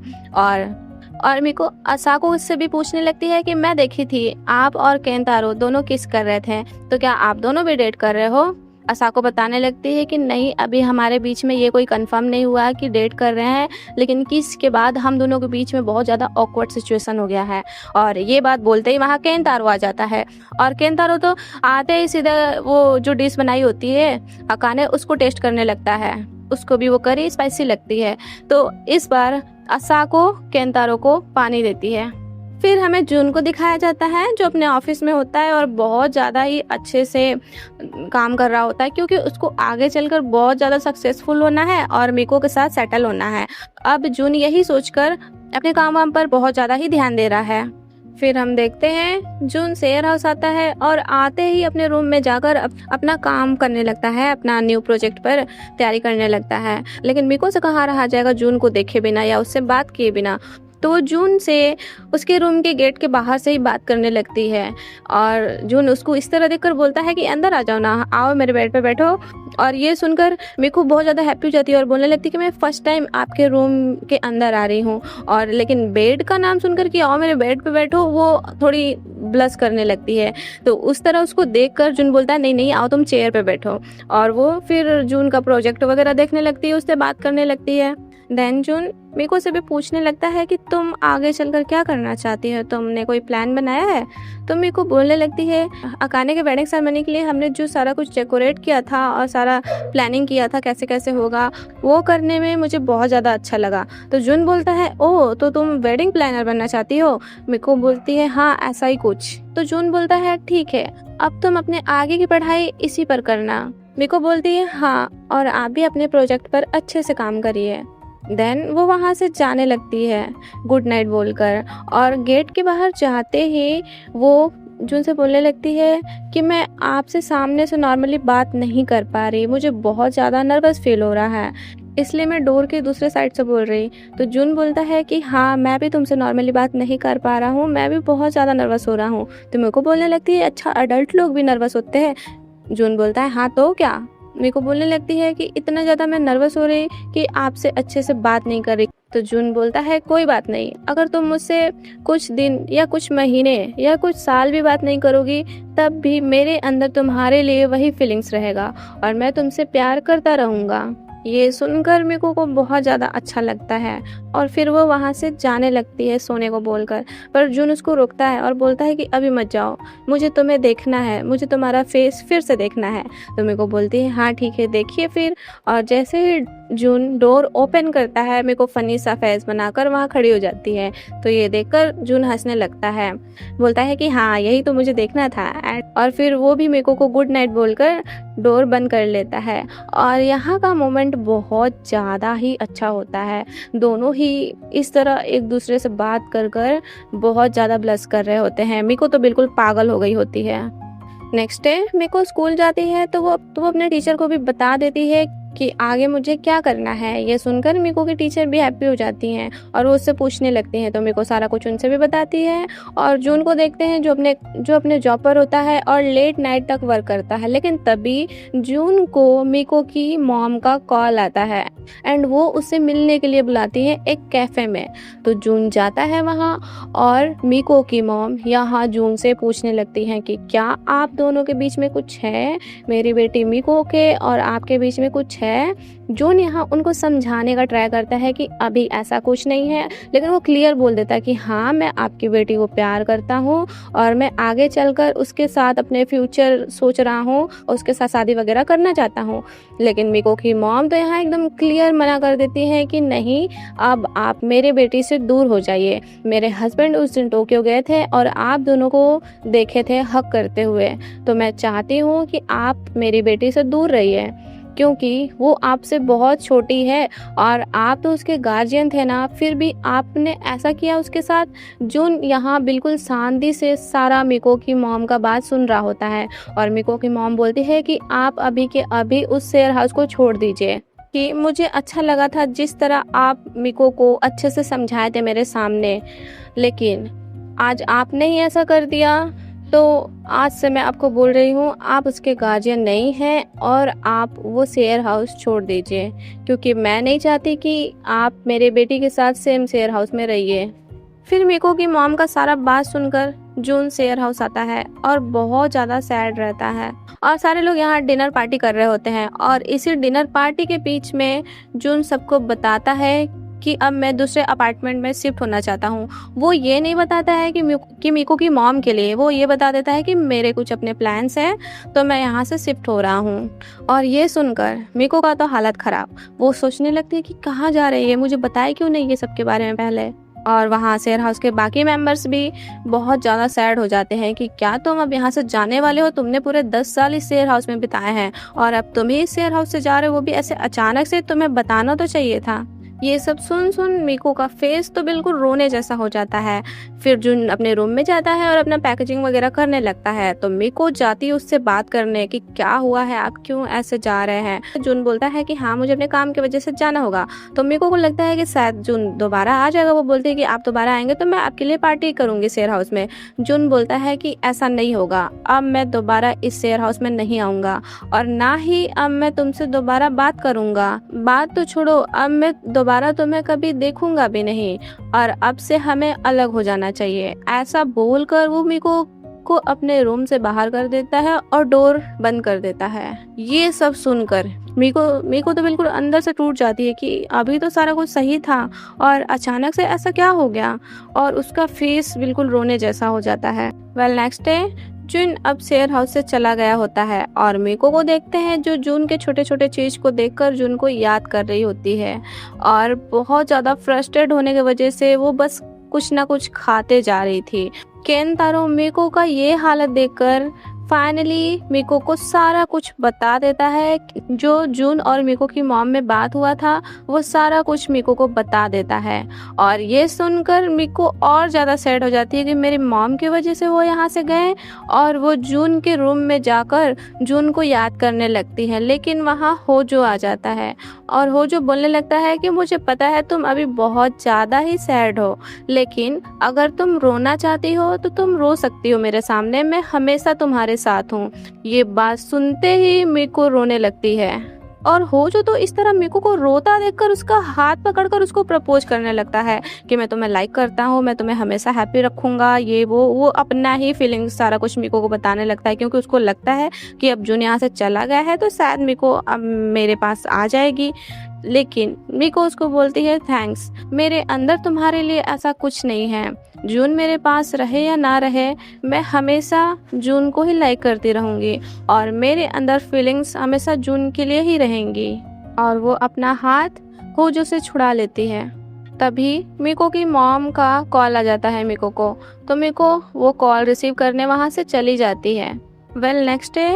और मीको असाको उससे भी पूछने लगती है कि मैं देखी थी आप और केंतारो दोनों किस कर रहे थे, तो क्या आप दोनों भी डेट कर रहे हो। असाको बताने लगती है कि नहीं, अभी हमारे बीच में ये कोई कंफर्म नहीं हुआ कि डेट कर रहे हैं, लेकिन किस के बाद हम दोनों के बीच में बहुत ज़्यादा ऑकवर्ड सिचुएशन हो गया है। और ये बात बोलते ही वहाँ केंतारो आ जाता है और केंतारो तो आते ही सीधा वो जो डिश बनाई होती है अकाने उसको टेस्ट करने लगता है, उसको भी वो करी स्पाइसी लगती है। तो इस बार असाको केंतारो को पानी देती है। फिर हमें जून को दिखाया जाता है जो अपने ऑफिस में होता है और बहुत ज़्यादा ही अच्छे से काम कर रहा होता है, क्योंकि उसको आगे चलकर बहुत ज़्यादा सक्सेसफुल होना है और मीको के साथ सेटल होना है। अब जून यही सोचकर अपने काम वाम पर बहुत ज़्यादा ही ध्यान दे रहा है। फिर हम देखते हैं जून शेयर हाउस आता है और आते ही अपने रूम में जाकर अपना काम करने लगता है, अपना न्यू प्रोजेक्ट पर तैयारी करने लगता है। लेकिन मीको से कहाँ रहा जाएगा जून को देखे बिना या उससे बात किए बिना। तो जून से उसके रूम के गेट के बाहर से ही बात करने लगती है और जून उसको इस तरह देखकर बोलता है कि अंदर आ जाओ ना, आओ मेरे बेड पे बैठो। और ये सुनकर मीको बहुत ज़्यादा हैप्पी हो जाती है और बोलने लगती है कि मैं फर्स्ट टाइम आपके रूम के अंदर आ रही हूँ। और लेकिन बेड का नाम सुनकर कि आओ मेरे बेड पे बैठो, वो थोड़ी ब्लश करने लगती है। तो उस तरह उसको देखकर जून बोलता है नहीं नहीं, आओ तुम चेयर पे बैठो। और वो फिर जून का प्रोजेक्ट वगैरह देखने लगती है, उससे बात करने लगती है। देन जून मीको से भी पूछने लगता है कि तुम आगे चलकर क्या करना चाहती हो, तुमने कोई प्लान बनाया है। तो मीको बोलने लगती है अकाने के वेडिंग सेरेमनी के लिए हमने जो सारा कुछ डेकोरेट किया था और सारा प्लानिंग किया था कैसे कैसे होगा, वो करने में मुझे बहुत ज़्यादा अच्छा लगा। तो जून बोलता है ओह, तो तुम वेडिंग प्लानर बनना चाहती हो। मीको बोलती है हाँ ऐसा ही कुछ। तो जून बोलता है ठीक है, अब तुम अपने आगे की पढ़ाई इसी पर करना। मीको बोलती है हाँ, और आप भी अपने प्रोजेक्ट पर अच्छे से काम करिए। देन वो वहाँ से जाने लगती है गुड नाइट बोलकर और गेट के बाहर जाते ही वो जून से बोलने लगती है कि मैं आपसे सामने से नॉर्मली बात नहीं कर पा रही, मुझे बहुत ज़्यादा नर्वस फील हो रहा है, इसलिए मैं डोर के दूसरे साइड से बोल रही। तो जून बोलता है कि हाँ मैं भी तुमसे नॉर्मली बात नहीं कर पा रहा हूँ, मैं भी बहुत ज़्यादा नर्वस हो रहा हूँ। तो मेरे को बोलने लगती है अच्छा अडल्ट लोग भी नर्वस होते हैं। जून बोलता है हाँ तो क्या। मेरे को बोलने लगती है कि इतना ज़्यादा मैं नर्वस हो रही कि आपसे अच्छे से बात नहीं कर रही। तो जून बोलता है कोई बात नहीं, अगर तुम मुझसे कुछ दिन या कुछ महीने या कुछ साल भी बात नहीं करोगी तब भी मेरे अंदर तुम्हारे लिए वही फीलिंग्स रहेगा और मैं तुमसे प्यार करता रहूँगा। ये सुनकर मेरे को बहुत ज़्यादा अच्छा लगता है और फिर वो वहाँ से जाने लगती है सोने को बोलकर। पर जून उसको रोकता है और बोलता है कि अभी मत जाओ, मुझे तुम्हें देखना है, मुझे तुम्हारा फेस फिर से देखना है। तो मेरे को बोलती है हाँ ठीक है देखिए फिर। और जैसे ही जून डोर ओपन करता है मेरे को फनी सा फेस बनाकर वहाँ खड़ी हो जाती है। तो ये देखकर जून हंसने लगता है, बोलता है कि हाँ यही तो मुझे देखना था। और फिर वो भी मेरे को गुड नाइट बोलकर डोर बंद कर लेता है। और यहाँ का मोमेंट बहुत ज़्यादा ही अच्छा होता है, दोनों ही इस तरह एक दूसरे से बात कर कर बहुत ज़्यादा ब्लश कर रहे होते हैं। मीको तो बिल्कुल पागल हो गई होती है। नेक्स्ट डे मीको स्कूल जाती है तो वो अपने टीचर को भी बता देती है कि आगे मुझे क्या करना है। ये सुनकर मीको की टीचर भी हैप्पी हो जाती हैं और वो उससे पूछने लगती हैं, तो मीको सारा कुछ उनसे भी बताती है। और जून को देखते हैं जो अपने जॉब पर होता है और लेट नाइट तक वर्क करता है। लेकिन तभी जून को मीको की मॉम का कॉल आता है एंड वो उससे मिलने के लिए बुलाती है एक कैफ़े में। तो जून जाता है वहाँ और मीको की मॉम यहाँ जून से पूछने लगती हैं कि क्या आप दोनों के बीच में कुछ है, मेरी बेटी मीको के और आपके बीच में कुछ है। जून यहाँ उनको समझाने का ट्राई करता है कि अभी ऐसा कुछ नहीं है, लेकिन वो क्लियर बोल देता है कि हाँ, मैं आपकी बेटी को प्यार करता हूँ और मैं आगे चलकर उसके साथ अपने फ्यूचर सोच रहा हूँ, उसके साथ शादी वगैरह करना चाहता हूँ। लेकिन मीको की मॉम तो यहाँ एकदम क्लियर मना कर देती है कि नहीं, अब आप मेरे बेटी से दूर हो जाइए। मेरे हस्बैंड उस दिन टोक्यो गए थे और आप दोनों को देखे थे हक करते हुए, तो मैं चाहती हूँ कि आप मेरी बेटी से दूर रहिए, क्योंकि वो आपसे बहुत छोटी है और आप तो उसके गार्जियन थे ना, फिर भी आपने ऐसा किया उसके साथ। जून यहाँ बिल्कुल शांति से सारा मीको की मॉम का बात सुन रहा होता है और मीको की मॉम बोलती है कि आप अभी के अभी उस शेयर हाउस को छोड़ दीजिए। कि मुझे अच्छा लगा था जिस तरह आप मीको को अच्छे से समझाए थे मेरे सामने, लेकिन आज आपने ही ऐसा कर दिया। तो आज से मैं आपको बोल रही हूँ, आप उसके गार्जियन नहीं हैं और आप वो शेयर हाउस छोड़ दीजिए, क्योंकि मैं नहीं चाहती कि आप मेरे बेटी के साथ सेम शेयर हाउस में रहिए। फिर मीको की मॉम का सारा बात सुनकर जून शेयर हाउस आता है और बहुत ज़्यादा सैड रहता है और सारे लोग यहाँ डिनर पार्टी कर रहे होते हैं। और इसी डिनर पार्टी के बीच में जून सबको बताता है कि अब मैं दूसरे अपार्टमेंट में शिफ्ट होना चाहता हूँ। वो ये नहीं बताता है कि मीको की मॉम के लिए, वो ये बता देता है कि मेरे कुछ अपने प्लान्स हैं, तो मैं यहाँ से शिफ्ट हो रहा हूँ। और ये सुनकर मीको का तो हालत ख़राब, वो सोचने लगती है कि कहाँ जा रही है, मुझे बताए क्यों नहीं ये सब के बारे में पहले। और वहाँ शेयर हाउस के बाकी मेंबर्स भी बहुत ज़्यादा सैड हो जाते हैं कि क्या तुम अब यहाँ से जाने वाले हो, तुमने पूरे 10 साल इस शेयर हाउस में बिताए हैं और अब तुम ही इस शेयर हाउस से जा रहे हो, वो भी ऐसे अचानक से, तुम्हें बताना तो चाहिए था। ये सब सुन मीको का फेस तो बिल्कुल रोने जैसा हो जाता है। फिर जून अपने रूम में जाता है और अपना पैकेजिंग वगैरह करने लगता है। तो मीको जाती है उससे बात करने कि क्या हुआ है, आप क्यों ऐसे जा रहे हैं। जून बोलता है कि हाँ, मुझे अपने काम की वजह से जाना होगा। तो मीको को लगता है कि शायद जून दोबारा आ जाएगा। वो बोलती है कि आप दोबारा आएंगे तो मैं आपके लिए पार्टी करूंगी शेयर हाउस में। जून बोलता है कि ऐसा नहीं होगा, अब मैं दोबारा इस शेयर हाउस में नहीं आऊँगा और ना ही अब मैं तुमसे दोबारा बात करूँगा। बात तो छोड़ो, अब मैं दोबारा तुम्हें कभी देखूंगा भी नहीं और अब से हमें अलग हो जाना चाहिए। ऐसा बोलकर वो मीको को अपने रूम से बाहर कर देता है और डोर बंद कर देता है। ये सब सुनकर मीको तो बिल्कुल अंदर से टूट जाती है कि अभी तो सारा कुछ सही था और अचानक से ऐसा क्या हो गया, और उसका फेस बिल्कुल रोने जैसा हो जाता है। नेक्स्ट डे जून अब शेयर हाउस से चला गया होता है और मीको को देखते हैं जो जून के छोटे छोटे चीज को देखकर जून को याद कर रही होती है और बहुत ज़्यादा फ्रस्ट्रेट होने की वजह से वो बस कुछ ना कुछ खाते जा रही थी। केनतारो मीको का ये हालत देखकर फाइनली मीको को सारा कुछ बता देता है। जो जून और मीको की मॉम में बात हुआ था वो सारा कुछ मीको को बता देता है और ये सुनकर मीको और ज़्यादा सैड हो जाती है कि मेरी मॉम की वजह से वो यहाँ से गए। और वो जून के रूम में जाकर जून को याद करने लगती है, लेकिन वहाँ होजो आ जाता है और होजो बोलने लगता है कि मुझे पता है तुम अभी बहुत ज़्यादा ही सैड हो, लेकिन अगर तुम रोना चाहती हो तो तुम रो सकती हो मेरे सामने, मैं हमेशा तुम्हारे साथ हूँ। ये बात सुनते ही मीको रोने लगती है और होजो तो इस तरह मीको को रोता देखकर उसका हाथ पकड़कर उसको प्रपोज करने लगता है कि मैं तुम्हें लाइक करता हूँ, मैं तुम्हें हमेशा हैप्पी रखूंगा। ये वो अपना ही फीलिंग्स सारा कुछ मीको को बताने लगता है, क्योंकि उसको लगता है कि अब जून यहाँ से चला गया है तो शायद मीको अब मेरे पास आ जाएगी। लेकिन मीको उसको बोलती है थैंक्स, मेरे अंदर तुम्हारे लिए ऐसा कुछ नहीं है। जून मेरे पास रहे या ना रहे, मैं हमेशा जून को ही लाइक करती रहूँगी और मेरे अंदर फीलिंग्स हमेशा जून के लिए ही रहेंगी। और वो अपना हाथ होजो से छुड़ा लेती है। तभी मीको की मॉम का कॉल आ जाता है मीको को, तो मीको वो कॉल रिसीव करने वहाँ से चली जाती है। नेक्स्ट डे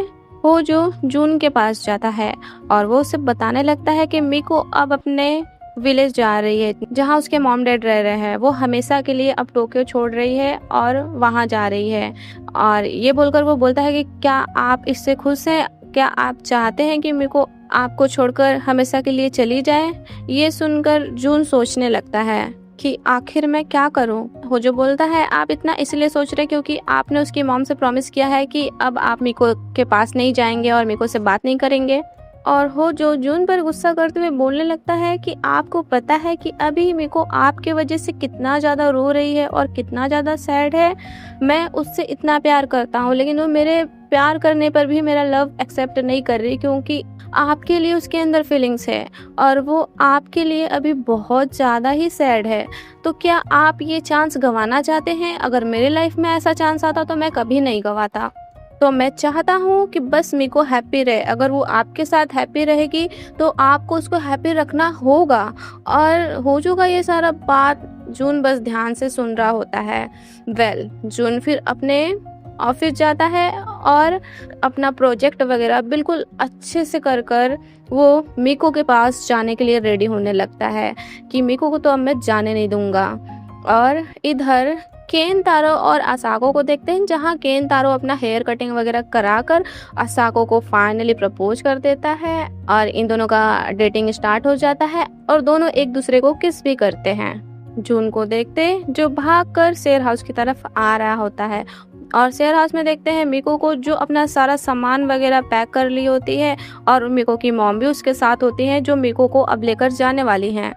होजो जून के पास जाता है और वो उसे बताने लगता है कि मीको अब अपने विलेज जा रही है जहाँ उसके मॉम डैड रह रहे हैं। वो हमेशा के लिए अब टोक्यो छोड़ रही है और वहाँ जा रही है। और ये बोलकर वो बोलता है कि क्या आप इससे खुश हैं, क्या आप चाहते हैं कि मीको आपको छोड़कर हमेशा के लिए चली जाए। ये सुनकर जून सोचने लगता है कि आखिर मैं क्या करूं। होजो बोलता है आप इतना इसलिए सोच रहे क्योंकि आपने उसकी मॉम से प्रॉमिस किया है कि अब आप मिको के पास नहीं जाएंगे और मिको से बात नहीं करेंगे। और होजो जून पर गुस्सा करते हुए बोलने लगता है कि आपको पता है कि अभी मिको आपके वजह से कितना ज़्यादा रो रही है और कितना ज़्यादा सैड है। मैं उससे इतना प्यार करता हूँ लेकिन वो मेरे प्यार करने पर भी मेरा लव एक्सेप्ट नहीं कर रही क्योंकि आपके लिए उसके अंदर फीलिंग्स है और वो आपके लिए अभी बहुत ज़्यादा ही सैड है। तो क्या आप ये चांस गंवाना चाहते हैं? अगर मेरे लाइफ में ऐसा चांस आता तो मैं कभी नहीं गंवाता। तो मैं चाहता हूँ कि बस मिको हैप्पी रहे। अगर वो आपके साथ हैप्पी रहेगी तो आपको उसको हैप्पी रखना होगा। और होजो का ये सारा बात जून बस ध्यान से सुन रहा होता है। जून फिर अपने ऑफिस जाता है और अपना प्रोजेक्ट वगैरह बिल्कुल अच्छे से कर वो मिको के पास जाने के लिए रेडी होने लगता है कि मिको को तो अब मैं जाने नहीं दूंगा। और इधर केनतारो और असाको को देखते हैं जहां केनतारो अपना हेयर कटिंग वगैरह कराकर असाको को फाइनली प्रपोज कर देता है और इन दोनों का डेटिंग स्टार्ट हो जाता है और दोनों एक दूसरे को किस भी करते हैं। जून को देखते जो भागकर शेयर हाउस की तरफ आ रहा होता है और शेयर हाउस में देखते हैं मिको को जो अपना सारा सामान वगैरह पैक कर ली होती है और मिको की मॉम भी उसके साथ होती है जो मिको को अब लेकर जाने वाली हैं।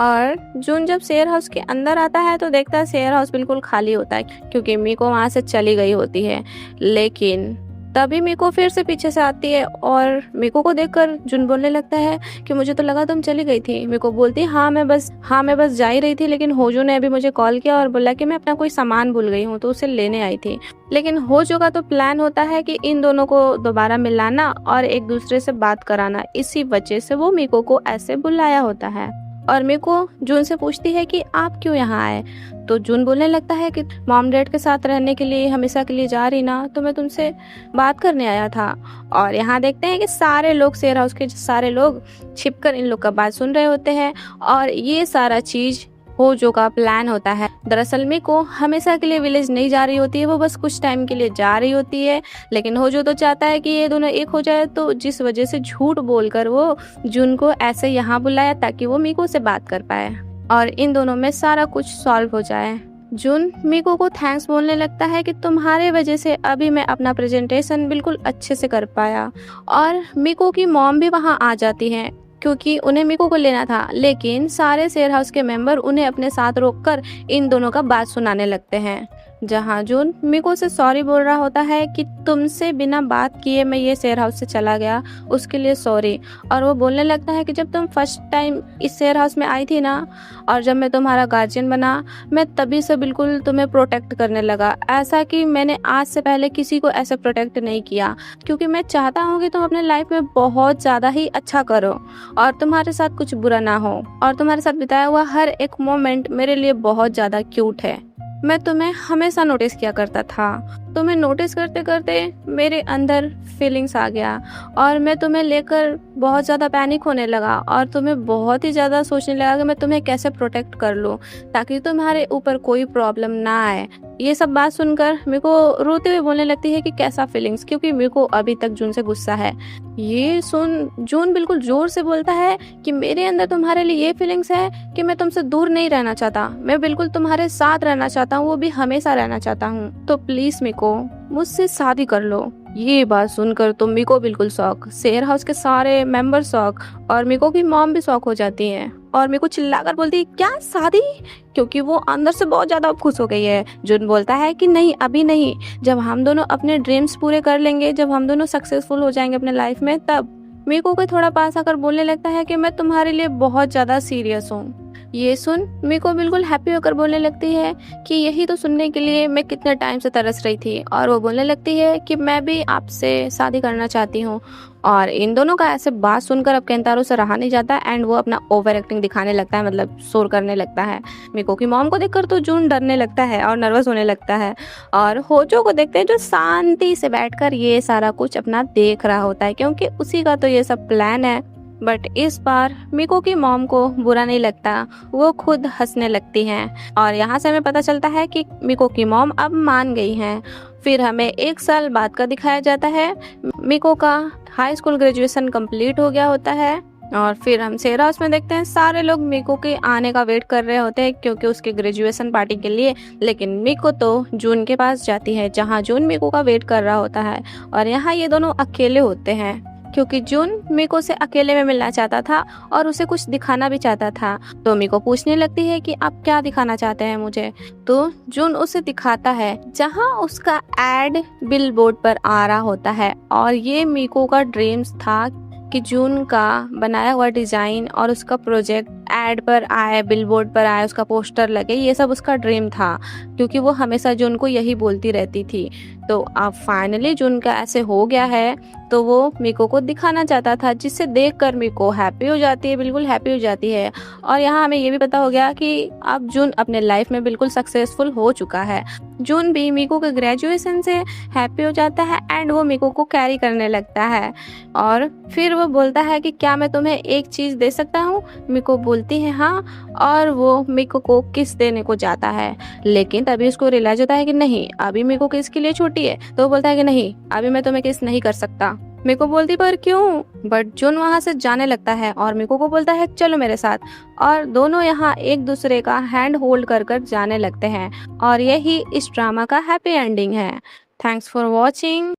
और जून जब शेयर हाउस के अंदर आता है तो देखता है शेयर हाउस बिल्कुल खाली होता है क्योंकि मिको वहाँ से चली गई होती है। लेकिन तभी मिको फिर से पीछे से आती है और मिको को देखकर जून बोलने लगता है कि मुझे तो लगा तुम चली गई थी। मिको बोलती है हाँ मैं बस जा ही रही थी लेकिन होजो ने अभी मुझे कॉल किया और बोला कि मैं अपना कोई सामान भूल गई हूँ तो उसे लेने आई थी। लेकिन होजो का तो प्लान होता है कि इन दोनों को दोबारा मिलाना और एक दूसरे से बात कराना। इसी वजह से वो मिको को ऐसे बुलाया होता है। और मिको जून से पूछती है कि आप क्यों यहाँ आए। तो जून बोलने लगता है कि मॉम डैड के साथ रहने के लिए हमेशा के लिए जा रही ना तो मैं तुमसे बात करने आया था। और यहाँ देखते हैं कि सारे लोग शेयर हाउस के सारे लोग छिपकर इन लोग का बात सुन रहे होते हैं और ये सारा चीज होजो का प्लान होता है। दरअसल मिको हमेशा के लिए विलेज नहीं जा रही होती है, वो बस कुछ टाइम के लिए जा रही होती है। लेकिन होजो तो चाहता है कि ये दोनों एक हो जाए तो जिस वजह से झूठ बोलकर वो जून को ऐसे यहाँ बुलाया ताकि वो मिको से बात कर पाए और इन दोनों में सारा कुछ सॉल्व हो जाए। जून मिको को थैंक्स बोलने लगता है कि तुम्हारे वजह से अभी मैं अपना प्रेजेंटेशन बिल्कुल अच्छे से कर पाया। और मिको की मॉम भी वहाँ आ जाती है क्योंकि उन्हें मिको को लेना था। लेकिन सारे शेयर हाउस के मेंबर उन्हें अपने साथ रोककर इन दोनों का बात सुनाने लगते हैं जहां जून मिको से सॉरी बोल रहा होता है कि तुमसे बिना बात किए मैं ये शेयर हाउस से चला गया, उसके लिए सॉरी। और वो बोलने लगता है कि जब तुम फर्स्ट टाइम इस शेयर हाउस में आई थी ना और जब मैं तुम्हारा गार्जियन बना मैं तभी से बिल्कुल तुम्हें प्रोटेक्ट करने लगा, ऐसा कि मैंने आज से पहले किसी को ऐसे प्रोटेक्ट नहीं किया क्योंकि मैं चाहता हूँ कि तुम अपने लाइफ में बहुत ज़्यादा ही अच्छा करो और तुम्हारे साथ कुछ बुरा ना हो। और तुम्हारे साथ बिताया हुआ हर एक मोमेंट मेरे लिए बहुत ज़्यादा क्यूट है। मैं तुम्हें हमेशा नोटिस किया करता था। तुम्हें नोटिस करते करते मेरे अंदर फीलिंग्स आ गया और मैं तुम्हें लेकर बहुत ज़्यादा पैनिक होने लगा और तुम्हें बहुत ही ज़्यादा सोचने लगा कि मैं तुम्हें कैसे प्रोटेक्ट कर लूँ ताकि तुम्हारे ऊपर कोई प्रॉब्लम ना आए। ये सब बात सुनकर मेरे को रोते हुए बोलने लगती है कि कैसा फीलिंग्स, क्योंकि मेरे को अभी तक जून से गुस्सा है। ये सुन जून बिल्कुल जोर से बोलता है कि मेरे अंदर तुम्हारे लिए ये फीलिंग्स है कि मैं तुमसे दूर नहीं रहना चाहता, मैं बिल्कुल तुम्हारे साथ रहना चाहता हूँ, वो भी हमेशा रहना चाहता हूँ। तो प्लीज मिको मुझसे शादी कर लो। ये बात सुनकर तो मिको बिल्कुल शौक, शेयर हाउस के सारे मेंबर शौक और मिको की मॉम भी शौक हो जाती है और मिको चिल्लाकर बोलती है क्या शादी, क्योंकि वो अंदर से बहुत ज्यादा खुश हो गई है। जून बोलता है कि नहीं अभी नहीं, जब हम दोनों अपने ड्रीम्स पूरे कर लेंगे, जब हम दोनों सक्सेसफुल हो जाएंगे अपने लाइफ में, तब। मिको को थोड़ा पास आकर बोलने लगता है कि मैं तुम्हारे लिए बहुत ज्यादा सीरियस हूँ। ये सुन मिको बिल्कुल हैप्पी होकर बोलने लगती है कि यही तो सुनने के लिए मैं कितने टाइम से तरस रही थी। और वो बोलने लगती है कि मैं भी आपसे शादी करना चाहती हूँ। और इन दोनों का ऐसे बात सुनकर अब केंतारो से रहा नहीं जाता एंड वो अपना ओवर एक्टिंग दिखाने लगता है, मतलब शोर करने लगता है। मिको की मॉम को देखकर तो जून डरने लगता है और नर्वस होने लगता है और होजो को देखते हैं जो शांति से बैठकर ये सारा कुछ अपना देख रहा होता है क्योंकि उसी का तो ये सब प्लान है। बट इस बार मिको की मॉम को बुरा नहीं लगता, वो खुद हंसने लगती हैं और यहाँ से हमें पता चलता है कि मिको की मॉम अब मान गई हैं फिर हमें 1 साल बाद का दिखाया जाता है। मिको का हाई स्कूल ग्रेजुएशन कंप्लीट हो गया होता है और फिर हम सेरा हाउस में देखते हैं सारे लोग मिको के आने का वेट कर रहे होते हैं क्योंकि उसके ग्रेजुएशन पार्टी के लिए। लेकिन मिको तो जून के पास जाती है जहाँ जून मिको का वेट कर रहा होता है और यहाँ ये दोनों अकेले होते हैं क्योंकि जून मिको से अकेले में मिलना चाहता था और उसे कुछ दिखाना भी चाहता था। तो मिको पूछने लगती है कि आप क्या दिखाना चाहते हैं मुझे। तो जून उसे दिखाता है जहाँ उसका एड बिलबोर्ड पर आ रहा होता है और ये मिको का ड्रीम्स था कि जून का बनाया हुआ डिजाइन और उसका प्रोजेक्ट एड पर आए, बिलबोर्ड पर आए, उसका पोस्टर लगे, ये सब उसका ड्रीम था क्योंकि वो हमेशा जून को यही बोलती रहती थी। तो अब फाइनली जून का ऐसे हो गया है तो वो मिको को दिखाना चाहता था जिससे देखकर मिको हैप्पी हो जाती है, बिल्कुल हैप्पी हो जाती है। और यहाँ हमें ये भी पता हो गया कि अब जून अपने लाइफ में बिल्कुल सक्सेसफुल हो चुका है। जून भी मिको के ग्रेजुएशन से हैप्पी हो जाता है एंड वो मिको को कैरी करने लगता है और फिर वो बोलता है कि क्या मैं तुम्हें एक चीज़ दे सकता हूँ। मिको बोलती है हाँ और वो मिको को किस देने को जाता है। लेकिन तभी उसको रियलाइज होता है कि नहीं, अभी मिको किस के लिए छोटी है। तो वो बोलता है कि नहीं, अभी मैं तुम्हें किस नहीं कर सकता। मिको बोलती पर क्यों। बट जून वहां से जाने लगता है और मिको को बोलता है चलो मेरे साथ। और दोनों यहाँ एक दूसरे का हैंड होल्ड कर कर जाने लगते हैं और यही इस ड्रामा का हैप्पी एंडिंग है। Thanks for watching.